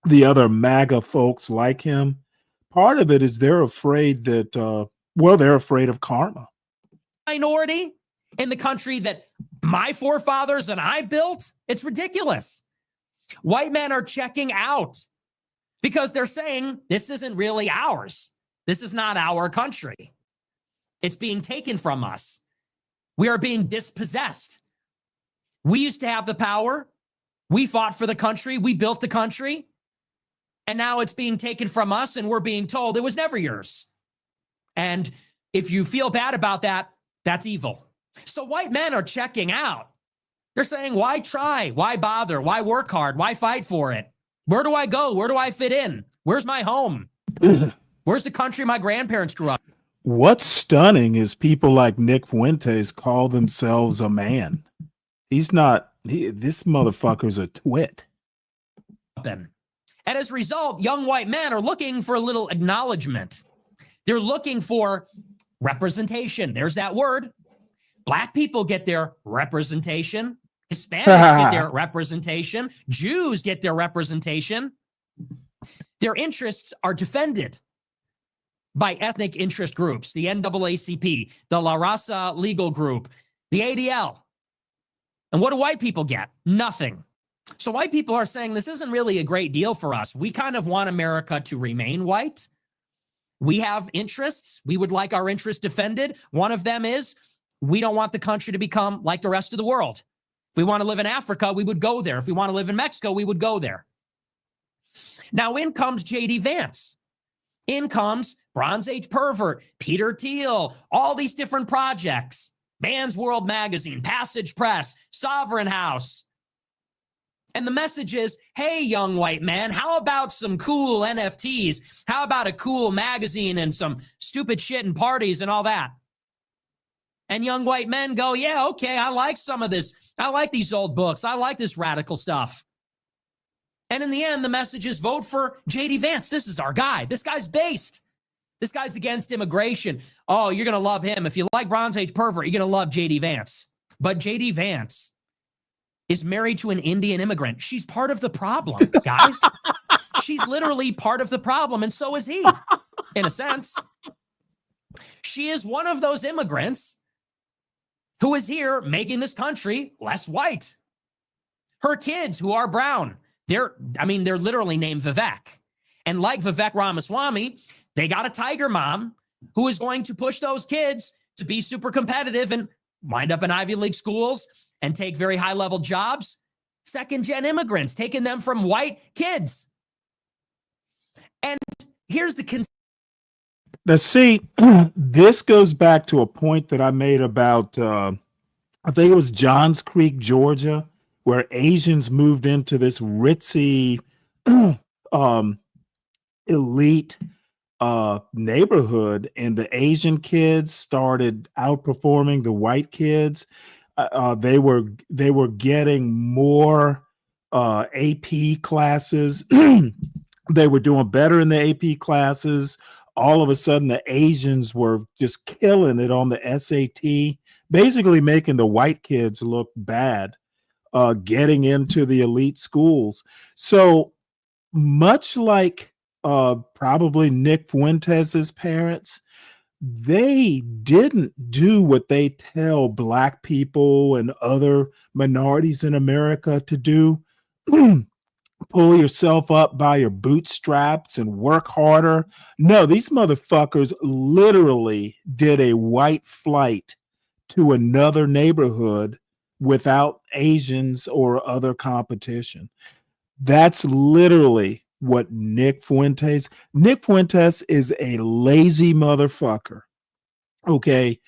the other MAGA folks like him, part of it is they're afraid that, they're afraid of karma. Minority in the country that my forefathers and I built, it's ridiculous. White men are checking out because they're saying this isn't really ours. This is not our country. It's being taken from us. We are being dispossessed. We used to have the power. We fought for the country. We built the country. And now it's being taken from us and we're being told it was never yours. And if you feel bad about that, that's evil. So white men are checking out. They're saying, why try? Why bother? Why work hard? Why fight for it? Where do I go? Where do I fit in? Where's my home? Where's the country my grandparents grew up? What's stunning is people like Nick Fuentes call themselves a man. He's not, this motherfucker's a twit. And as a result, young white men are looking for a little acknowledgement. They're looking for representation. There's that word. Black people get their representation. Hispanics get their representation. Jews get their representation. Their interests are defended by ethnic interest groups, the NAACP, the La Raza Legal Group, the ADL. And what do white people get? Nothing. So white people are saying this isn't really a great deal for us. We kind of want America to remain white. We have interests. We would like our interests defended. One of them is we don't want the country to become like the rest of the world. If we want to live in Africa, we would go there. If we want to live in Mexico, we would go there. Now in comes J.D. Vance. In comes Bronze Age Pervert, Peter Thiel, all these different projects. Man's World Magazine, Passage Press, Sovereign House. And the message is, hey, young white man, how about some cool NFTs? How about a cool magazine and some stupid shit and parties and all that? And young white men go, yeah, okay, I like some of this. I like these old books. I like this radical stuff. And in the end, the message is vote for J.D. Vance. This is our guy. This guy's based. This guy's against immigration. Oh, you're going to love him. If you like Bronze Age Pervert, you're going to love J.D. Vance. But J.D. Vance is married to an Indian immigrant. She's part of the problem, guys. She's literally part of the problem, and so is he, in a sense. She is one of those immigrants who is here making this country less white. Her kids, who are brown, they're literally named Vivek. And like Vivek Ramaswamy, they got a tiger mom who is going to push those kids to be super competitive and wind up in Ivy League schools and take very high-level jobs. Second-gen immigrants, taking them from white kids. And here's the... Now, see, this goes back to a point that I made about, I think it was Johns Creek, Georgia, where Asians moved into this ritzy, elite neighborhood, and the Asian kids started outperforming the white kids. They were getting more AP classes. They were doing better in the AP classes. All of a sudden, the Asians were just killing it on the SAT, basically making the white kids look bad, getting into the elite schools. So much like probably Nick Fuentes' parents, they didn't do what they tell Black people and other minorities in America to do. Pull yourself up by your bootstraps and work harder. No, these motherfuckers literally did a white flight to another neighborhood without Asians or other competition. That's literally what Nick Fuentes is a lazy motherfucker. Okay.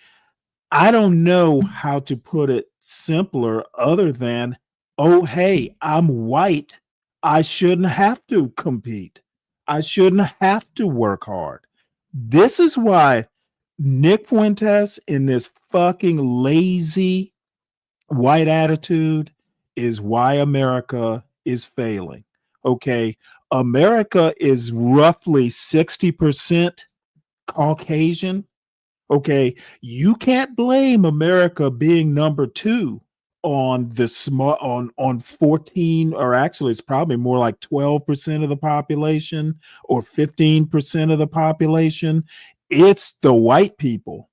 I don't know how to put it simpler other than, oh, hey, I'm white. I shouldn't have to compete. I shouldn't have to work hard. This is why Nick Fuentes, in this fucking lazy white attitude, is why America is failing. Okay. America is roughly 60% Caucasian. Okay. You can't blame America being number 2 on the small on 14, or actually it's probably more like 12% of the population or 15% of the population. It's the white people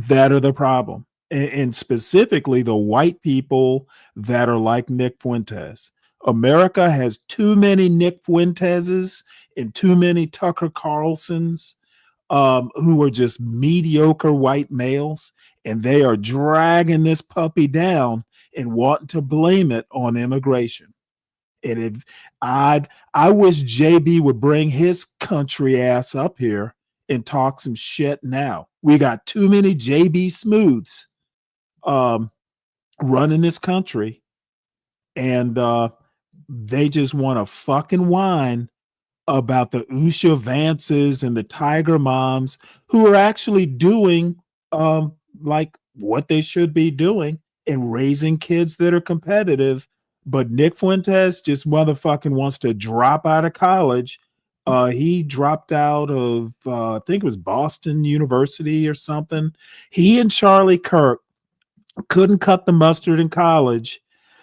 that are the problem, and specifically the white people that are like Nick Fuentes. America has too many Nick Fuenteses and too many Tucker Carlsons, who are just mediocre white males, and they are dragging this puppy down and wanting to blame it on immigration. And if I wish JB would bring his country ass up here and talk some shit now. We got too many JB Smooths running this country, and they just want to fucking whine about the Usha Vances and the Tiger Moms, who are actually doing like what they should be doing and raising kids that are competitive. But Nick Fuentes just motherfucking wants to drop out of college. He dropped out of I think it was Boston University or something. He and Charlie Kirk couldn't cut the mustard in college,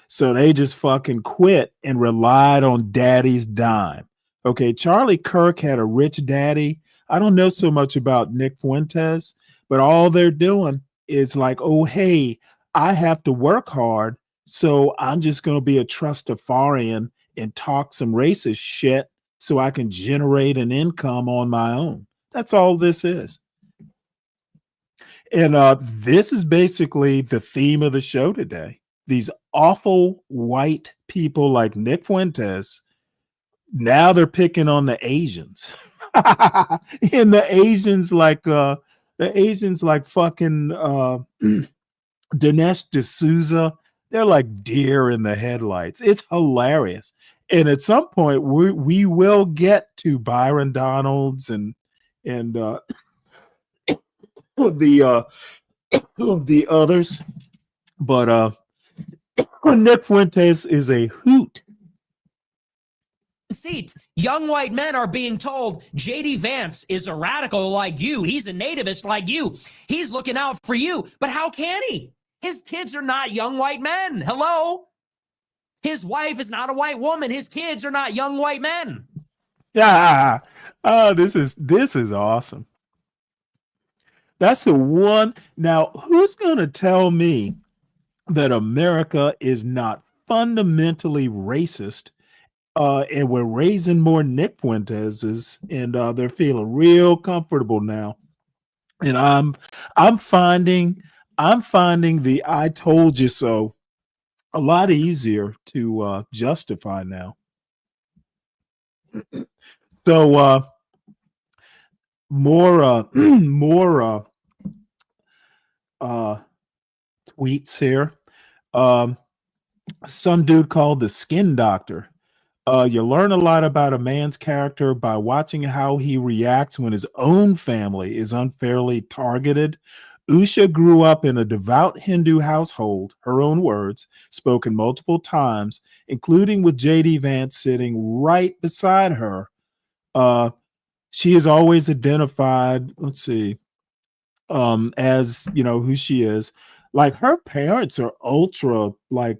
so they just fucking quit and relied on daddy's dime. Okay, Charlie Kirk had a rich daddy. I don't know so much about Nick Fuentes, but all they're doing is like, oh, hey, I have to work hard, so I'm just going to be a trustafarian and talk some racist shit so I can generate an income on my own. That's all this is. And this is basically the theme of the show today. These awful white people like Nick Fuentes, now they're picking on the Asians. And the Asians like fucking Dinesh D'Souza, they're like deer in the headlights. It's hilarious. And at some point we will get to Byron Donalds and the others, but Nick Fuentes is a hoot. Seat. Young white men are being told JD Vance is a radical like you. He's a nativist like you. He's looking out for you. But how can he? His kids are not young white men. Hello? His wife is not a white woman. His kids are not young white men. Yeah. Oh, this is awesome. That's the one. Now, who's going to tell me that America is not fundamentally racist? And we're raising more Nick Fuenteses, and they're feeling real comfortable now. And I'm finding the "I told you so" a lot easier to justify now. So more tweets here. Some dude called the Skin Doctor. You learn a lot about a man's character by watching how he reacts when his own family is unfairly targeted. Usha grew up in a devout Hindu household, her own words, spoken multiple times, including with JD Vance sitting right beside her. She is always identified, as, you know, who she is. Like, her parents are ultra, like,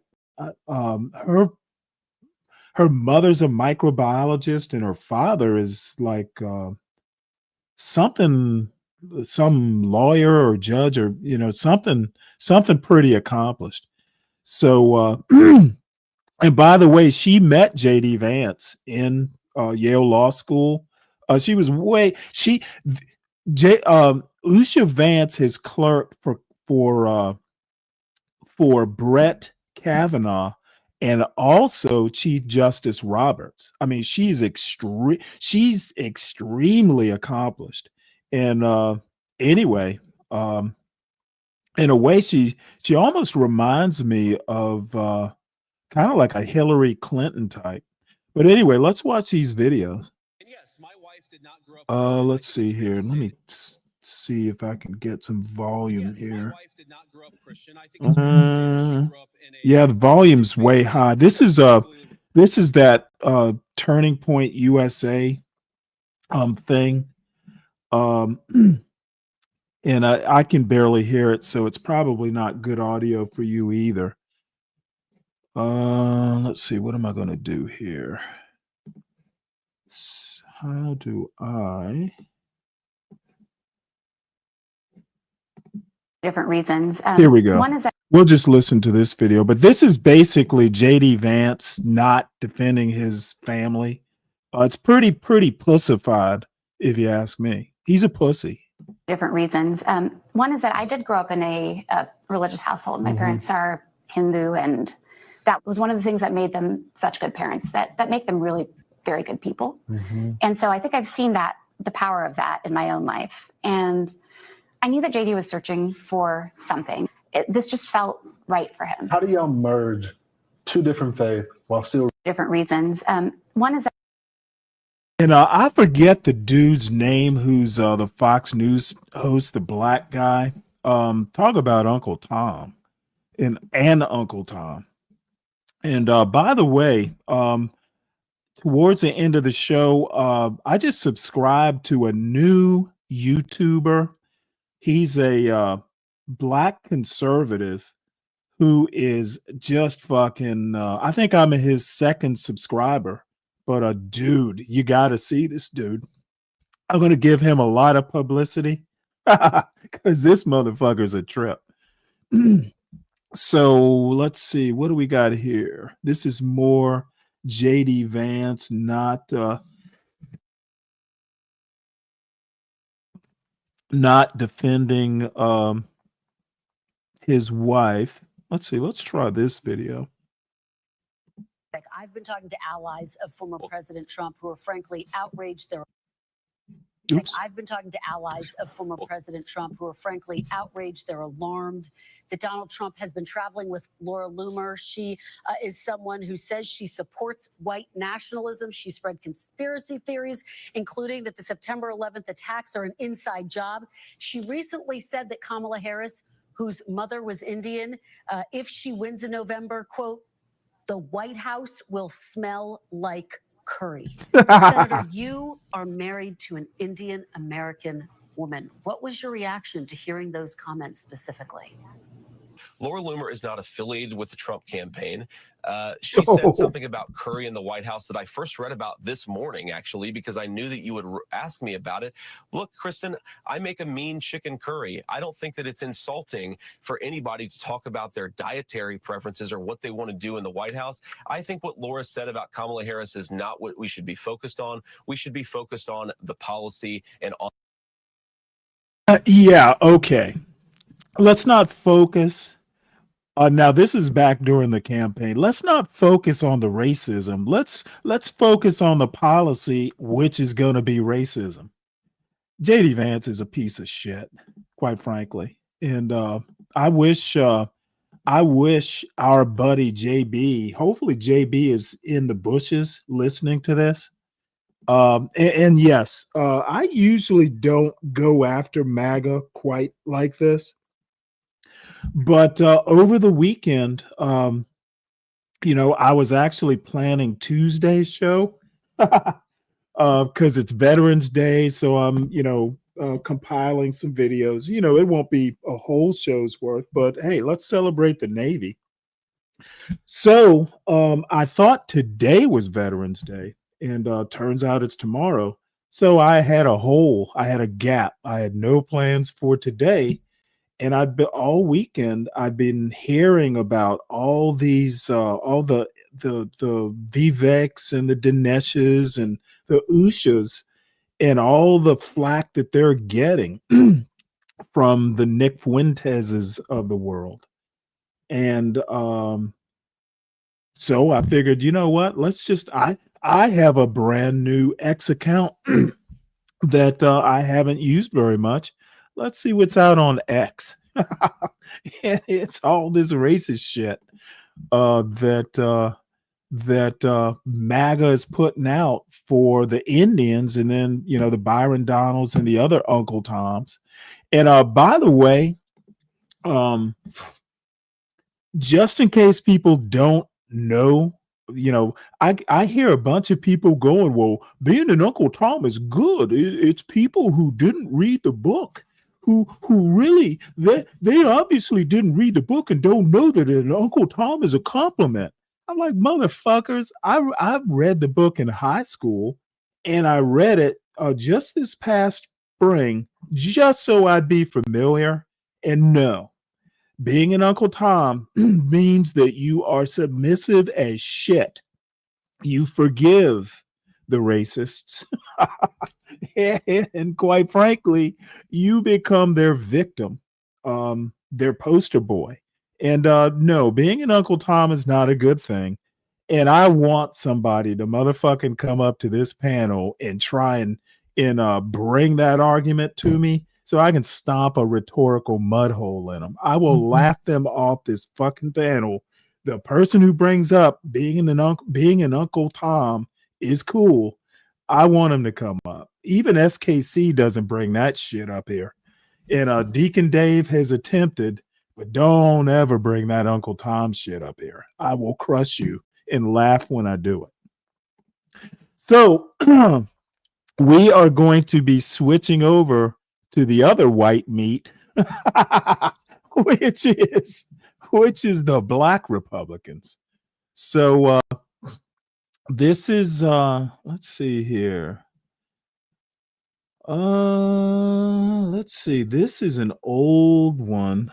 her mother's a microbiologist and her father is like some lawyer or judge, or, you know, something pretty accomplished. So and by the way, she met JD Vance in Yale Law School. Usha Vance has clerked for Brett Kavanaugh and also Chief Justice Roberts. I mean, she's extremely accomplished. And anyway, in a way, she almost reminds me of kind of like a Hillary Clinton type. But anyway, let's watch these videos. Let's see here. Let me see if I can get some volume here. Yeah, the volume's way high. This is that Turning Point USA thing. And I can barely hear it, so it's probably not good audio for you either. Let's see, what am I going to do here? How do I? Different reasons. Here we go. One is that We'll just listen to this video, but this is basically JD Vance not defending his family. It's pretty pussified, if you ask me. He's a pussy. different reasons. One is that I did grow up in a religious household. My parents are Hindu, and that was one of the things that made them such good parents, that make them really very good people. And so I think I've seen that, the power of that in my own life. And I knew that JD was searching for something. This just felt right for him. How do y'all merge two different faiths while still Different reasons. One is that And I forget the dude's name who's the Fox News host, the black guy. Talk about Uncle Tom and Uncle Tom. And by the way, towards the end of the show, I just subscribed to a new YouTuber. He's a black conservative who is just fucking, I think I'm his second subscriber. But dude, you got to see this dude. I'm going to give him a lot of publicity because this motherfucker's a trip. So let's see. What do we got here? This is more JD Vance, not defending his wife. Let's see. Let's try this video. I've been talking to allies of former President Trump who are frankly outraged. I've been talking to allies of former President Trump who are frankly outraged. They're alarmed that Donald Trump has been traveling with Laura Loomer. She is someone who says she supports white nationalism. She spread conspiracy theories, including that the September 11th attacks are an inside job. She recently said that Kamala Harris, whose mother was Indian, if she wins in November, quote, the White House will smell like curry. Senator, you are married to an Indian American woman. What was your reaction to hearing those comments specifically? Laura Loomer is not affiliated with the Trump campaign. She said something about curry in the White House that I first read about this morning, actually, because I knew that you would ask me about it. Look, Kristen, I make a mean chicken curry. I don't think that it's insulting for anybody to talk about their dietary preferences or what they want to do in the White House. I think what Laura said about Kamala Harris is not what we should be focused on. We should be focused on the policy and on. Yeah, okay. Let's not focus. Now this is back during the campaign. Let's not focus on the racism. Let's focus on the policy, which is going to be racism. JD Vance is a piece of shit, quite frankly. And I wish our buddy JB, hopefully JB is in the bushes listening to this. And yes, I usually don't go after MAGA quite like this. But over the weekend, I was actually planning Tuesday's show because it's Veterans Day. So I'm, compiling some videos. It won't be a whole show's worth, but hey, let's celebrate the Navy. So I thought today was Veterans Day, and turns out it's tomorrow. So I had a gap. I had no plans for today. And all weekend I've been hearing about all these all the Viveks and the Dinesh's and the Ushas and all the flack that they're getting from the Nick Fuentes's of the world. And so I figured, you know what? Let's just I have a brand new X account that I haven't used very much. Let's see what's out on X. And it's all this racist shit that MAGA is putting out for the Indians, and then the Byron Donalds and the other Uncle Toms. And by the way, just in case people don't know, I hear a bunch of people going, well, being an Uncle Tom is good. It's people who didn't read the book, who really, they obviously didn't read the book and don't know that an Uncle Tom is a compliment. I'm like, motherfuckers, I've read the book in high school, and I read it just this past spring, just so I'd be familiar. And no, being an Uncle Tom means that you are submissive as shit. You forgive the racists. And quite frankly, you become their victim, their poster boy. And no, being an Uncle Tom is not a good thing. And I want somebody to motherfucking come up to this panel and try and bring that argument to me so I can stomp a rhetorical mud hole in them. I will laugh them off this fucking panel. The person who brings up being an Uncle Tom is cool. I want him to come up. Even SKC doesn't bring that shit up here. And Deacon Dave has attempted, but don't ever bring that Uncle Tom shit up here. I will crush you and laugh when I do it. So we are going to be switching over to the other white meat, which is the Black Republicans. So this is let's see here. Let's see. This is an old one.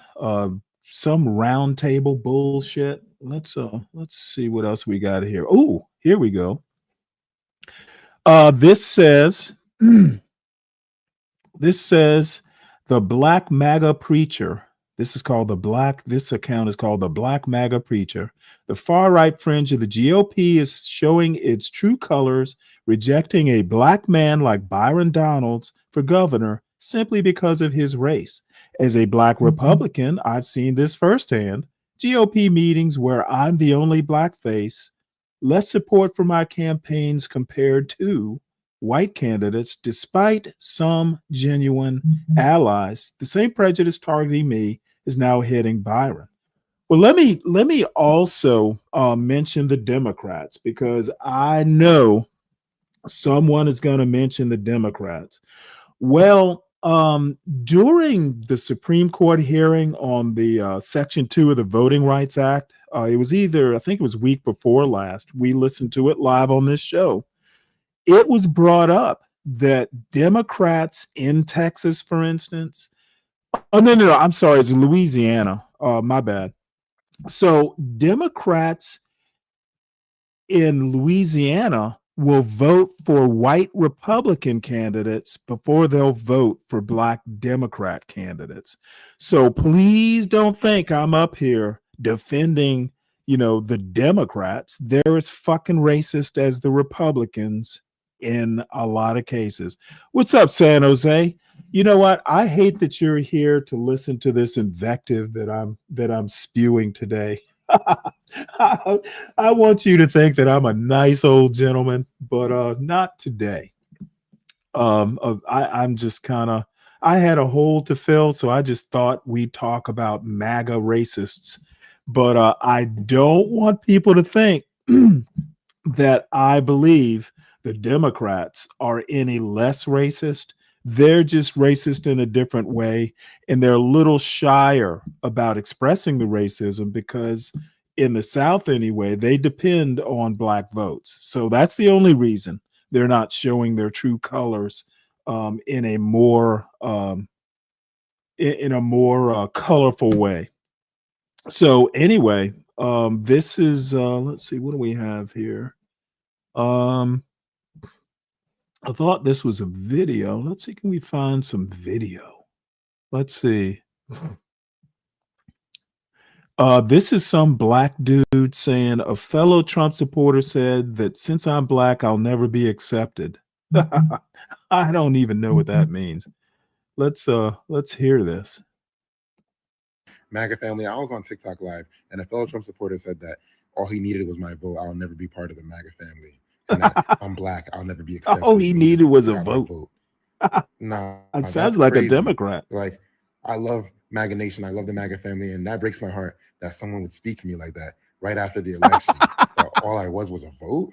Some round table bullshit. Let's see what else we got here. Oh, here we go. This says the Black MAGA Preacher. This account is called the Black MAGA Preacher. The far right fringe of the GOP is showing its true colors, rejecting a black man like Byron Donalds for governor simply because of his race. As a Black Republican, I've seen this firsthand. GOP meetings where I'm the only black face, less support for my campaigns compared to white candidates, despite some genuine allies. The same prejudice targeting me is now hitting Byron. Well, let me also mention the Democrats, because I know someone is going to mention the Democrats. Well, during the Supreme Court hearing on the Section 2 of the Voting Rights Act, it was I think it was week before last, we listened to it live on this show. It was brought up that Democrats in Texas, for instance, no, I'm sorry, it's in Louisiana. My bad. So Democrats in Louisiana will vote for white Republican candidates before they'll vote for Black Democrat candidates. So please don't think I'm up here defending, the Democrats. They're as fucking racist as the Republicans in a lot of cases. What's up, San Jose? You know what? I hate that you're here to listen to this invective that I'm spewing today. I want you to think that I'm a nice old gentleman, but not today. I'm just kind of, I had a hole to fill, so I just thought we'd talk about MAGA racists. But I don't want people to think that I believe the Democrats are any less racist. They're just racist in a different way, and they're a little shyer about expressing the racism because in the South anyway, they depend on black votes. So that's the only reason they're not showing their true colors in a more colorful way. So anyway, this is let's see, what do we have here? I thought this was a video. Let's see, can we find some video? Let's see. This is some black dude saying a fellow Trump supporter said that since I'm black, I'll never be accepted. I don't even know what that means. Let's hear this. MAGA family, I was on TikTok live and a fellow Trump supporter said that all he needed was my vote. I'll never be part of the MAGA family. And that I'm black. I'll never be accepted. All he needed was a vote. Nah, It that's sounds like crazy. a Democrat. Like, I love MAGA Nation. I love the MAGA family. And that breaks my heart that someone would speak to me like that right after the election. But all I was a vote?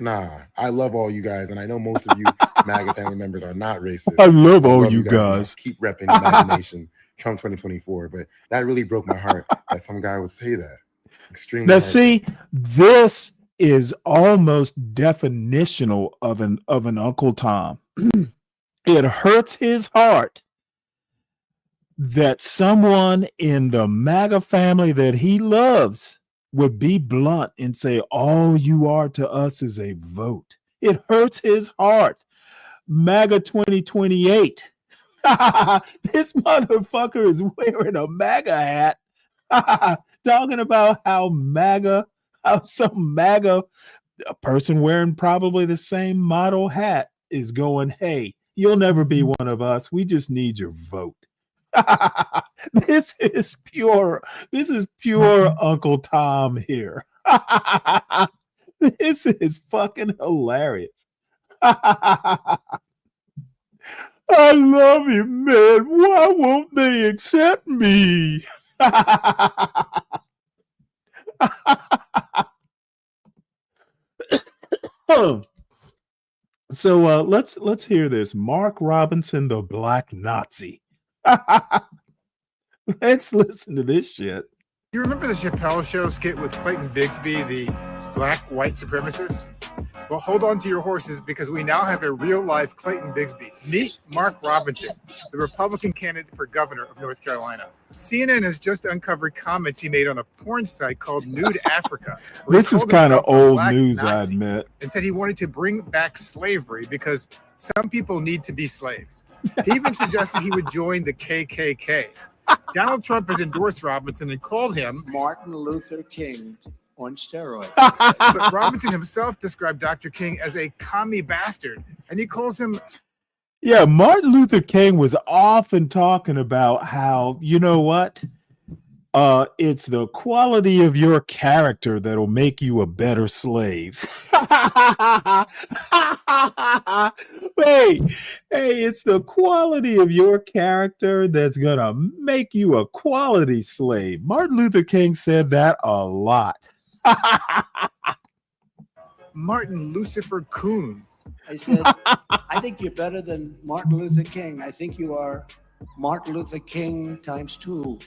Nah, I love all you guys. And I know most of you MAGA family members are not racist. I love all you and guys. I'll keep repping MAGA Nation, Trump 2024. But that really broke my heart that some guy would say that. Extremely Now, heartbreaking. see, this is almost definitional of an Uncle Tom. It hurts his heart that someone in the MAGA family that he loves would be blunt and say, all you are to us is a vote. It hurts his heart. MAGA 2028. This motherfucker is wearing a MAGA hat, talking about how some MAGA, a person wearing probably the same model hat, is going, hey, you'll never be one of us. We just need your vote. This is pure Uncle Tom here. This is fucking hilarious. I love you, man. Why won't they accept me? So let's hear this. Mark Robinson, the Black Nazi. Let's listen to this shit. You remember the Chappelle Show skit with Clayton Bigsby, the black white supremacist? Well, hold on to your horses because we now have a real-life Clayton Bigsby. Meet Mark Robinson, the Republican candidate for governor of North Carolina. CNN has just uncovered comments he made on a porn site called Nude Africa. where he This is called kind of himself a old black news, I Nazi admit. and said he wanted to bring back slavery because some people need to be slaves. He even suggested he would join the KKK. Donald Trump has endorsed Robinson and called him Martin Luther King on steroids. But Robinson himself described Dr. King as a commie bastard, and he calls him. Yeah, Martin Luther King was often talking about how, you know what? It's the quality of your character that'll make you a better slave. Hey, it's the quality of your character that's gonna make you a quality slave. Martin Luther King said that a lot. Martin Lucifer Kuhn. I said, I think you're better than Martin Luther King. I think you are Martin Luther King times 2.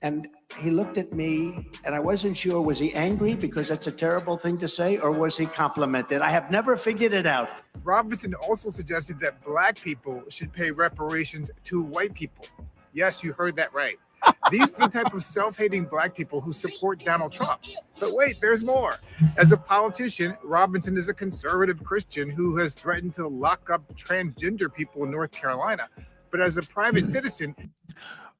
And he looked at me and I wasn't sure, was he angry because that's a terrible thing to say, or was he complimented? I have never figured it out. Robinson also suggested that black people should pay reparations to white people. Yes, you heard that right. These are the type of self-hating black people who support Donald Trump. But wait, there's more. As a politician, Robinson is a conservative Christian who has threatened to lock up transgender people in North Carolina. But as a private citizen...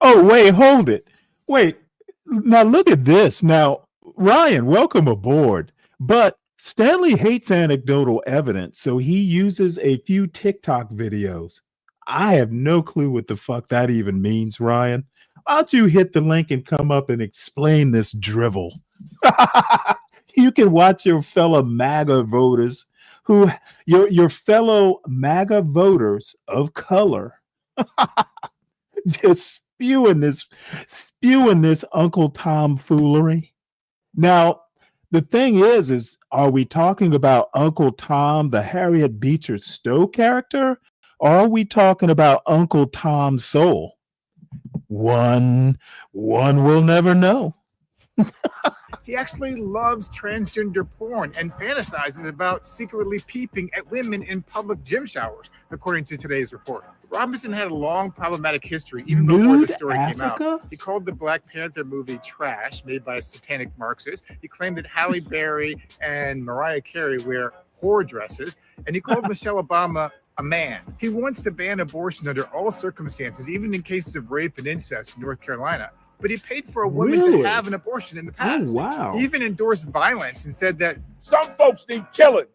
Oh, wait, hold it. Wait, now look at this. Now, Ryan, welcome aboard. But Stanley hates anecdotal evidence, so he uses a few TikTok videos. I have no clue what the fuck that even means, Ryan. Why don't you hit the link and come up and explain this drivel? You can watch your fellow MAGA voters your fellow MAGA voters of color just spewing this Uncle Tom foolery. Now, the thing is are we talking about Uncle Tom, the Harriet Beecher Stowe character, or are we talking about Uncle Tom's soul? One will never know. He actually loves transgender porn and fantasizes about secretly peeping at women in public gym showers, according to today's report. Robinson had a long problematic history even before the story came out. He called the Black Panther movie trash, made by a satanic Marxist. He claimed that Halle Berry and Mariah Carey wear whore dresses, and he called Michelle Obama a man. He wants to ban abortion under all circumstances, even in cases of rape and incest in North Carolina. But he paid for a woman Really? to have an abortion in the Oh, past. wow. He even endorsed violence and said that some folks need killing.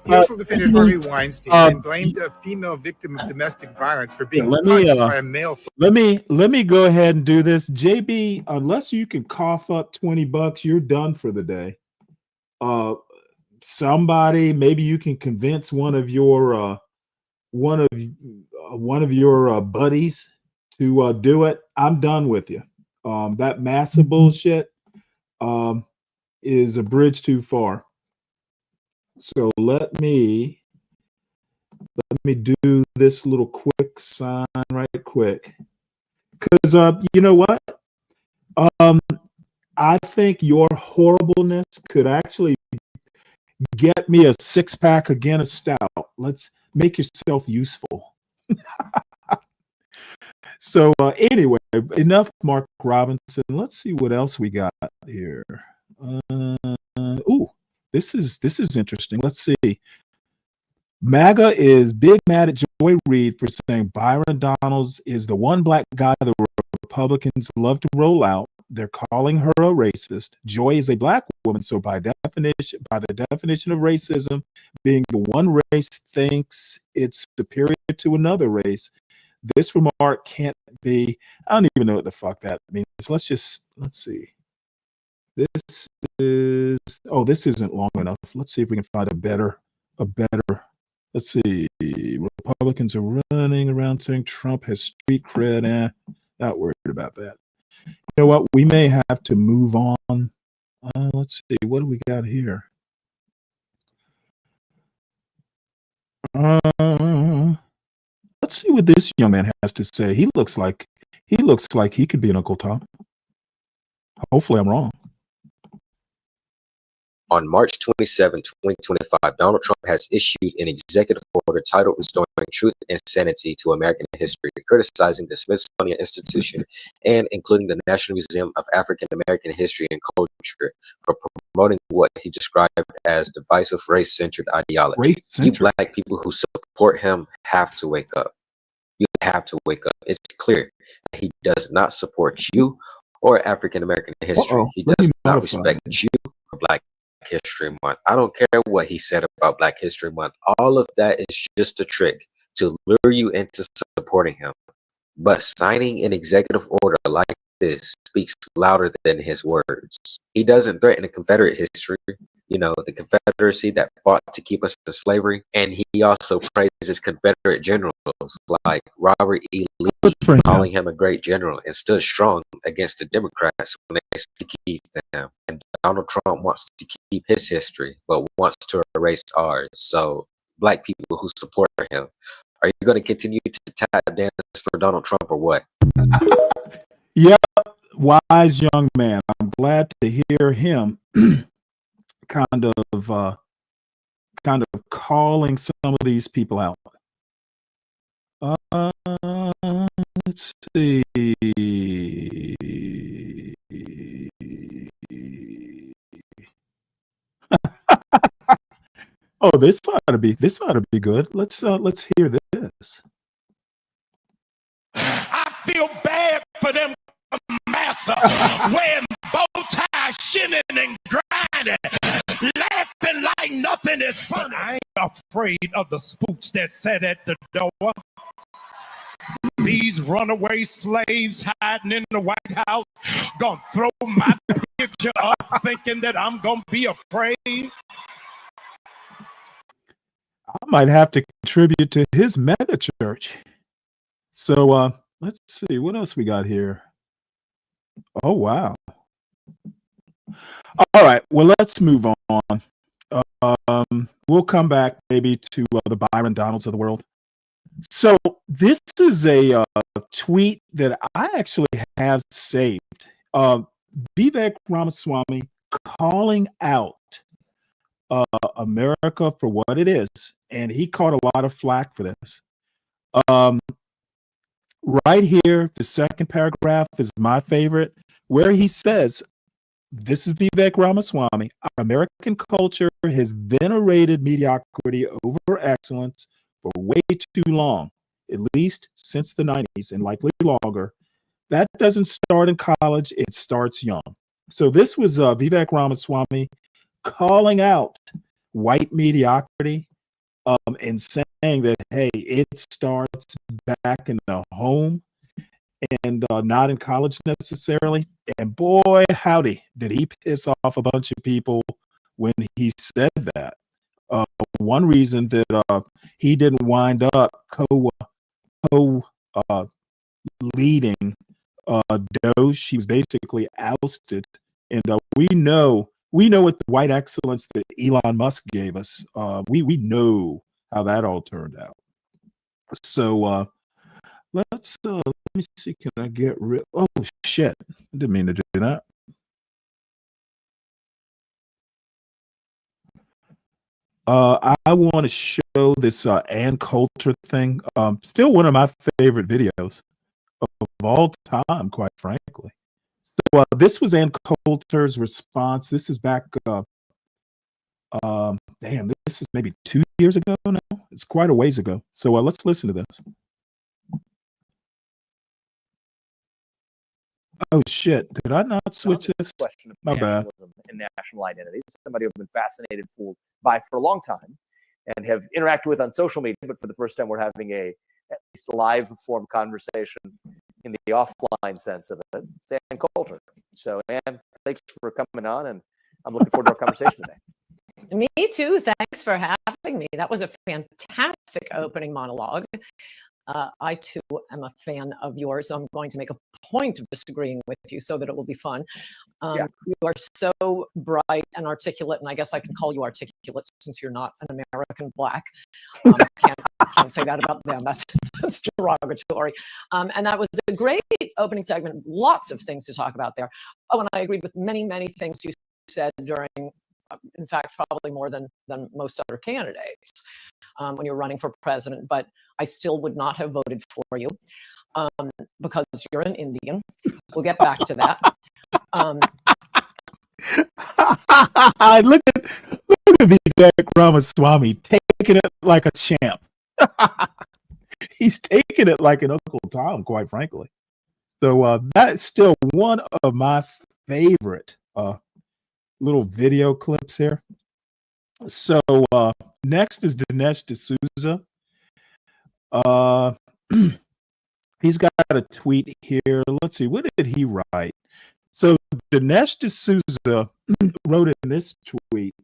He also defended Harvey Weinstein and blamed a female victim of domestic violence for being punched by a male. Let me go ahead and do this. JB, unless you can cough up $20, you're done for the day. Somebody, maybe you can convince one of your buddies to do it. I'm done with you. That massive bullshit is a bridge too far. So let me do this little quick sign right quick, because you know what? I think your horribleness could actually get me a 6-pack of Guinness Stout. Let's make yourself useful. So anyway, enough Mark Robinson. Let's see what else we got here. Ooh, this is interesting. Let's see. MAGA is big mad at Joy Reid for saying Byron Donalds is the one black guy the Republicans love to roll out. They're calling her a racist. Joy is a black woman, so by the definition of racism, being the one race thinks it's superior to another race, this remark can't be. I don't even know what the fuck that means. Let's see. This isn't long enough. Let's see if we can find a better. Let's see. Republicans are running around saying Trump has street cred. Not worried about that. You know what? We may have to move on. Let's see. What do we got here? Let's see what this young man has to say. He looks like he could be an Uncle Tom. Hopefully, I'm wrong. On March 27, 2025, Donald Trump has issued an executive order titled Restoring Truth and Sanity to American History, criticizing the Smithsonian Institution and including the National Museum of African American History and Culture for promoting what he described as divisive race-centered ideology. You black people who support him have to wake up. You have to wake up. It's clear that he does not support you or African American history. He does not respect you or Black History Month. I don't care what he said about Black History Month. All of that is just a trick to lure you into supporting him. But signing an executive order like this speaks louder than his words. He doesn't threaten the Confederate history, the Confederacy that fought to keep us in slavery. And he also praises Confederate generals like Robert E. Lee, calling him a great general, and stood strong against the Democrats when they keep them. And Donald Trump wants to keep his history, but wants to erase ours. So black people who support him, are you going to continue to tap dance for Donald Trump or what? Yeah, wise young man. I'm glad to hear him kind of calling some of these people out. Let's see. Oh, this ought to be good. Let's hear this. I feel bad for them massa wearing bow ties, shinning and grinding, laughing like nothing is funny. I ain't afraid of the spooks that sat at the door. These runaway slaves hiding in the White House gonna throw my picture up thinking that I'm gonna be afraid. I might have to contribute to his mega church. So let's see what else we got here. Oh wow. All right, well, let's move on. We'll come back maybe to the Byron Donalds of the world. So this is a tweet that I actually have saved. Vivek Ramaswamy calling out America for what it is, and he caught a lot of flack for this. Right here, the second paragraph is my favorite, where he says, this is Vivek Ramaswamy, our American culture has venerated mediocrity over excellence. for way too long, at least since the 90s and likely longer. That doesn't start in college, it starts young. So this was Vivek Ramaswamy calling out white mediocrity and saying that, hey, it starts back in the home and not in college necessarily. And boy, howdy, did he piss off a bunch of people when he said that. One reason that he didn't wind up leading Doge, she was basically ousted, and we know what the white excellence that Elon Musk gave us. We know how that all turned out. So let me see. Can I get rid? Oh shit! I didn't mean to do that. I want to show this Ann Coulter thing. Still one of my favorite videos of all time, quite frankly. So this was Ann Coulter's response. This is back. Damn, this is maybe 2 years ago now. It's quite a ways ago. So let's listen to this. Oh shit! Did I not switch this? Question of My bad. nationalism and national identity. This is somebody I've been fascinated by for a long time, and have interacted with on social media. But for the first time, we're having at least live form conversation in the offline sense of it. It's Ann Coulter. So Ann, thanks for coming on, and I'm looking forward to our conversation today. Me too. Thanks for having me. That was a fantastic opening monologue. I too am a fan of yours. So I'm going to make a point of disagreeing with you so that it will be fun. You are so bright and articulate, and I guess I can call you articulate since you're not an American black. I can't say that about them. That's derogatory. And that was a great opening segment. Lots of things to talk about there. Oh, and I agreed with many, many things you said during, in fact, probably more than most other candidates when you're running for president. But I still would not have voted for you because you're an Indian. We'll get back to that. Look at Vivek Ramaswamy taking it like a champ. He's taking it like an Uncle Tom, quite frankly. So that's still one of my favorite little video clips here. So next is Dinesh D'Souza. He's got a tweet here. Let's see, what did he write? So Dinesh D'Souza wrote in this tweet,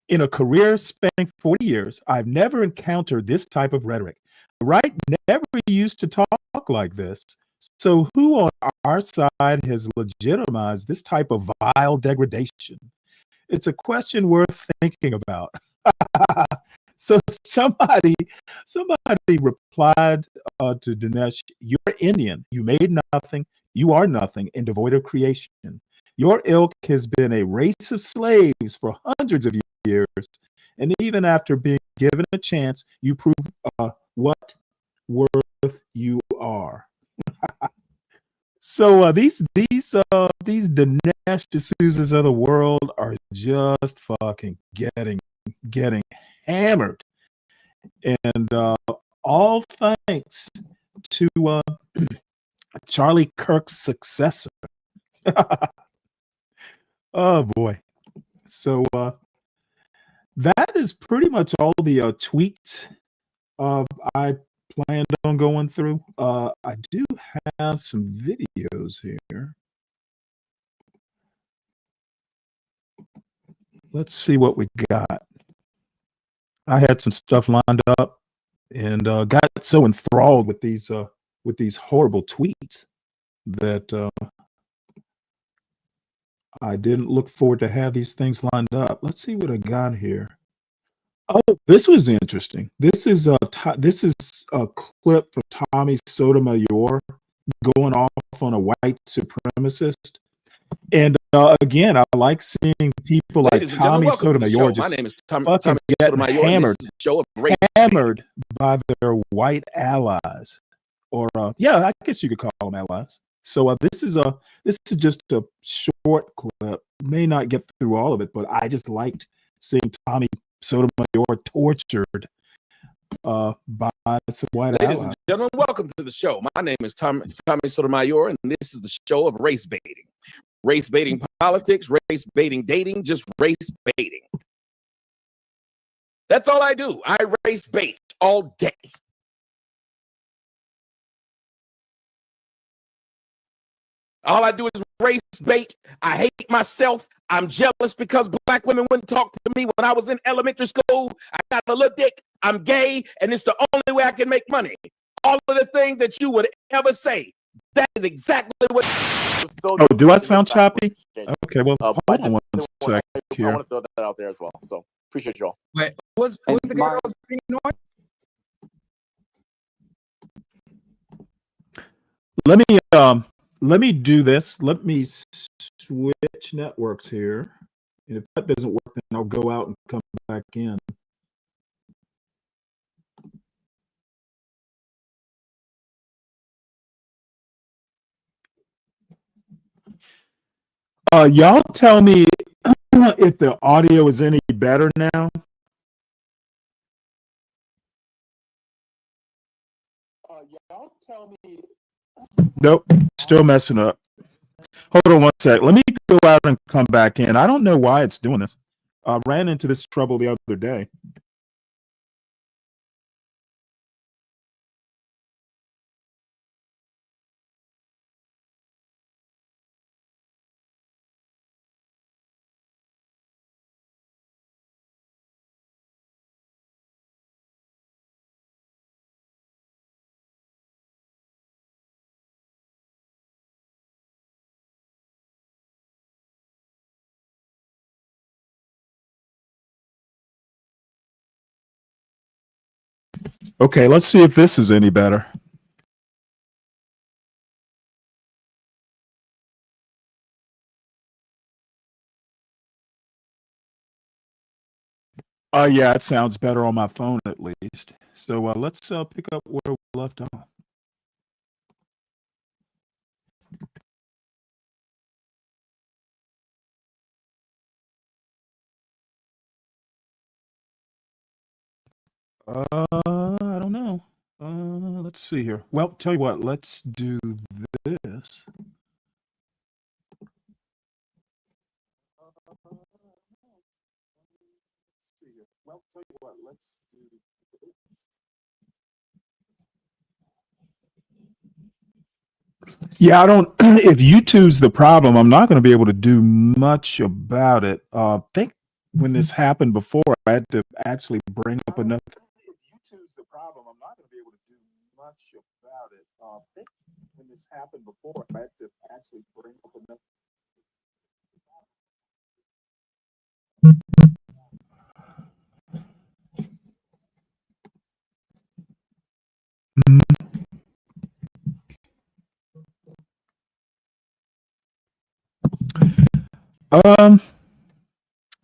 in a career spanning 40 years, I've never encountered this type of rhetoric. The right never used to talk like this. So who on our side has legitimized this type of vile degradation? It's a question worth thinking about. So somebody replied to Dinesh, you're Indian. You made nothing. You are nothing and devoid of creation. Your ilk has been a race of slaves for hundreds of years. And even after being given a chance, you prove what worth you are. So these Dinesh D'Souzas of the world are just fucking getting hammered, and all thanks to Charlie Kirk's successor. Oh boy! So that is pretty much all the tweets I planned on going through. I do have some videos here. Let's see what we got. I had some stuff lined up and got so enthralled with these horrible tweets that I didn't look forward to have these things lined up. Let's see what I got here. Oh, this was interesting. This is a clip from Tommy Sotomayor going off on a white supremacist. And again, I like seeing people like Ladies and gentlemen, Tommy welcome to the Sotomayor show. My just name is Tommy fucking getting Sotomayor. hammered, This is a show of race. hammered by their white allies, or yeah, I guess you could call them allies. So this is just a short clip. May not get through all of it, but I just liked seeing Tommy Sotomayor tortured by some white Ladies allies. and gentlemen, welcome to the show. My name is Tommy Sotomayor, and this is the show of race baiting. Race baiting politics, race baiting dating, just race baiting. That's all I do. I race bait all day. All I do is race bait. I hate myself. I'm jealous because black women wouldn't talk to me when I was in elementary school. I got a little dick. I'm gay, and it's the only way I can make money. All of the things that you would ever say, that is exactly what. Oh, do I sound choppy? Okay, well, hold on one sec I here. want to throw that out there as well. So appreciate you all. Wait, who's the guy that was being annoyed? Let me do this. Let me switch networks here. And if that doesn't work, then I'll go out and come back in. Y'all tell me if the audio is any better now. Y'all tell me. Nope, still messing up. Hold on one sec. Let me go out and come back in. I don't know why it's doing this. I ran into this trouble the other day. Okay, let's see if this is any better. Yeah, it sounds better on my phone at least. So let's pick up where we left off. I don't know. Let's see here. Well, tell you what, let's do this. Well, tell you what, let's do this. Yeah, I don't. If YouTube's the problem, I'm not going to be able to do much about it. I think when this happened before, I had to actually bring up another. If YouTube's the problem, I'm not going to be able to do much about it. I think when this happened before, I had to actually bring up another.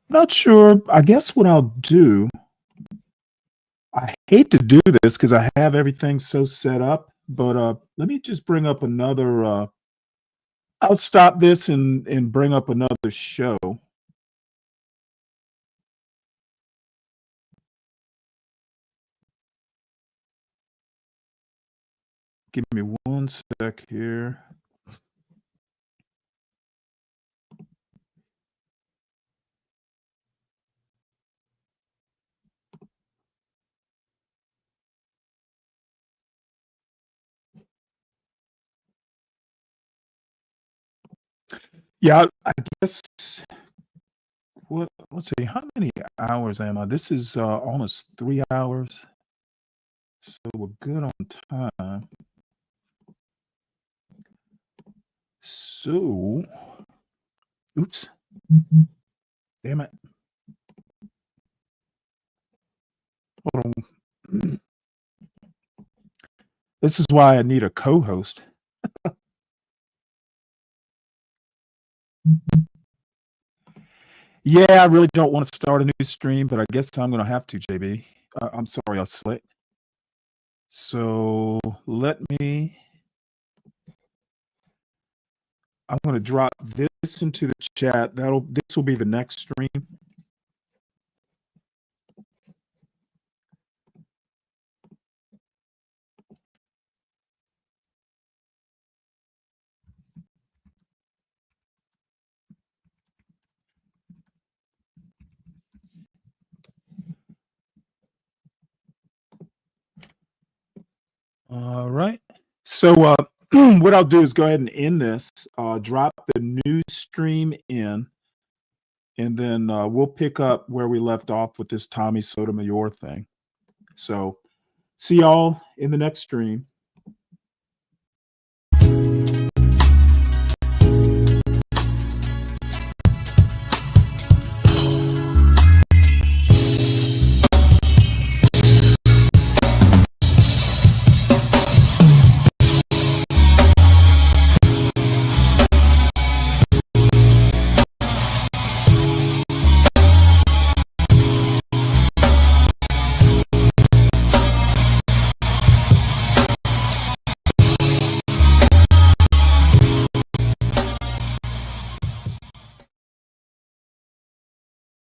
Not sure. I guess what I'll do, I hate to do this because I have everything so set up, but let me just bring up another. I'll stop this and bring up another show. Give me one sec here. Yeah, I guess. What? Let's see. How many hours am I? This is almost 3 hours, so we're good on time. So, oops. Damn it. Hold on. This is why I need a co-host. Yeah, I really don't want to start a new stream, but I guess I'm going to have to, JB. I'm sorry, I'll slick. So let me. I'm going to drop this into the chat. This will be the next stream. All right. So what I'll do is go ahead and end this, drop the new stream in, and then we'll pick up where we left off with this Tommy Sotomayor thing. So see y'all in the next stream.